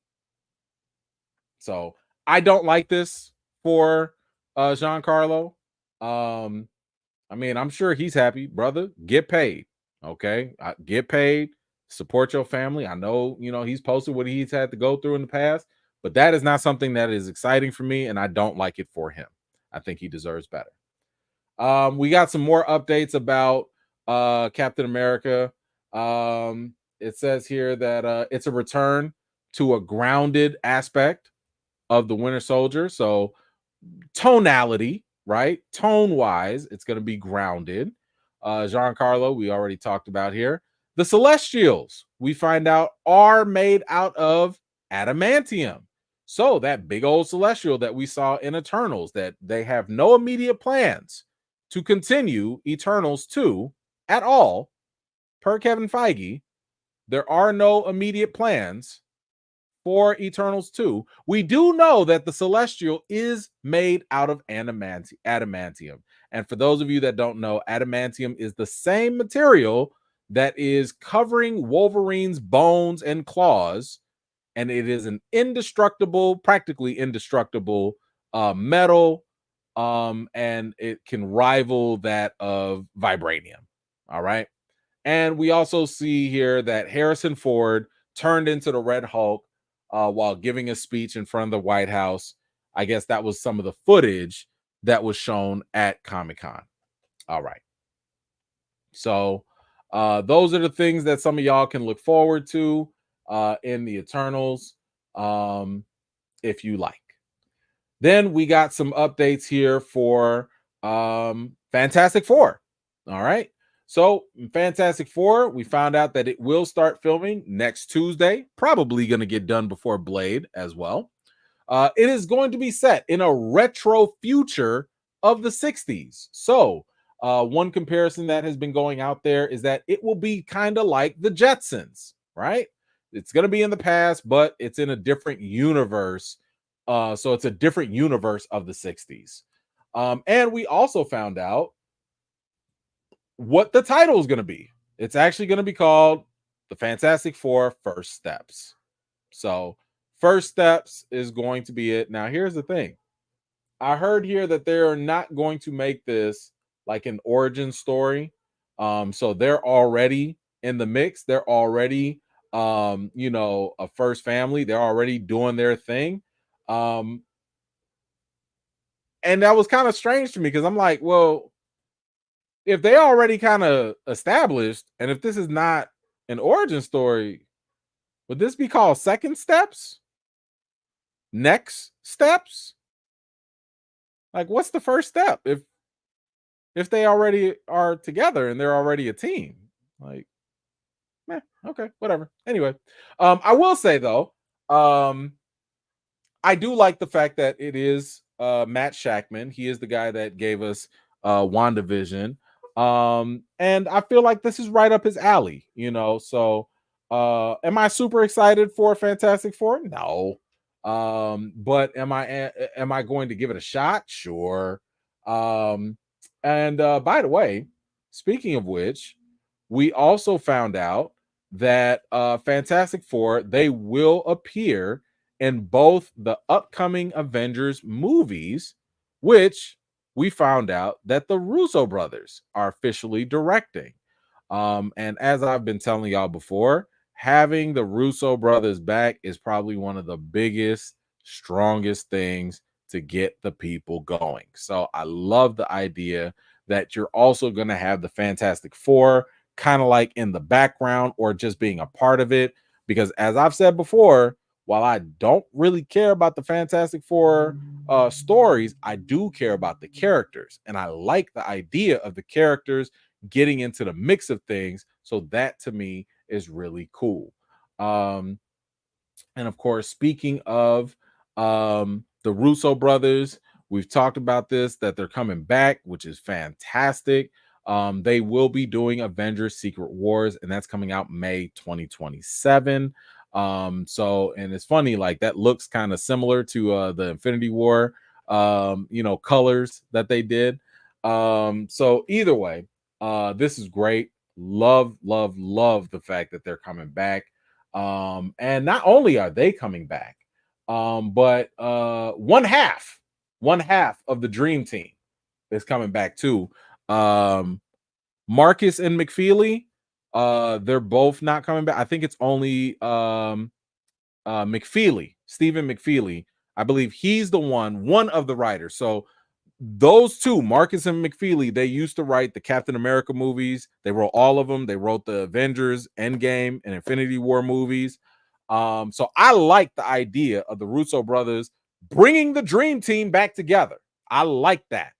So I don't like this for Giancarlo. I mean, I'm sure he's happy, brother. Get paid. Okay. Get paid. Support your family. I know, he's posted what he's had to go through in the past, but that is not something that is exciting for me, and I don't like it for him. I think he deserves better. We got some more updates about Captain America. It says here that it's a return to a grounded aspect of the Winter Soldier. So tonality, right? Tone wise, it's going to be grounded. Giancarlo, we already talked about here. The Celestials, we find out, are made out of adamantium. So that big old Celestial that we saw in Eternals, that they have no immediate plans to continue Eternals 2 at all, per Kevin Feige, there are no immediate plans for Eternals 2. We do know that the Celestial is made out of adamantium. And for those of you that don't know, adamantium is the same material that is covering Wolverine's bones and claws. And it is an indestructible, practically indestructible metal. And it can rival that of vibranium. All right. And we also see here that Harrison Ford turned into the Red Hulk while giving a speech in front of the White House. I guess that was some of the footage that was shown at Comic-Con. All right. So those are the things that some of y'all can look forward to in the Eternals, if you like. Then we got some updates here for Fantastic Four. All right. So Fantastic Four, we found out that it will start filming next Tuesday, probably going to get done before Blade as well. It is going to be set in a retro future of the 60s. So one comparison that has been going out there is that it will be kind of like the Jetsons, right? It's going to be in the past, but it's in a different universe. So it's a different universe of the 60s. And we also found out what the title is going to be. It's actually going to be called The Fantastic Four First Steps. So First Steps is going to be it. Now, here's the thing. I heard here that they're not going to make this like an origin story. So they're already in the mix. They're already, a first family. They're already doing their thing. And that was kind of strange to me because I'm like, well, if they already kind of established, and if this is not an origin story, would this be called Second Steps? Next Steps? Like, what's the first step if they already are together and they're already a team? Like, okay, whatever. Anyway, I will say though, I do like the fact that it is Matt Shackman. He is the guy that gave us WandaVision. And I feel like this is right up his alley, So am I super excited for Fantastic Four? No. But am I going to give it a shot? Sure. And by the way, speaking of which, we also found out that Fantastic Four, they will appear in both the upcoming Avengers movies, which we found out that the Russo brothers are officially directing. And as I've been telling y'all before, having the Russo brothers back is probably one of the biggest, strongest things to get the people going. So I love the idea that you're also going to have the Fantastic Four kind of like in the background or just being a part of it. Because as I've said before, while I don't really care about the Fantastic Four stories, I do care about the characters. And I like the idea of the characters getting into the mix of things. So that to me is really cool. And of course, speaking of the Russo brothers, we've talked about this, that they're coming back, which is fantastic. They will be doing Avengers Secret Wars, and that's coming out May 2027. So, and it's funny, like that looks kind of similar to the Infinity War colors that they did. So either way, this is great. Love the fact that they're coming back. And not only are they coming back, but one half of the dream team is coming back too. Marcus and McFeely, they're both not coming back. I think it's only McFeely, Stephen McFeely. I believe he's the one of the writers. So those two, Marcus and McFeely, they used to write the Captain America movies. They wrote all of them. They wrote the Avengers, Endgame, and Infinity War movies. So I like the idea of the Russo brothers bringing the dream team back together. I like that.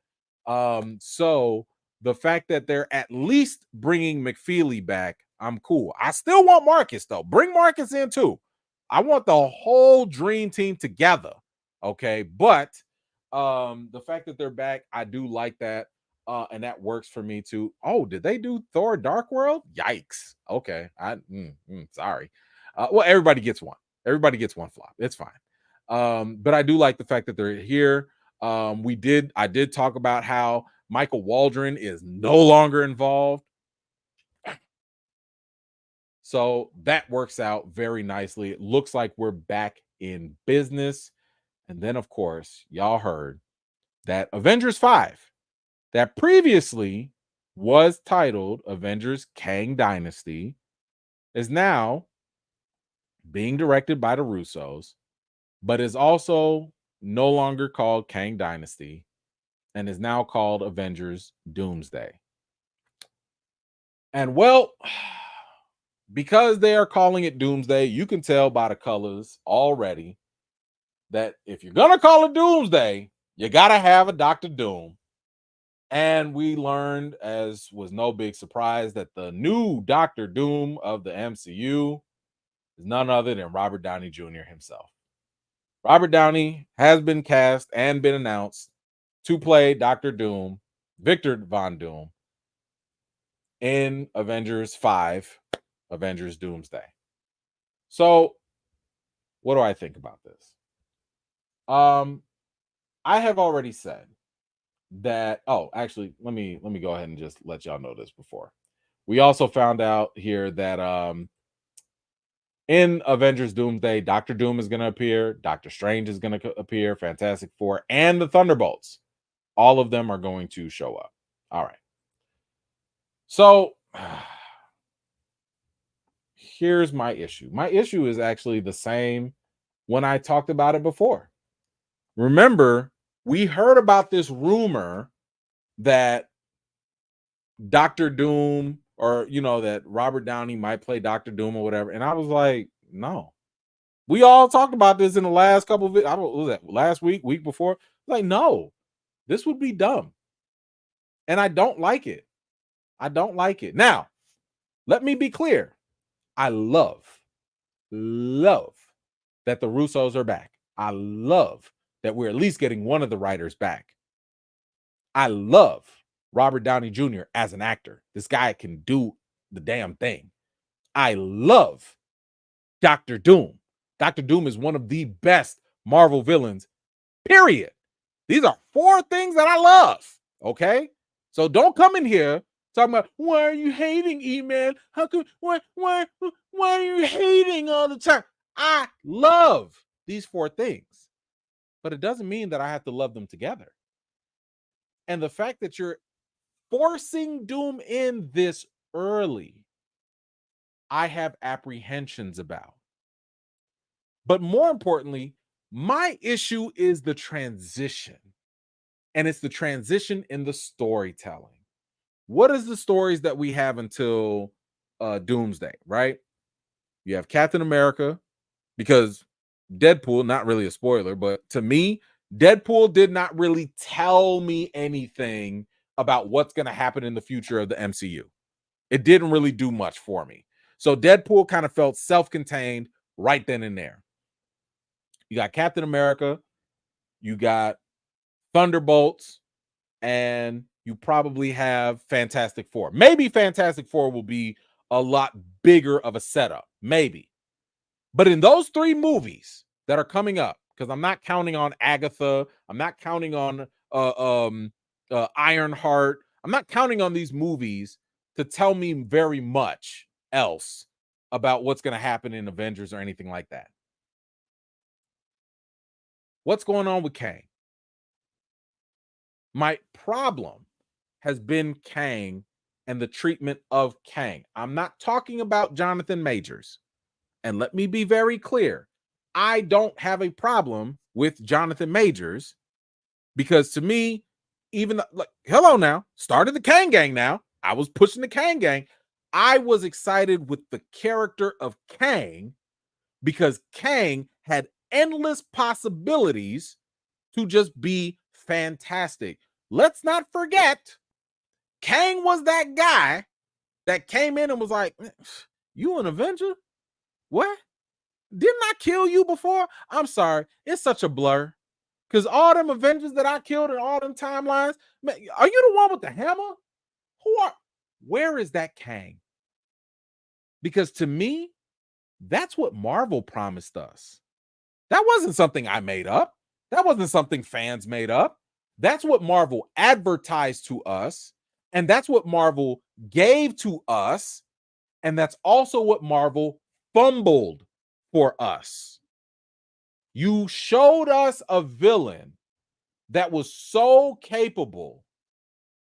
So the fact that they're at least bringing McFeely back, I'm cool. I still want Marcus though. Bring Marcus in too. I want the whole dream team together. Okay, but the fact that they're back, I do like that. And that works for me too. Oh, did they do Thor Dark World? Yikes. Okay. Sorry. Well, everybody gets one. Everybody gets one flop. It's fine. But I do like the fact that they're here. I did talk about how Michael Waldron is no longer involved. So that works out very nicely. It looks like we're back in business. And then, of course, y'all heard that Avengers 5, that previously was titled Avengers Kang Dynasty, is now being directed by the Russos, but is also no longer called Kang Dynasty and is now called Avengers Doomsday. And well, because they are calling it Doomsday, you can tell by the colors already that if you're going to call it Doomsday, you got to have a Dr. Doom. And we learned, as was no big surprise, that the new Dr. Doom of the MCU is none other than Robert Downey Jr. himself. Robert Downey has been cast and been announced to play Dr. Doom, Victor Von Doom, in Avengers 5, Avengers Doomsday. So, what do I think about this? I have already said that. Oh, actually, let me go ahead and just let y'all know this before. We also found out here that in Avengers Doomsday, Doctor Doom is going to appear, Doctor Strange is going to appear, Fantastic Four, and the Thunderbolts. All of them are going to show up. All right. So here's my issue. My issue is actually the same when I talked about it before. Remember, we heard about this rumor that Dr. Doom, or that Robert Downey might play Dr. Doom or whatever, and I was like, no. We all talked about this in the last couple of I don't know, what was that last week before? Like, no, this would be dumb, and I don't like it. I don't like it. Now, let me be clear. I love that the Russos are back. I love that we're at least getting one of the writers back. I love Robert Downey Jr. as an actor. This guy can do the damn thing. I love Dr. Doom. Dr. Doom is one of the best Marvel villains, period. These are 4 things that I love, okay? So don't come in here talking about, why are you hating, E-Man? How come, why are you hating all the time? I love these 4 things, but it doesn't mean that I have to love them together. And the fact that you're forcing Doom in this early, I have apprehensions about. But more importantly, my issue is the transition. And it's the transition in the storytelling. What is the stories that we have until Doomsday, right? You have Captain America, because Deadpool, not really a spoiler, but to me, Deadpool did not really tell me anything about what's going to happen in the future of the MCU. It didn't really do much for me. So Deadpool kind of felt self-contained right then and there. You got Captain America, you got Thunderbolts, and you probably have Fantastic Four. Maybe Fantastic Four will be a lot bigger of a setup. Maybe. But in those 3 movies that are coming up, because I'm not counting on Agatha, I'm not counting on Ironheart. I'm not counting on these movies to tell me very much else about what's going to happen in Avengers or anything like that. What's going on with Kang? My problem has been Kang and the treatment of Kang. I'm not talking about Jonathan Majors. And let me be very clear. I don't have a problem with Jonathan Majors because to me, even like, hello now, started the Kang gang now. I was pushing the Kang gang. I was excited with the character of Kang because Kang had endless possibilities to just be fantastic. Let's not forget, Kang was that guy that came in and was like, you an Avenger? What? Didn't I kill you before? I'm sorry. It's such a blur. Because all them Avengers that I killed in all them timelines, man, are you the one with the hammer? Where is that Kang? Because to me, that's what Marvel promised us. That wasn't something I made up. That wasn't something fans made up. That's what Marvel advertised to us. And that's what Marvel gave to us. And that's also what Marvel fumbled for us. You showed us a villain that was so capable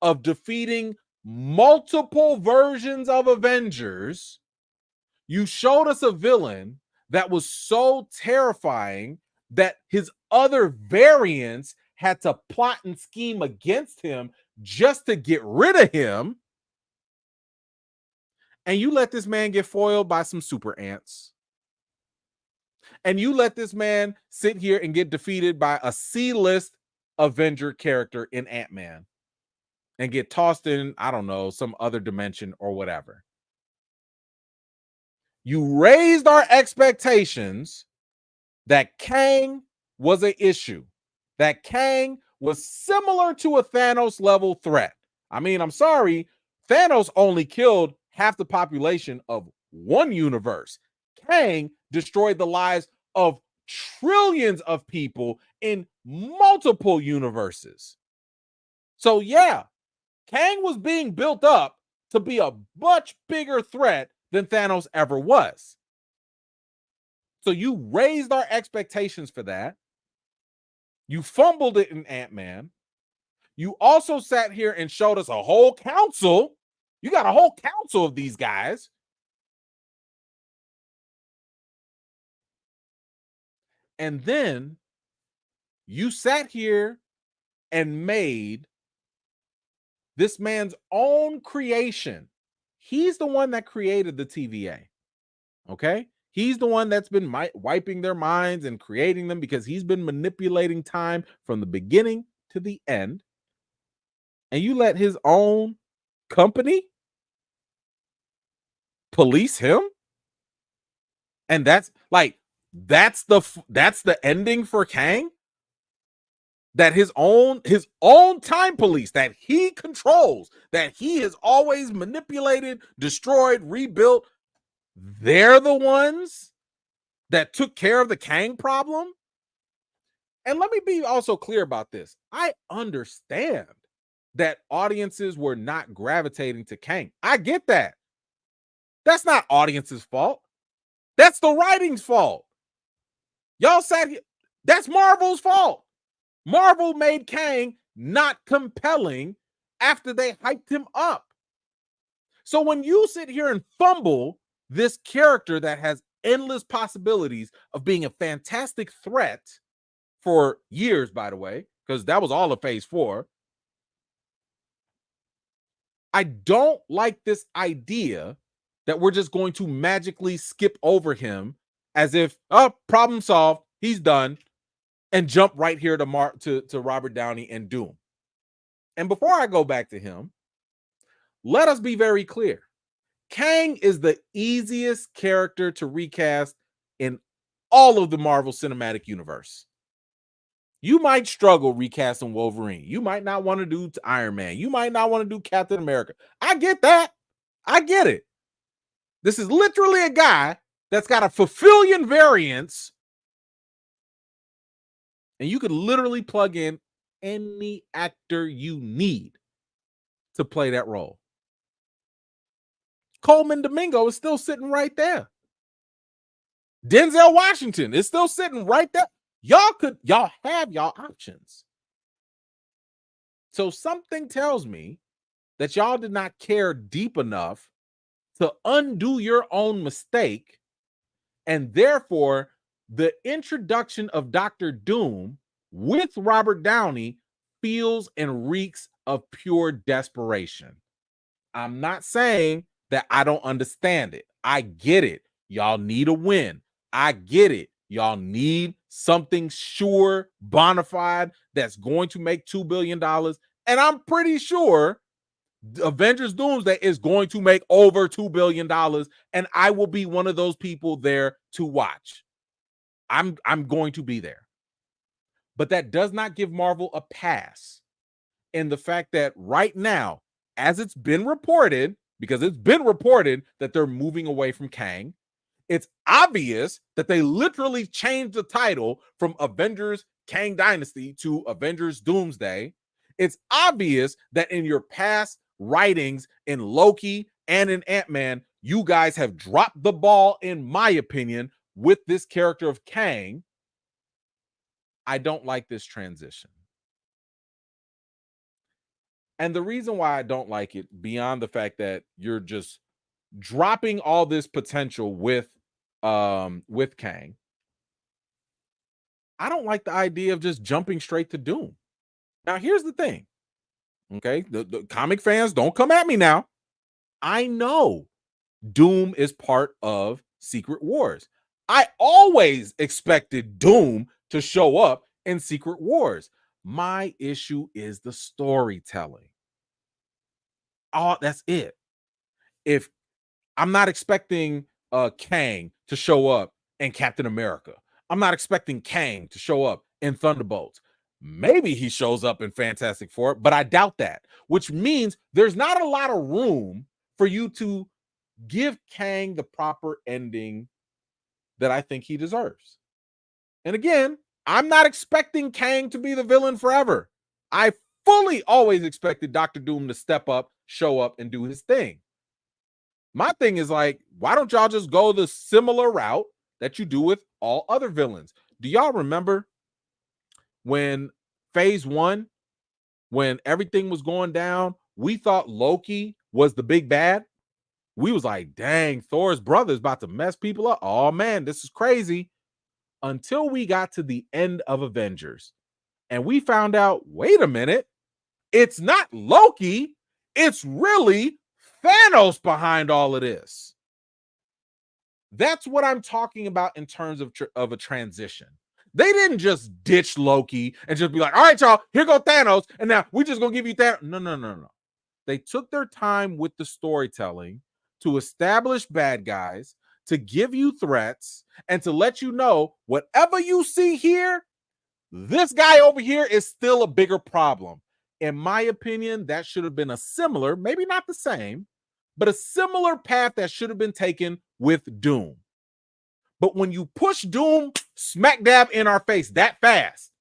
of defeating multiple versions of Avengers. You showed us a villain that was so terrifying that his other variants had to plot and scheme against him just to get rid of him. And you let this man get foiled by some super ants. And you let this man sit here and get defeated by a C-list Avenger character in Ant-Man and get tossed in, I don't know, some other dimension or whatever. You raised our expectations that Kang was an issue, that Kang was similar to a Thanos level threat. I mean, I'm sorry, Thanos only killed half the population of one universe. Kang destroyed the lives of trillions of people in multiple universes. So yeah, Kang was being built up to be a much bigger threat than Thanos ever was. So you raised our expectations for that. You fumbled it in Ant-Man. You also sat here and showed us a whole council. You got a whole council of these guys. And then you sat here and made this man's own creation. He's the one that created the TVA. Okay? He's the one that's been wiping their minds and creating them because he's been manipulating time from the beginning to the end. And you let his own company police him? And that's the ending for Kang? That his own time police that he controls, that he has always manipulated, destroyed, rebuilt, they're the ones that took care of the Kang problem? And let me be also clear about this. I understand that audiences were not gravitating to Kang. I get that. That's not audience's fault. That's the writing's fault. Y'all sat here. That's Marvel's fault. Marvel made Kang not compelling after they hyped him up. So when you sit here and fumble this character that has endless possibilities of being a fantastic threat for years, by the way, because that was all of phase 4. I don't like this idea that we're just going to magically skip over him as if, oh, problem solved, he's done, and jump right here to Robert Downey and Doom. And before I go back to him, let us be very clear. Kang is the easiest character to recast in all of the Marvel Cinematic Universe. You might struggle recasting Wolverine. You might not want to do Iron Man. You might not want to do Captain America. I get that. I get it. This is literally a guy that's got a fulfillion variants, and you could literally plug in any actor you need to play that role. Coleman Domingo is still sitting right there. Denzel Washington is still sitting right there. Y'all have y'all options. So something tells me that y'all did not care deep enough to undo your own mistake, and therefore the introduction of Dr. Doom with Robert Downey feels and reeks of pure desperation. I'm not saying that I don't understand it. I get it. Y'all need a win. I get it. Y'all need something sure, bona fide, that's going to make $2 billion. And I'm pretty sure Avengers Doomsday is going to make over $2 billion. And I will be one of those people there to watch. I'm going to be there. But that does not give Marvel a pass in the fact that right now, as it's been reported, because it's been reported that they're moving away from Kang, it's obvious that they literally changed the title from Avengers Kang Dynasty to Avengers Doomsday. It's obvious that in your past writings in Loki and in Ant-Man, you guys have dropped the ball, in my opinion, with this character of Kang. I don't like this transition. And the reason why I don't like it, beyond the fact that you're just dropping all this potential with Kang, I don't like the idea of just jumping straight to Doom. Now, here's the thing. Okay, the comic fans, don't come at me now. I know Doom is part of Secret Wars. I always expected Doom to show up in Secret Wars. My issue is the storytelling. Oh, that's it. If I'm not expecting Kang to show up in Captain America, I'm not expecting Kang to show up in Thunderbolts. Maybe he shows up in Fantastic Four, but I doubt that, which means there's not a lot of room for you to give Kang the proper ending that I think he deserves. And again, I'm not expecting Kang to be the villain forever. I fully always expected Dr. Doom to step up, show up, and do his thing. My thing is like, why don't y'all just go the similar route that you do with all other villains? Do y'all remember when phase 1, when everything was going down, we thought Loki was the big bad? We was like, dang, Thor's brother is about to mess people up. Oh man, this is crazy. Until we got to the end of Avengers and we found out, wait a minute, it's not Loki, it's really Thanos behind all of this. That's what I'm talking about in terms of a transition. They didn't just ditch Loki and just be like, all right, y'all, here go Thanos, and now we just gonna give you Thanos. No. They took their time with the storytelling to establish bad guys, to give you threats, and to let you know whatever you see here, this guy over here is still a bigger problem. In my opinion, that should have been a similar, maybe not the same, but a similar path that should have been taken with Doom. But when you push Doom smack dab in our face that fast,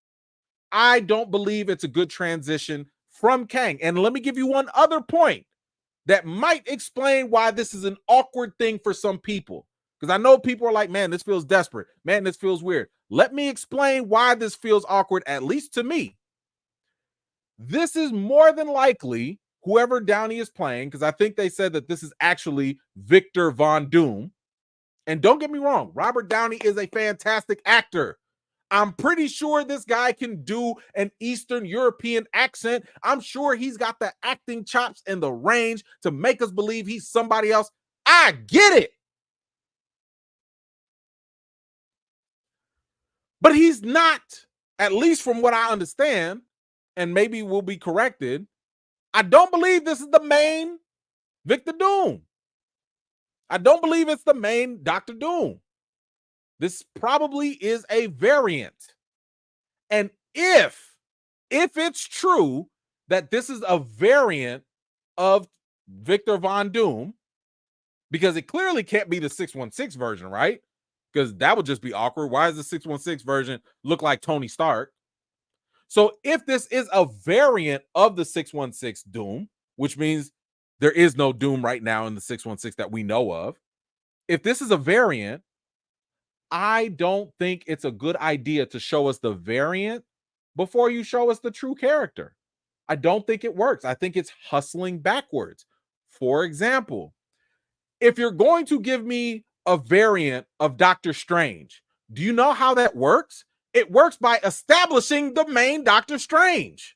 I don't believe it's a good transition from Kang. And let me give you one other point that might explain why this is an awkward thing for some people. Because I know people are like, man, this feels desperate. Man, this feels weird. Let me explain why this feels awkward, at least to me. This is more than likely whoever Downey is playing, because I think they said that this is actually Victor Von Doom. And don't get me wrong, Robert Downey is a fantastic actor. I'm pretty sure this guy can do an Eastern European accent. I'm sure he's got the acting chops and the range to make us believe he's somebody else. I get it. But he's not, at least from what I understand, and maybe we'll be corrected, I don't believe this is the main Victor Doom. I don't believe it's the main Dr. Doom. This probably is a variant. And if it's true that this is a variant of Victor Von Doom, because it clearly can't be the 616 version, right? Because that would just be awkward. Why does the 616 version look like Tony Stark? So if this is a variant of the 616 Doom, which means there is no Doom right now in the 616 that we know of, if this is a variant, I don't think it's a good idea to show us the variant before you show us the true character. I don't think it works. I think it's hustling backwards. For example, if you're going to give me a variant of Doctor Strange, do you know how that works? It works by establishing the main Doctor Strange.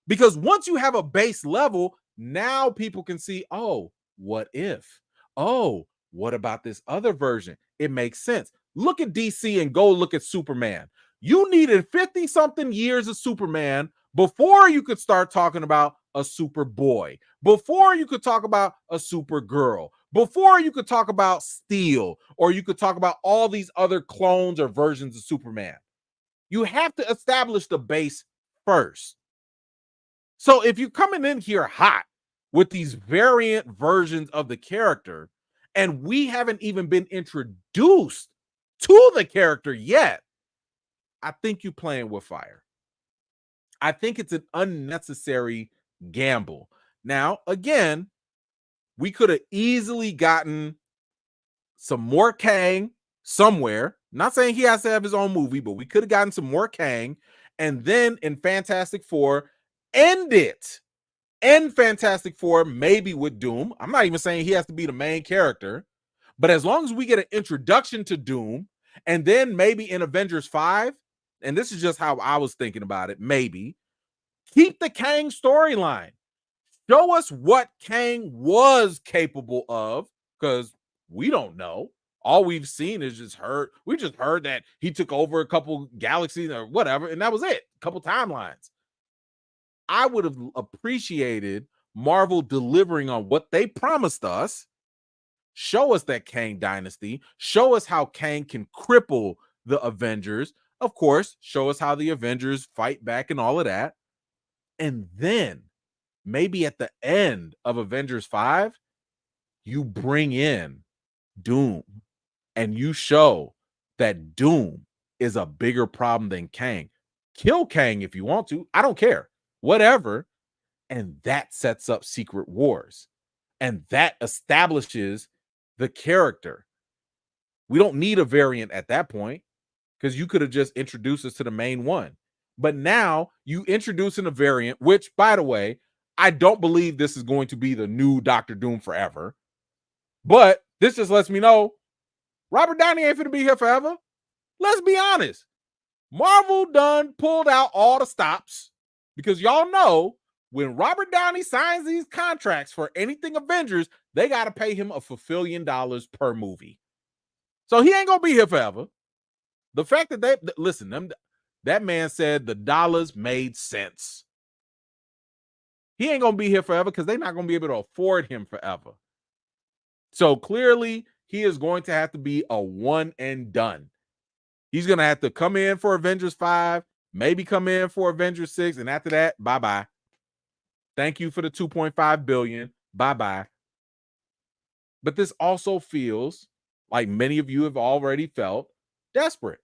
Because once you have a base level, now people can see, oh, what if? Oh, what about this other version? It makes sense. Look at DC and go look at Superman. You needed 50 something years of Superman before you could start talking about a Superboy, before you could talk about a Supergirl, before you could talk about Steel, or you could talk about all these other clones or versions of Superman. You have to establish the base first. So if you're coming in here hot with these variant versions of the character, and we haven't even been introduced to the character yet, I think you're playing with fire. I think it's an unnecessary gamble. Now, again, we could have easily gotten some more Kang somewhere. Not saying he has to have his own movie, but we could have gotten some more Kang. And then in Fantastic Four, end Fantastic Four, maybe with Doom. I'm not even saying he has to be the main character, but as long as we get an introduction to Doom, and then maybe in Avengers 5, and this is just how I was thinking about it, maybe keep the Kang storyline. Show us what Kang was capable of, because we don't know. All we've seen is we just heard that he took over a couple galaxies or whatever, and that was it. A couple timelines. I would have appreciated Marvel delivering on what they promised us. Show us that Kang dynasty. Show us how Kang can cripple the Avengers. Of course, show us how the Avengers fight back and all of that. And then maybe at the end of Avengers 5, you bring in Doom and you show that Doom is a bigger problem than Kang. Kill Kang if you want to. I don't care. Whatever. And that sets up Secret Wars. And that establishes the character. We don't need a variant at that point, because you could have just introduced us to the main one. But now you introducing a variant, which, by the way, I don't believe this is going to be the new Doctor Doom forever. But this just lets me know Robert Downey ain't going to be here forever. Let's be honest. Marvel done pulled out all the stops, because y'all know when Robert Downey signs these contracts for anything Avengers, they got to pay him $1 billion per movie. So he ain't going to be here forever. The fact that that man said the dollars made sense. He ain't going to be here forever because they're not going to be able to afford him forever. So clearly he is going to have to be a one and done. He's going to have to come in for Avengers 5, maybe come in for Avengers 6, and after that, bye-bye. Thank you for the $2.5 billion. Bye-bye. But this also feels like many of you have already felt desperate.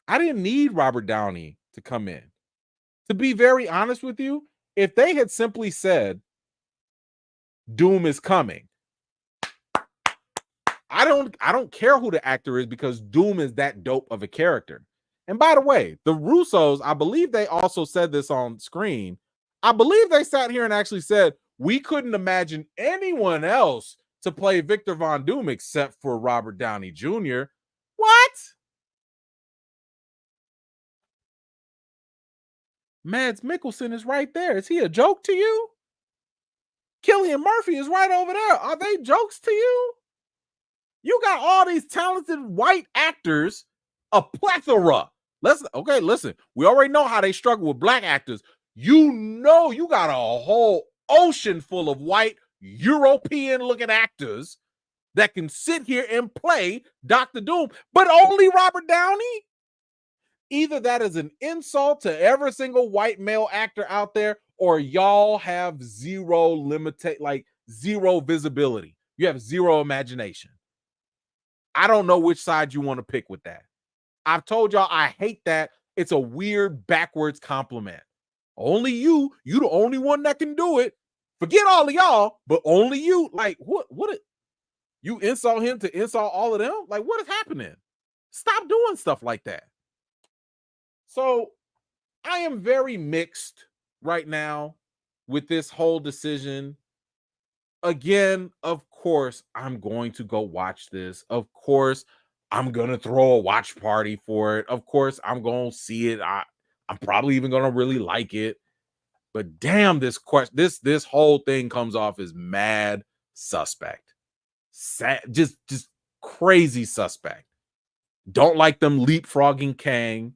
I didn't need Robert Downey to come in. To be very honest with you, if they had simply said Doom is coming, I don't care who the actor is, because Doom is that dope of a character. And by the way, the Russos, I believe they also said this on screen. I believe they sat here and actually said we couldn't imagine anyone else to play Victor Von Doom except for Robert Downey Jr. What? Mads Mikkelsen is right there. Is he a joke to you? Cillian Murphy is right over there. Are they jokes to you? You got all these talented white actors, a plethora. Listen. We already know how they struggle with black actors. You know you got a whole ocean full of white European-looking actors that can sit here and play Dr. Doom, but only Robert Downey? Either that is an insult to every single white male actor out there, or y'all have zero visibility. You have zero imagination. I don't know which side you want to pick with that. I've told y'all I hate that. it's a weird backwards compliment. Only you the only one that can do it. Forget all of y'all, but only you. Like, what you insult him to insult all of them? Like, what is happening? Stop doing stuff like that. So I am very mixed right now with this whole decision. Again, of course, I'm going to go watch this. Of course, I'm gonna throw a watch party for it. Of course, I'm gonna see it. I'm probably even gonna really like it. But damn, this whole thing comes off as mad suspect. Just crazy suspect. Don't like them leapfrogging Kang.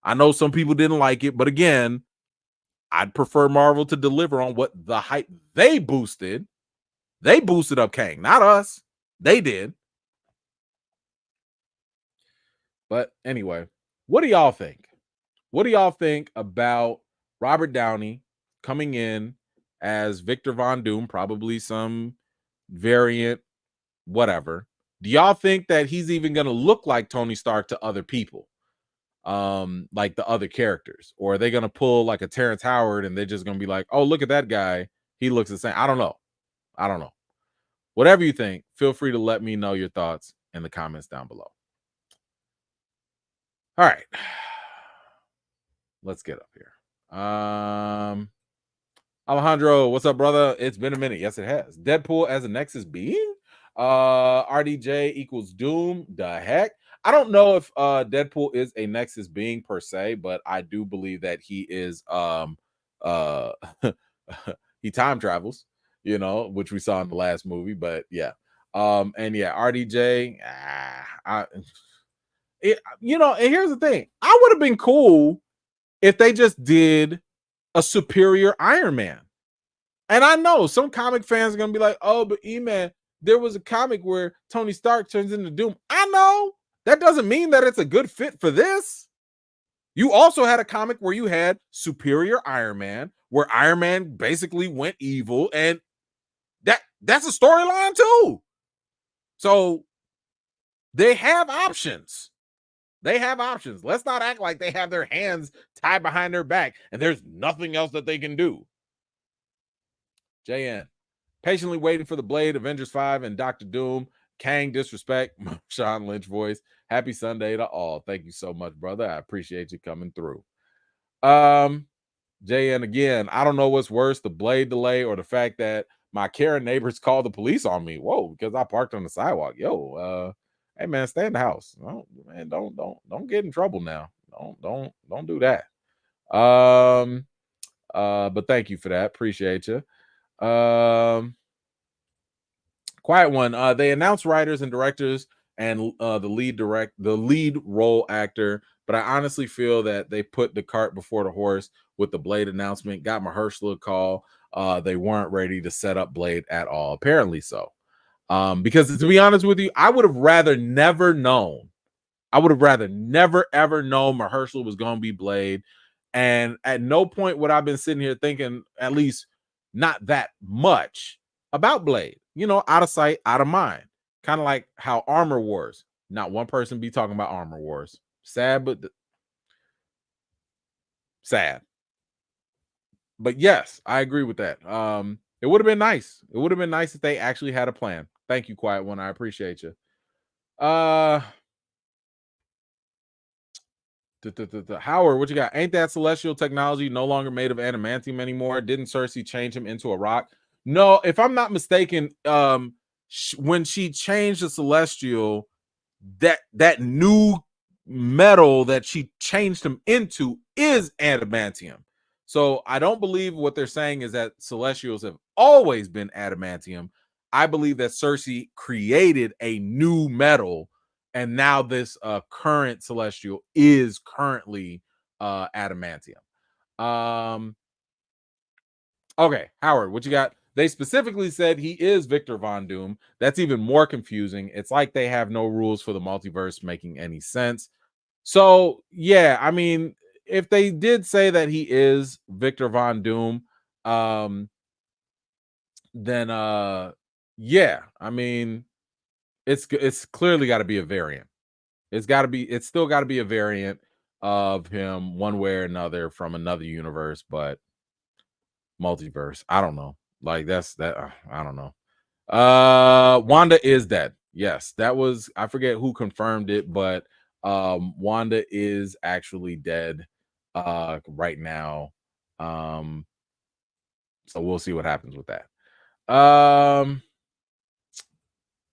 I know some people didn't like it, but again, I'd prefer Marvel to deliver on what the hype they boosted. They boosted up Kang, not us. They did. But anyway, what do y'all think? What do y'all think about Robert Downey coming in as Victor Von Doom, probably some variant, whatever? Do y'all think that he's even going to look like Tony Stark to other people? Like the other characters? Or are they going to pull like a Terrence Howard and they're just going to be like, oh, look at that guy. He looks the same. I don't know. Whatever you think, feel free to let me know your thoughts in the comments down below. All right. Let's get up here. Alejandro, what's up, brother? It's been a minute. Yes, it has. Deadpool as a Nexus being? RDJ equals Doom. The heck? I don't know if Deadpool is a Nexus being per se, but I do believe that he is he time travels, you know, which we saw in the last movie. But yeah. And yeah, RDJ, you know, and here's the thing. I would have been cool if they just did a superior Iron Man. And I know some comic fans are going to be like, oh, but E-Man, there was a comic where Tony Stark turns into Doom. I know. That doesn't mean that it's a good fit for this. You also had a comic where you had superior Iron Man, where Iron Man basically went evil, and that's a storyline too. So they have options. Let's not act like they have their hands tied behind their back and there's nothing else that they can do. JN, patiently waiting for the Blade, Avengers 5, and Dr. Doom. Kang disrespect, Sean Lynch voice. Happy Sunday to all. Thank you so much, brother. I appreciate you coming through. JN again, I don't know what's worse, the Blade delay or the fact that my Karen neighbors called the police on me. Whoa, because I parked on the sidewalk. Hey man, stay in the house. Don't get in trouble now. Don't do that. But thank you for that. Appreciate you. Quiet one. They announced writers and directors and the lead role actor, but I honestly feel that they put the cart before the horse with the Blade announcement. Got Mahershala a call. They weren't ready to set up Blade at all. Apparently so. Because to be honest with you, I would have rather never known. I would have rather never ever known Mahershala was going to be Blade. And at no point would I have been sitting here thinking, at least not that much, about Blade. You know, out of sight, out of mind. Kind of like how Armor Wars. Not one person be talking about Armor Wars. Sad, but sad. But yes, I agree with that. It would have been nice. It would have been nice if they actually had a plan. Thank you, Quiet One. I appreciate you. Howard, what you got? Ain't that celestial technology no longer made of adamantium anymore? Didn't Cersei change him into a rock? No, if I'm not mistaken, when she changed the celestial, that new metal that she changed him into is adamantium. So I don't believe what they're saying is that celestials have always been adamantium. I believe that Cersei created a new metal, and now this current celestial is currently adamantium. Okay, Howard, what you got? They specifically said he is Victor Von Doom. That's even more confusing. It's like they have no rules for the multiverse making any sense. So, yeah, I mean, if they did say that he is Victor Von Doom, then yeah, I mean, it's clearly got to be a variant. It's still got to be a variant. of him one way or another from another universe, but multiverse. I don't know. Like that's that. I don't know. Wanda is dead. Yes, that was. I forget who confirmed it, but Wanda is actually dead. Right now. So we'll see what happens with that.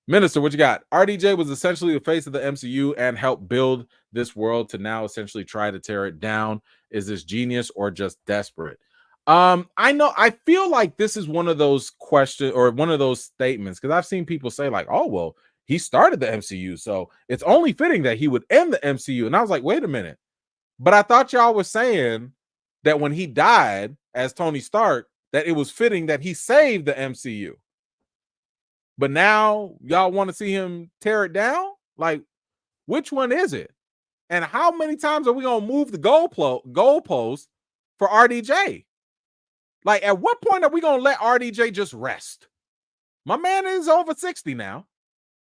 Minister, what you got? RDJ was essentially the face of the MCU and helped build this world to now essentially try to tear it down. Is this genius or just desperate? I feel like this is one of those questions or one of those statements because I've seen people say, like, oh, well, he started the MCU, so it's only fitting that he would end the MCU. And I was like, wait a minute. But I thought y'all were saying that when he died as Tony Stark, that it was fitting that he saved the MCU. But now y'all want to see him tear it down? Like, which one is it? And how many times are we going to move the goalpost for RDJ? Like, at what point are we going to let RDJ just rest? My man is over 60 now.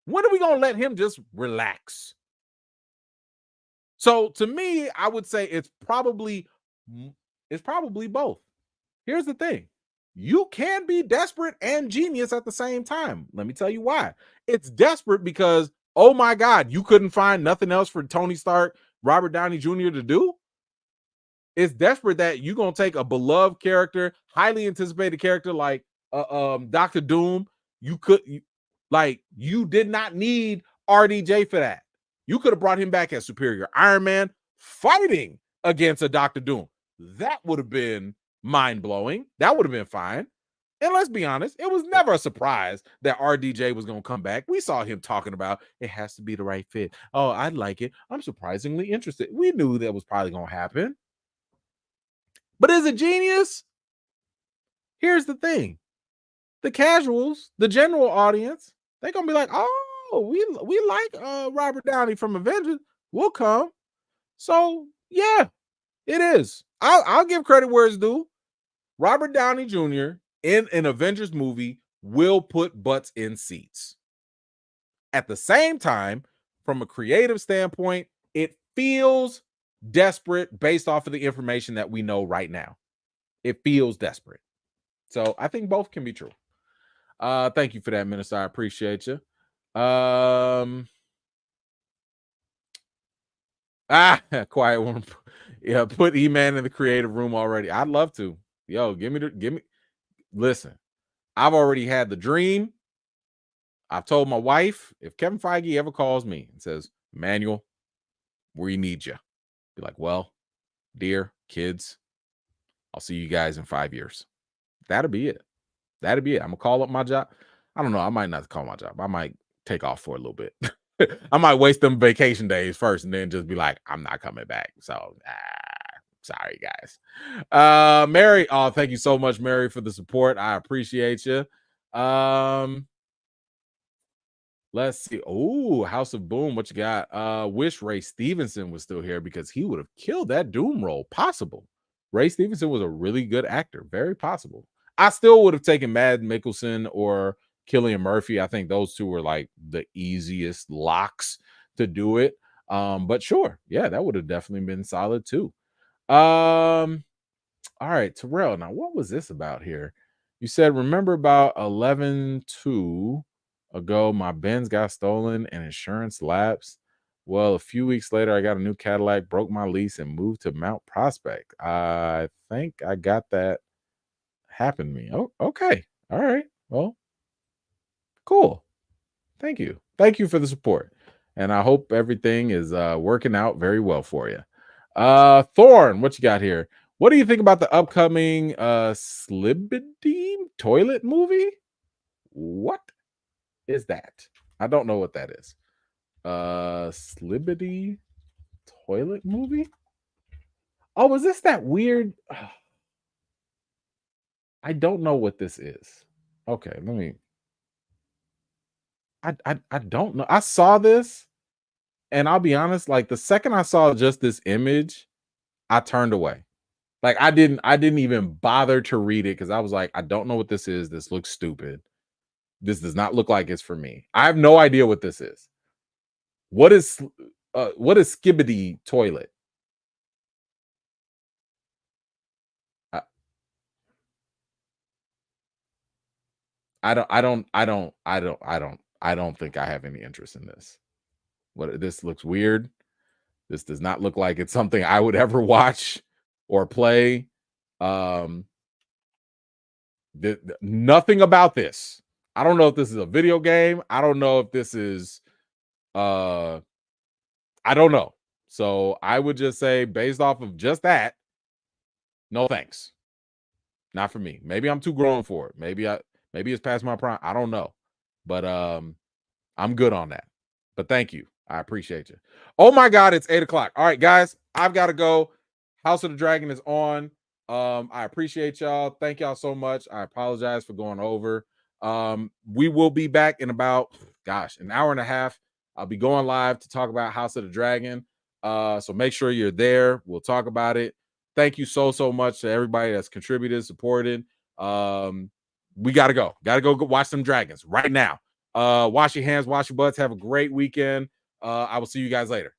When are we going to let him just relax? So to me, I would say it's probably both. Here's the thing. You can be desperate and genius at the same time. Let me tell you why. It's desperate because, oh my God, you couldn't find nothing else for Tony Stark, Robert Downey Jr. to do. It's desperate that you're going to take a beloved character, highly anticipated character like Dr. Doom. You did not need RDJ for that. You could have brought him back as Superior Iron Man fighting against a Dr. Doom. That would have been mind-blowing. That would have been fine. And let's be honest, it was never a surprise that RDJ was going to come back. We saw him talking about it has to be the right fit. Oh, I like it. I'm surprisingly interested. We knew that was probably going to happen. But is it genius? Here's the thing. The casuals, the general audience, they're going to be like, oh, we like Robert Downey from Avengers. We'll come. So, yeah, it is. I'll give credit where it's due. Robert Downey Jr. in an Avengers movie will put butts in seats. At the same time, from a creative standpoint, it feels desperate based off of the information that we know right now. It feels desperate. So I think both can be true. Thank you for that, Minister. I appreciate you. Quiet one. Yeah, put E-Man in the creative room already. I'd love to. Yo, give me. Listen, I've already had the dream. I've told my wife, if Kevin Feige ever calls me and says, Emmanuel, we need you. Be like, well, dear kids, I'll see you guys in 5 years. That'll be it. I'm going to call up my job. I don't know. I might not call my job. I might take off for a little bit. I might waste them vacation days first and then just be like, I'm not coming back. So, sorry, guys. Mary, oh, thank you so much, Mary, for the support. I appreciate you. Let's see. Oh, House of Boom, what you got? Wish Ray Stevenson was still here because he would have killed that Doom role. Possible. Ray Stevenson was a really good actor. Very possible. I still would have taken Mads Mikkelsen or Cillian Murphy. I think those two were like the easiest locks to do it. But sure, yeah, that would have definitely been solid too. All right, Terrell. Now, what was this about here? You said, remember about 11/2 ago, my Benz got stolen and insurance lapsed. Well, a few weeks later, I got a new Cadillac, broke my lease, and moved to Mount Prospect. I think I got that happen to me. Oh, okay. All right. Well, cool. Thank you. Thank you for the support. And I hope everything is working out very well for you. Thorn, what you got here? What do you think about the upcoming Slibidine toilet movie? What is that? I don't know what that is. Slibidine toilet movie? Oh, is this that weird? I don't know what this is. Okay, let me. I don't know. I saw this, and I'll be honest, like the second I saw just this image, I turned away. Like I didn't even bother to read it because I was like, I don't know what this is. This looks stupid. This does not look like it's for me. I have no idea what this is. What is Skibidi toilet? I don't think I have any interest in this. This looks weird. This does not look like it's something I would ever watch or play. Nothing about this. I don't know if this is a video game. I don't know if this is I don't know. So I would just say, based off of just that, no thanks. Not for me. Maybe I'm too grown for it. Maybe it's past my prime. I don't know. But I'm good on that. But thank you. I appreciate you. Oh my God, it's 8:00. All right, guys, I've got to go. House of the Dragon is on. I appreciate y'all. Thank y'all so much. I apologize for going over. We will be back in about, an hour and a half. I'll be going live to talk about House of the Dragon. So make sure you're there. We'll talk about it. Thank you so much to everybody that's contributed, supported. We gotta go. Gotta go watch some dragons right now. Wash your hands, wash your butts. Have a great weekend. I will see you guys later.